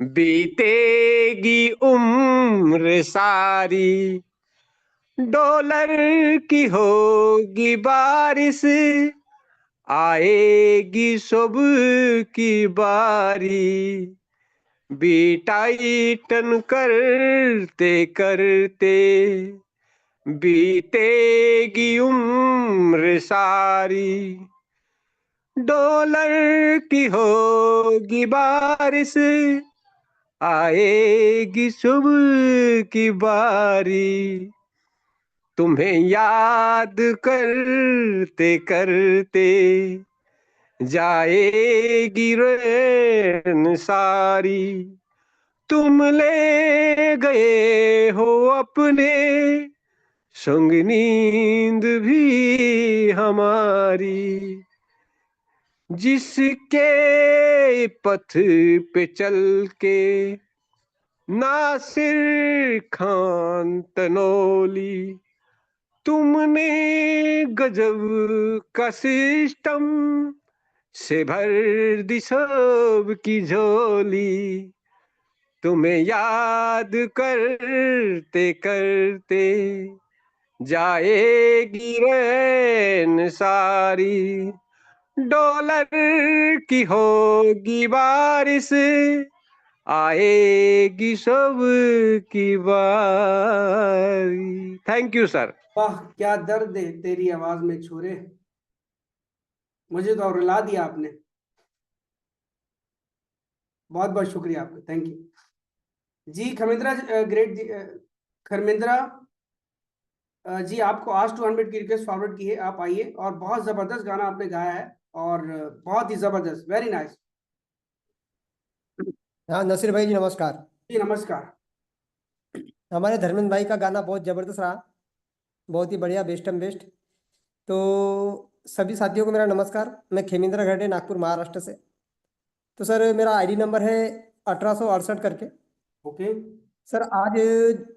बीतेगी उम्र सारी, डॉलर की होगी बारिश, आएगी सब की बारी। बीटाइटन करते करते बीतेगी उम्र सारी, डॉलर की होगी बारिश, आएगी सुबह की बारी। तुम्हें याद करते करते जाएगी रैन सारी, तुम ले गए हो अपने संग नींद भी हमारी, जिसके पथ पे चल के नासिर खान तनोली, तुमने गजब का सिस्टम से भर दी सब की झोली, तुम्हें याद करते करते जाएगी रैन सारी, डॉलर की होगी बारिश, आएगी सब की बारी। Thank you sir. वाह, क्या दर्द है तेरी आवाज में छोरे, मुझे तो और रुला दिया आपने। बहुत बहुत शुक्रिया आपका, थैंक यू जी। खमेंद्रा ग्रेट खरमेंद्रा जी, आपको आज 200 की रिक्वेस्ट फॉरवर्ड की है, आप आइए। और बहुत जबरदस्त गाना आपने गाया है, और बहुत ही जबरदस्त, वेरी नाइस। हाँ नसीर भाई जी नमस्कार। जी नमस्कार। हमारे धर्मेंद्र भाई का गाना बहुत ज़बरदस्त रहा, बहुत ही बढ़िया, बेस्ट एंड बेस्ट। तो सभी साथियों को मेरा नमस्कार। मैं खेमेंद्र घरडे, नागपुर महाराष्ट्र से। तो सर मेरा आईडी नंबर है 1868 करके। ओके सर आज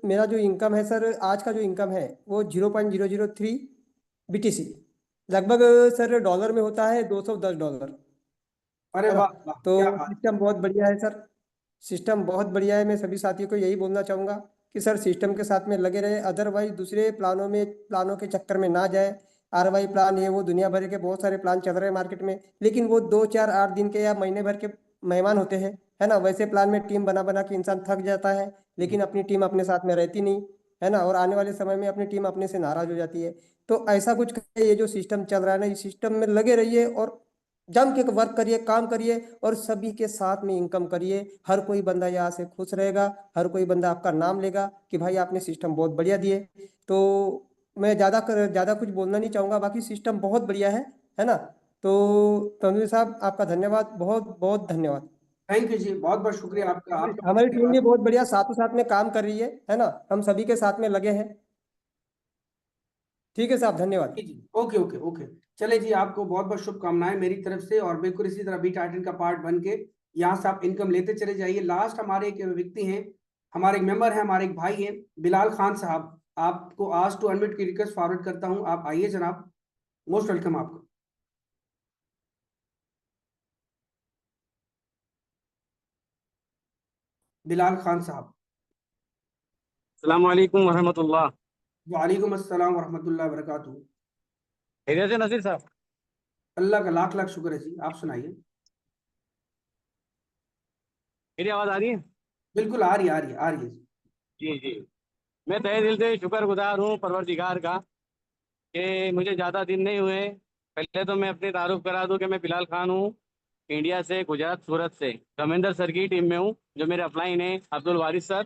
मेरा जो इनकम है सर, आज का जो इनकम है वो 0.003 BTC, लगभग सर डॉलर में होता है $210। अरे है ना? वाह वाह, तो क्या बात। सिस्टम बहुत बढ़िया है सर, सिस्टम बहुत बढ़िया है। मैं सभी साथियों को यही बोलना चाहूँगा कि सर सिस्टम के साथ में लगे रहे, अदरवाइज दूसरे प्लानों के चक्कर में ना जाए। RY प्लान है, वो दुनिया भर के बहुत सारे प्लान चल रहे हैं मार्केट में, लेकिन वो 2 4 8 दिन के या महीने भर के मेहमान होते हैं, है ना। वैसे प्लान में टीम बना बना के इंसान थक जाता है, लेकिन अपनी टीम अपने साथ में रहती नहीं, है ना, और आने वाले समय में अपनी टीम अपने से नाराज हो जाती है। तो ऐसा कुछ ये जो सिस्टम चल रहा है ना, इस सिस्टम में लगे रहिए और जम के वर्क करिए, काम करिए, और सभी के साथ में इनकम करिए। हर कोई बंदा यहाँ से खुश रहेगा, हर कोई बंदा आपका नाम लेगा कि भाई आपने सिस्टम बहुत बढ़िया दिए। तो मैं ज़्यादा कुछ बोलना नहीं चाहूँगा, बाकी सिस्टम बहुत बढ़िया है ना। तो तंदूरी साहब आपका धन्यवाद, बहुत बहुत धन्यवाद। थैंक यू जी, बहुत बहुत शुक्रिया आपका, आपका हमारी टीम भी धन्यवाद। बहुत बढ़िया साथों साथ में काम कर रही है ना, हम सभी के साथ में लगे हैं। ठीक है साहब, धन्यवाद। जी जी, ओके ओके ओके। चले जी, आपको बहुत बहुत शुभकामनाएं मेरी तरफ से, और बिल्कुल इसी तरह बी टाइटन का पार्ट बन के यहाँ से आप इनकम लेते चले जाइए। लास्ट हमारे एक व्यक्ति हैं, हमारे एक मेंबर हैं, हमारे एक भाई हैं, बिलाल खान साहब। आपको आज 200 की रिक्वेस्ट फॉरवर्ड करता हूँ, आप आइए जनाब, मोस्ट वेलकम आपको। बिलाल खान साहब। अस्सलाम वालेकुम वरहमतुल्लाह। वालेकुम अस्सलाम वरहमतुल्लाह वबरकातुहू। खैरियत से नसीर साहब? अल्लाह का लाख लाख शुक्र है जी, आप सुनाइए। मेरी आवाज़ आ रही है? बिल्कुल आ रही है, आ रही है, आ रही है जी। जी जी। मैं तहे दिल से शुक्रगुजार हूँ परवरदिगार का कि मुझे ज़्यादा दिन नहीं हुए। पहले तो मैं अपनी तारुफ करा दूँ कि मैं बिलाल खान हूँ, इंडिया से, गुजरात सूरत से। धर्मेंद्र सर की टीम में हूँ, जो मेरे अपलाइन हैं अब्दुल वारिस सर।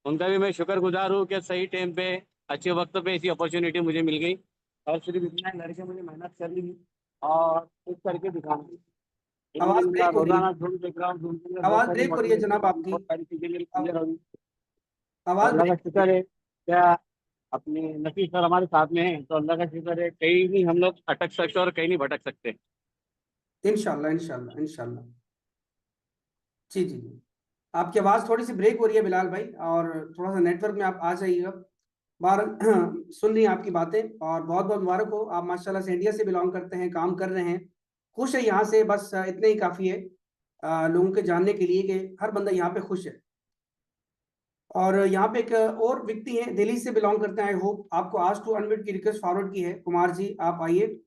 उनका भी मैं शुक्रगुजार हूँ कि सही टाइम पे, अच्छे वक्त पे ऐसी अपॉर्चुनिटी मुझे मिल गई, और सिर्फ इतना लड़के मुझे मेहनत करनी और कुछ करके दिखाना। आवाज ब्रेक हो रही है, रोजाना ढूंढ देख रहा हूँ, ढूंढते हुए बहुत आवाज सारी ब्रेक हो रही है जनाब मोटिवेशन, आपकी, बहुत सारी चीजें मेरी क्लियर हो गई। आवाज अल्लाह का ब्रेक हो शुक्र रही है, क्या अपने नसीब सर हमारे साथ में है, तो अल्लाह का शुक्र है, कहीं नहीं हम लोग अटक सकते और कहीं नहीं भटक सकते। है। इंशाल्लाह इंशाल्लाह इंशाल्लाह। जी जी जी, आपकी आवाज थोड़ी सी ब्रेक हो रही है बिलाल भाई, और थोड़ा सा नेटवर्क में आप आ जाइएगा बाहर। सुन रही हैं आपकी बातें, और बहुत बहुत मुबारक हो, आप माशाल्लाह से इंडिया से बिलोंग करते हैं, काम कर रहे हैं, खुश है यहाँ से, बस इतने ही काफी है लोगों के जानने के लिए कि हर बंदा यहाँ पे खुश है। और यहाँ पे एक और व्यक्ति हैं, दिल्ली से बिलोंग करते हैं। आई होप आपको आज 200 की रिक्वेस्ट फॉरवर्ड की है, कुमार जी आप आइए,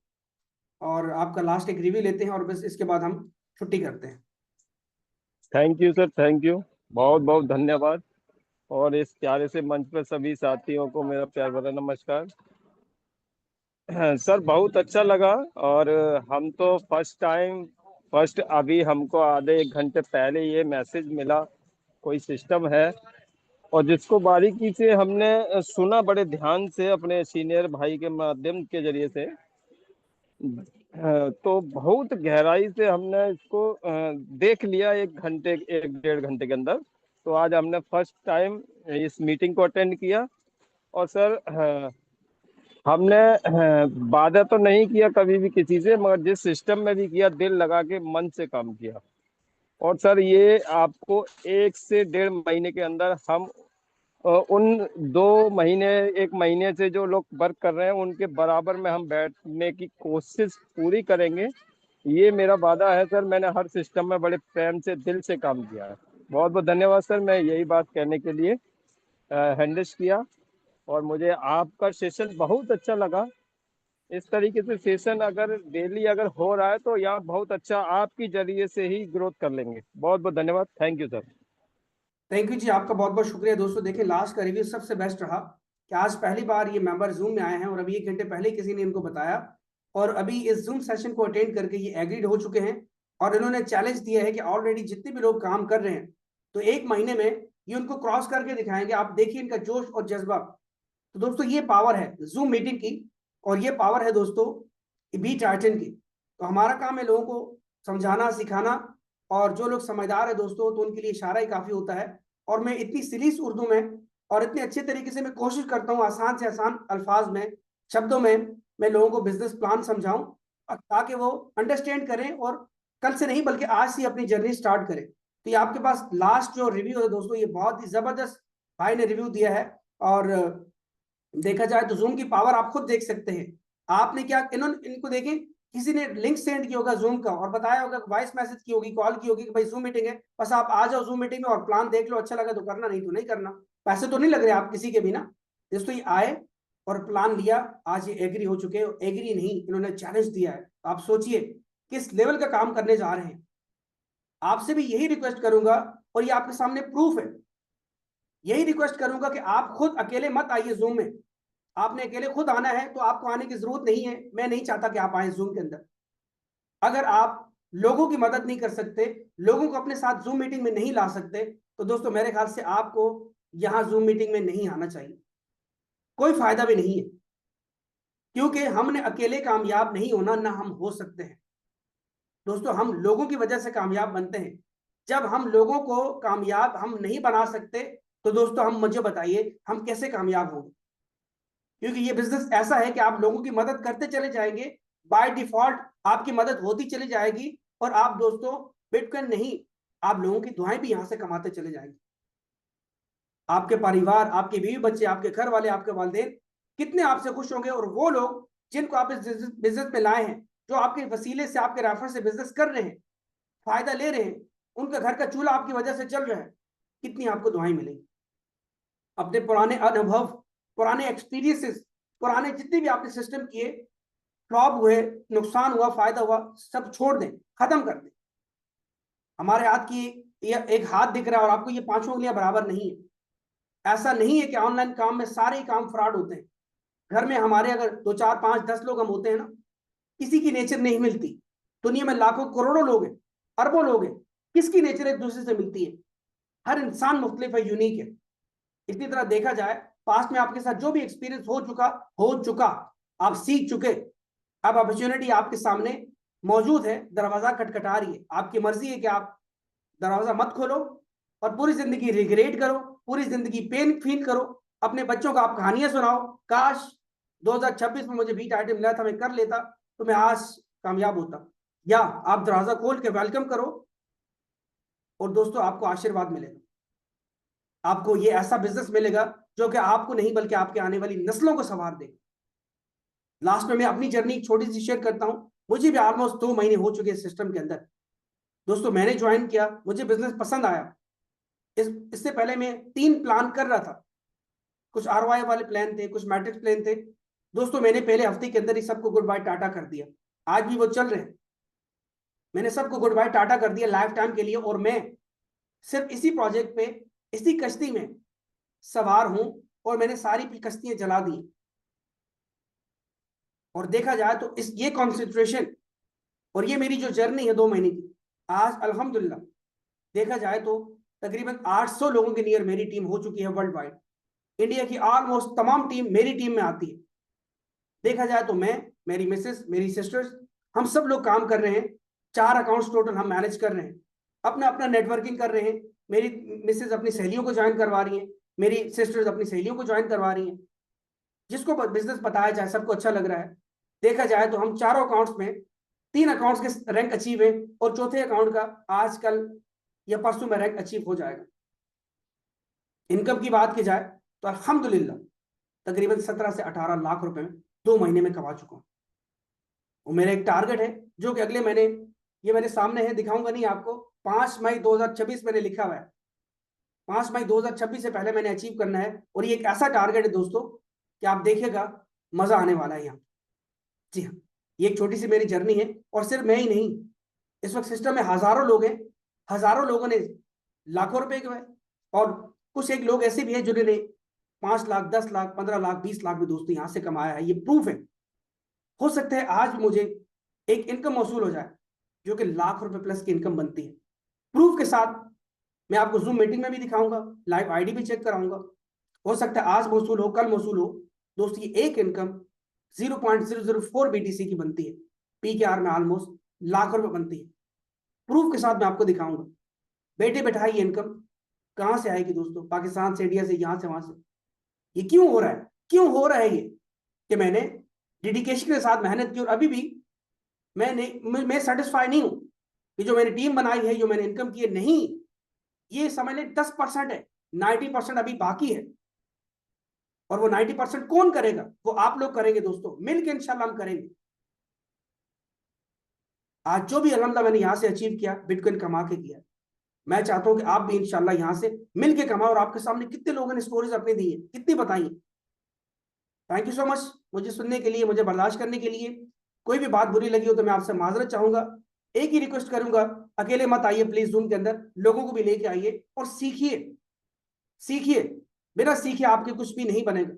और आपका लास्ट एक रिव्यू लेते हैं, और बस इसके बाद हम छुट्टी करते हैं। Thank you sir, thank you, बहुत बहुत धन्यवाद। और इस प्यारे से मंच पर सभी साथियों को मेरा प्यार भरा नमस्कार। सर बहुत अच्छा लगा, और हम तो फर्स्ट अभी हमको आधे 1 घंटे पहले ये मैसेज मिला, कोई सिस्टम है, और जिसको बारीकी से हमने सुना बड़े ध्यान से अपने सीनियर भाई के माध्यम के जरिए से, तो बहुत गहराई से हमने इसको देख लिया 1 1.5 घंटे के अंदर। तो आज हमने फर्स्ट टाइम इस मीटिंग को अटेंड किया, और सर हमने वादा तो नहीं किया कभी भी किसी से, मगर जिस सिस्टम में भी किया दिल लगा के मन से काम किया। और सर ये आपको 1 से 1.5 महीने के अंदर हम उन 2 महीने 1 महीने से जो लोग वर्क कर रहे हैं उनके बराबर में हम बैठने की कोशिश पूरी करेंगे। ये मेरा वादा है सर। मैंने हर सिस्टम में बड़े प्रेम से दिल से काम किया है। बहुत बहुत धन्यवाद सर। मैं यही बात कहने के लिए हैंडल्स किया, और मुझे आपका सेशन बहुत अच्छा लगा। इस तरीके से सेशन अगर डेली अगर हो रहा है तो यहाँ बहुत अच्छा आपकी जरिए से ही ग्रोथ कर लेंगे। बहुत बहुत धन्यवाद। Thank you sir. Thank you जी, आपका बहुत बहुत शुक्रिया। दोस्तों देखिए, लास्ट का रिव्यू सबसे बेस्ट रहा कि आज पहली बार ये मेंबर जूम में आए हैं और अभी 1 घंटे पहले किसी ने इनको बताया, और अभी इस जूम सेशन को अटेंड करके ये एग्रीड हो चुके हैं और इन्होंने चैलेंज दिया है कि ऑलरेडी जितने भी लोग काम कर रहे हैं तो 1 महीने में ये उनको क्रॉस करके दिखाएंगे। आप देखिए इनका जोश और जज्बा। तो दोस्तों ये पावर है जूम मीटिंग की, और ये पावर है दोस्तों बी टाइटन की। तो हमारा काम है लोगों को समझाना, सिखाना, और जो लोग समझदार है दोस्तों तो उनके लिए इशारा ही काफी होता है। और मैं इतनी सीरीज उर्दू में और इतने अच्छे तरीके से मैं कोशिश करता हूँ आसान से आसान अल्फाज में, शब्दों में मैं लोगों को बिजनेस प्लान समझाऊं ताकि वो अंडरस्टैंड करें और कल से नहीं बल्कि आज से अपनी जर्नी स्टार्ट करें। तो ये आपके पास लास्ट जो रिव्यू है दोस्तों, ये बहुत ही जबरदस्त भाई ने रिव्यू दिया है। और देखा जाए तो जूम की पावर आप खुद देख सकते हैं। आपने क्या, इनको देखें, किसी ने लिंक सेंड किया होगा जूम का और बताया होगा, वॉइस मैसेज की होगी, कॉल की होगी कि भाई जूम मीटिंग है, बस आप आ जाओ जूम मीटिंग में और प्लान देख लो, अच्छा लगा तो करना, नहीं तो नहीं करना। पैसे तो नहीं लग रहे आप किसी के भी ना। दोस्तों ये आए और प्लान लिया, आज ये एग्री हो चुके हैं। एग्री नहीं, इन्होंने चैलेंज दिया है। आप सोचिए किस लेवल का काम करने जा रहे हैं। आपसे भी यही रिक्वेस्ट करूंगा, और ये आपके सामने प्रूफ है, यही रिक्वेस्ट करूंगा कि आप खुद अकेले मत आइए जूम में। आपने अकेले खुद आना है तो आपको आने की जरूरत नहीं है। मैं नहीं चाहता कि आप आए जूम के अंदर। अगर आप लोगों की मदद नहीं कर सकते, लोगों को अपने साथ जूम मीटिंग में नहीं ला सकते, तो दोस्तों मेरे ख्याल से आपको यहां जूम मीटिंग में नहीं आना चाहिए। कोई फायदा भी नहीं है, क्योंकि हमने अकेले कामयाब नहीं होना, ना हम हो सकते हैं। दोस्तों हम लोगों की वजह से कामयाब बनते हैं। जब हम लोगों को कामयाब हम नहीं बना सकते तो दोस्तों हम, मुझे बताइए, हम कैसे कामयाब होंगे? क्योंकि ये बिजनेस ऐसा है कि आप लोगों की मदद करते चले जाएंगे, बाय डिफॉल्ट आपकी मदद होती चली जाएगी, और आप दोस्तों बिटकॉइन नहीं, आप लोगों की दुआएं भी यहां से कमाते चले जाएंगे। आपके परिवार, आपके बीवी बच्चे, आपके घर वाले, आपके वालिदैन कितने आपसे खुश होंगे। और वो लोग जिनको आप इस बिजनेस में लाए हैं, जो आपके वसीले से, आपके रेफर से बिजनेस कर रहे हैं, फायदा ले रहे हैं, उनका घर का चूल्हा आपकी वजह से चल रहा है, कितनी आपको दुआएं मिलेंगी। अपने पुराने अनुभव, पुराने एक्सपीरियंसेस, पुराने जितने भी आपने सिस्टम किए, फ्लॉप हुए, नुकसान हुआ, फायदा हुआ, सब छोड़ दें, खत्म कर दें। हमारे हाथ की ये एक हाथ दिख रहा है और आपको ये 5 उंगलियां बराबर नहीं है। ऐसा नहीं है कि ऑनलाइन काम में सारे ही काम फ्रॉड होते हैं। घर में हमारे अगर 2 4 5 10 लोग हम होते हैं ना, किसी की नेचर नहीं मिलती। दुनिया में लाखों करोड़ों लोग हैं, अरबों लोग हैं, किसकी नेचर एक दूसरे से मिलती है? हर इंसान मुख्तलिफ है, यूनिक है। इसी तरह देखा जाए, पास्ट में आपके साथ जो भी एक्सपीरियंस हो चुका, आप सीख चुके। अब अपॉर्चुनिटी आपके सामने मौजूद है, दरवाजा खटखटा रही है। आपकी मर्जी है कि आप दरवाजा मत खोलो और पूरी जिंदगी रिग्रेट करो, पूरी जिंदगी पेन फील करो, अपने बच्चों को आप कहानियां सुनाओ, काश 2026 में मुझे बीट आइटम मिला था, मैं कर लेता तो मैं आज कामयाब होता। या आप दरवाजा खोल के वेलकम करो, और दोस्तों आपको आशीर्वाद मिलेगा। आपको ये ऐसा बिजनेस मिलेगा जो कि आपको नहीं बल्कि आपके आने वाली नस्लों को संवार देगा। लास्ट में मैं अपनी जर्नी छोटी सी शेयर करता हूं। मुझे भी ऑलमोस्ट 2 महीने हो चुके इस सिस्टम के अंदर। दोस्तों मैंने ज्वाइन किया, मुझे बिजनेस पसंद आया। इससे पहले मैं 3 प्लान कर रहा था। कुछ ROI वाले प्लान थे, कुछ मैट्रिक्स प्लान थे। दोस्तों मैंने पहले हफ्ते के अंदर ही सबको गुड बाय टाटा कर दिया। आज भी वो चल रहे हैं। मैंने सबको गुड बाय टाटा कर दिया लाइफ टाइम के लिए, और मैं सिर्फ इसी प्रोजेक्ट पे, इसी कश्ती में सवार हूं, और मैंने सारी कश्तियां जला दी। और देखा जाए तो ये कॉन्सेंट्रेशन और ये मेरी जो जर्नी है 2 महीने की, आज अल्हम्दुलिल्लाह देखा जाए तो तकरीबन 800 लोगों के नियर मेरी टीम हो चुकी है वर्ल्ड वाइड। इंडिया की ऑलमोस्ट तमाम टीम मेरी टीम में आती है। देखा जाए तो मैं, मेरी मिसेस, मेरी सिस्टर्स, हम सब लोग काम कर रहे हैं। 4 अकाउंट्स टोटल हम मैनेज कर रहे हैं, अपना अपना नेटवर्किंग कर रहे हैं। मेरी मिसेस अपनी सहेलियों को ज्वाइन करवा रही हैं, मेरी सिस्टर्स अपनी सहेलियों को ज्वाइन करवा रही हैं। जिसको बिजनेस बताया जाए सबको अच्छा लग रहा है। देखा जाए तो हम चारों अकाउंट्स में 3 अकाउंट्स के रैंक अचीव है और चौथे अकाउंट का आज कल या परसों में रैंक अचीव हो जाएगा। इनकम की बात की जाए तो अल्हम्दुलिल्लाह तकरीबन 17 से 18 लाख रुपए में 2 महीने में कमा चुका हूं। वो मेरा एक टारगेट है जो कि अगले महीने, ये मेरे सामने है, दिखाऊंगा नहीं आपको, 5 मई 2026 मैंने लिखा हुआ है। 5 मई 2026 से पहले मैंने अचीव करना है। और ये एक ऐसा टारगेट है दोस्तों कि आप देखिएगा मजा आने वाला है यहाँ। जी हाँ, ये एक छोटी सी मेरी जर्नी है। और सिर्फ मैं ही नहीं, इस वक्त सिस्टम में हजारों लोग हैं, हजारों लोगों ने लाखों रुपए कमाए और कुछ एक लोग ऐसे भी हैं जिन्होंने 5 लाख, 10 लाख, 15 लाख, 20 लाख भी दोस्तों यहां से कमाया है। ये प्रूफ है। हो सकता है आज मुझे एक इनकम मौसूल हो जाए जो कि लाख रुपए प्लस की इनकम बनती है। प्रूफ के साथ मैं आपको जूम मीटिंग में भी दिखाऊंगा, लाइव आईडी भी चेक कराऊंगा। हो सकता है आज मौसूल हो, कल मौसूल हो। दोस्तों ये एक इनकम 0.004 BTC की बनती है। PKR में ऑलमोस्ट लाख रुपए बनती है। प्रूफ के साथ मैं आपको दिखाऊंगा। बैठे बैठाए ये इनकम कहां से आएगी दोस्तों? पाकिस्तान से, इंडिया से, यहां से, वहां से। ये क्यों हो रहा है? क्यों हो रहा है ये? कि मैंने डेडिकेशन के साथ मेहनत की और अभी भी मैं सेटिस्फाई नहीं हूं कि जो मैंने टीम बनाई है, जो मैंने इनकम की है, नहीं, ये समझ लें 10% है, 90% अभी बाकी है। और वो 90% कौन करेगा? वो आप लोग करेंगे दोस्तों, मिलकर इंशाल्लाह हम करेंगे। आज जो भी अल्हम्दुलिल्लाह मैंने यहां से अचीव किया, बिटकॉइन कमा के किया, मैं चाहता हूं कि आप भी इंशाल्लाह यहां से मिलके कमाओ। और आपके सामने कितने लोगों ने स्टोरीज अपनी दी है, कितनी बताई है। थैंक यू सो मच मुझे सुनने के लिए, मुझे बर्दाश्त करने के लिए। कोई भी बात बुरी लगी हो तो मैं आपसे माजरत चाहूंगा। एक ही रिक्वेस्ट करूंगा, अकेले मत आइए प्लीज, जूम के अंदर लोगों को भी लेके आइए और सीखिए। सीखिए, बिना सीखे आपके कुछ भी नहीं बनेगा।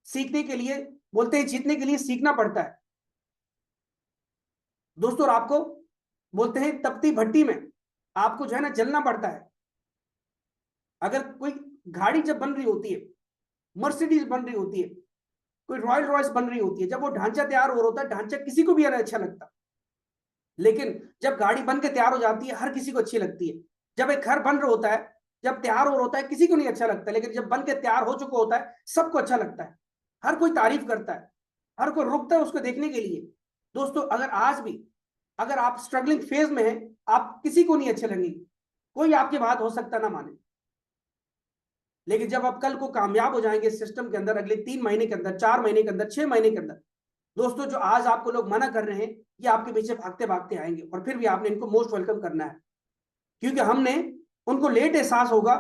सीखने के लिए, बोलते हैं जीतने के लिए सीखना पड़ता है दोस्तों। और आपको बोलते हैं तपती भट्टी में आपको जो है ना जलना पड़ता है। अगर कोई गाड़ी जब बन रही होती है, मर्सिडीज बन रही होती है, कोई रॉयल रॉयस बन रही होती है, जब वो ढांचा तैयार हो रहा होता है, ढांचा किसी को भी अच्छा लगता, लेकिन जब गाड़ी बन के तैयार हो जाती है हर किसी को अच्छी लगती है। जब एक घर बन रहा होता है, जब तैयार हो रहा होता है, किसी को नहीं अच्छा लगता, लेकिन जब बन के तैयार हो चुका होता है सबको अच्छा लगता है। हर कोई तारीफ करता है, हर कोई रुकता है उसको देखने के लिए। दोस्तों अगर आज भी अगर आप स्ट्रगलिंग फेज में हैं, आप किसी को नहीं अच्छे लगेंगे, कोई आपकी बात हो सकता ना माने, लेकिन जब आप कल को कामयाब हो जाएंगे सिस्टम के अंदर, अगले 3 महीने के अंदर, 4 महीने के अंदर, 6 महीने के अंदर, दोस्तों जो आज आपको लोग मना कर रहे हैं ये आपके पीछे भागते भागते आएंगे। और फिर भी आपने इनको मोस्ट वेलकम करना है, क्योंकि हमने उनको लेट एहसास होगा,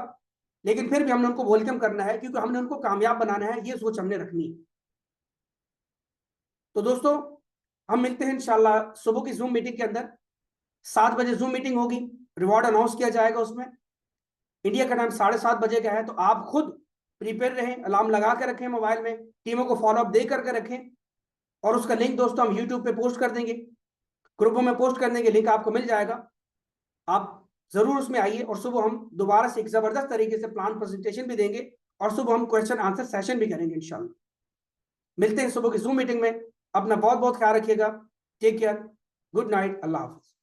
लेकिन फिर भी हमने उनको वेलकम करना है, क्योंकि हमने उनको कामयाब बनाना है। ये सोच हमने रखनी है। तो दोस्तों हम मिलते हैं इंशाल्लाह सुबह की जूम मीटिंग के अंदर। 7 बजे जूम मीटिंग होगी, रिवॉर्ड अनाउंस किया जाएगा उसमें। इंडिया का टाइम 7:30 बजे का है, तो आप खुद प्रिपेयर रहें, अलार्म लगा के रखें मोबाइल में, टीमों को फॉलोअप दे करके रखें। और उसका लिंक दोस्तों हम यूट्यूब पे पोस्ट कर देंगे, ग्रुपों में पोस्ट करने के लिंक आपको मिल जाएगा। आप जरूर उसमें आइए और सुबह हम दोबारा से एक जबरदस्त तरीके से प्लान प्रेजेंटेशन भी देंगे और सुबह हम क्वेश्चन आंसर सेशन भी करेंगे इंशाल्लाह। मिलते हैं सुबह की जूम मीटिंग में। अपना बहुत बहुत ख्याल रखिएगा। टेक केयर, गुड नाइट, अल्लाह हाफिज।